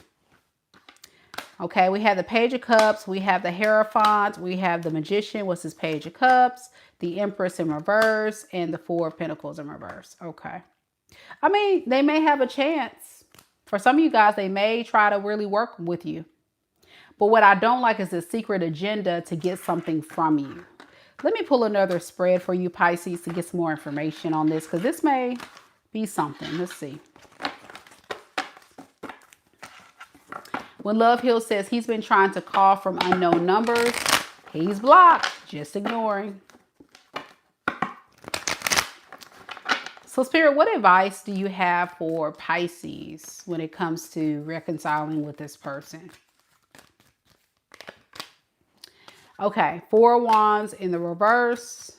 Okay, we have the Page of Cups. We have the Hierophant. We have the Magician. What's this Page of Cups? The Empress in reverse. And the Four of Pentacles in reverse. Okay. I mean, they may have a chance. For some of you guys, they may try to really work with you. But what I don't like is the secret agenda to get something from you. Let me pull another spread for you, Pisces, to get some more information on this, because this may be something. Let's see. When Love Hill says he's been trying to call from unknown numbers, he's blocked. Just ignoring. So, Spirit, what advice do you have for Pisces when it comes to reconciling with this person? Okay, Four of Wands in the reverse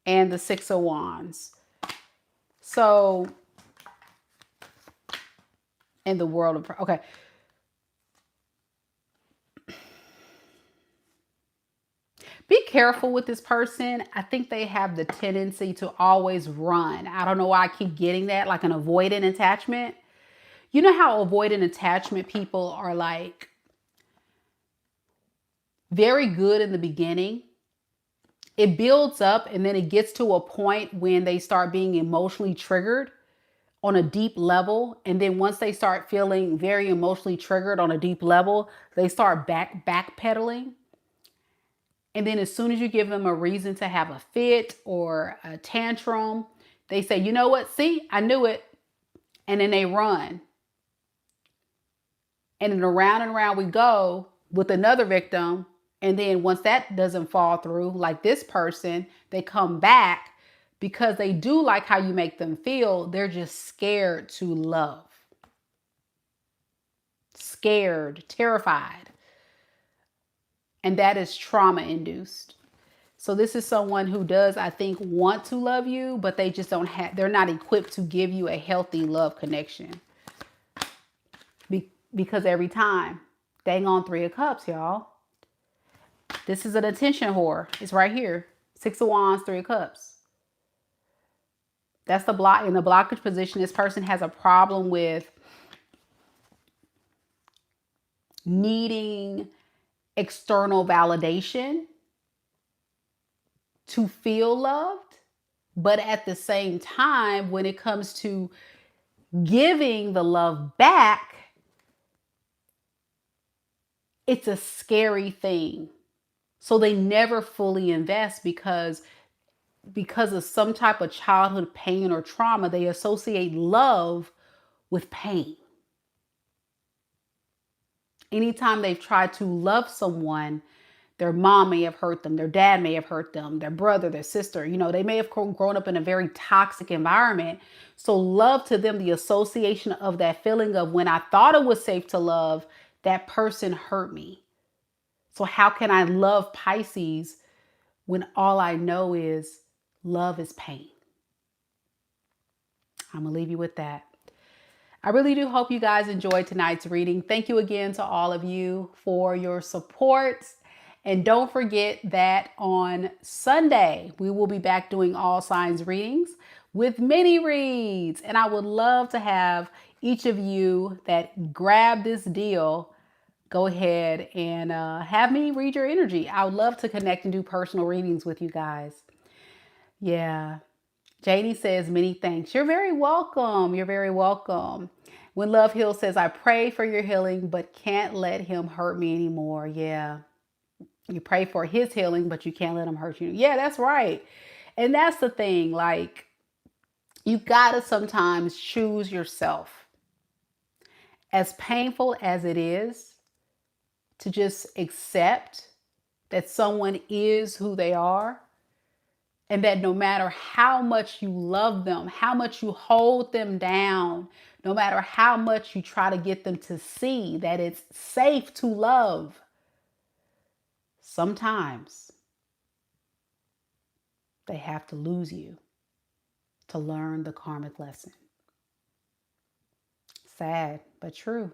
and the Six of Wands. So, in the world of... Okay. Be careful with this person. I think they have the tendency to always run. I don't know why I keep getting that, like an avoidant attachment. You know how avoidant attachment people are like very good in the beginning. It builds up and then it gets to a point when they start being emotionally triggered on a deep level. And then once they start feeling very emotionally triggered on a deep level, they start backpedaling. And then as soon as you give them a reason to have a fit or a tantrum, they say, you know what? See, I knew it. And then they run. And then around and around we go with another victim. And then once that doesn't fall through, like this person, they come back because they do like how you make them feel. They're just scared to love. Scared, terrified. And that is trauma induced. So this is someone who does, I think, want to love you, but they just don't have, they're not equipped to give you a healthy love connection. Because every time, dang on Three of Cups, y'all. This is an attention whore. It's right here. Six of Wands, Three of Cups. That's the block. In the blockage position, this person has a problem with needing external validation to feel loved. But at the same time, when it comes to giving the love back, it's a scary thing. So they never fully invest because of some type of childhood pain or trauma, they associate love with pain. Anytime they've tried to love someone, their mom may have hurt them, their dad may have hurt them, their brother, their sister, they may have grown up in a very toxic environment. So love to them, the association of that feeling of when I thought it was safe to love, that person hurt me. So how can I love Pisces when all I know is love is pain? I'm going to leave you with that. I really do hope you guys enjoyed tonight's reading. Thank you again to all of you for your support. And don't forget that on Sunday, we will be back doing all signs readings with mini reads. And I would love to have each of you that grab this deal, go ahead and have me read your energy. I would love to connect and do personal readings with you guys. Yeah. Janie says, many thanks. You're very welcome. You're very welcome. When Love Heals says, I pray for your healing, but can't let him hurt me anymore. Yeah. You pray for his healing, but you can't let him hurt you. Yeah, that's right. And that's the thing. Like, you got to sometimes choose yourself. As painful as it is to just accept that someone is who they are, and that no matter how much you love them, how much you hold them down, no matter how much you try to get them to see that it's safe to love, sometimes they have to lose you to learn the karmic lesson. Sad, but true.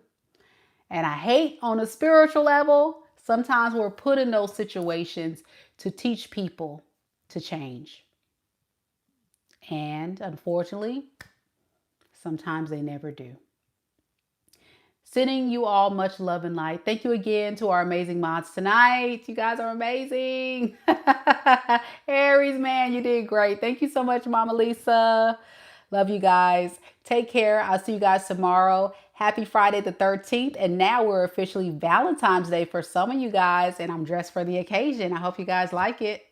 And I hate on a spiritual level, sometimes we're put in those situations to teach people to change. And unfortunately, sometimes they never do. Sending you all much love and light. Thank you again to our amazing mods tonight. You guys are amazing. Aries, man, you did great. Thank you so much, Mama Lisa. Love you guys. Take care. I'll see you guys tomorrow. Happy Friday the 13th. And now we're officially Valentine's Day for some of you guys. And I'm dressed for the occasion. I hope you guys like it.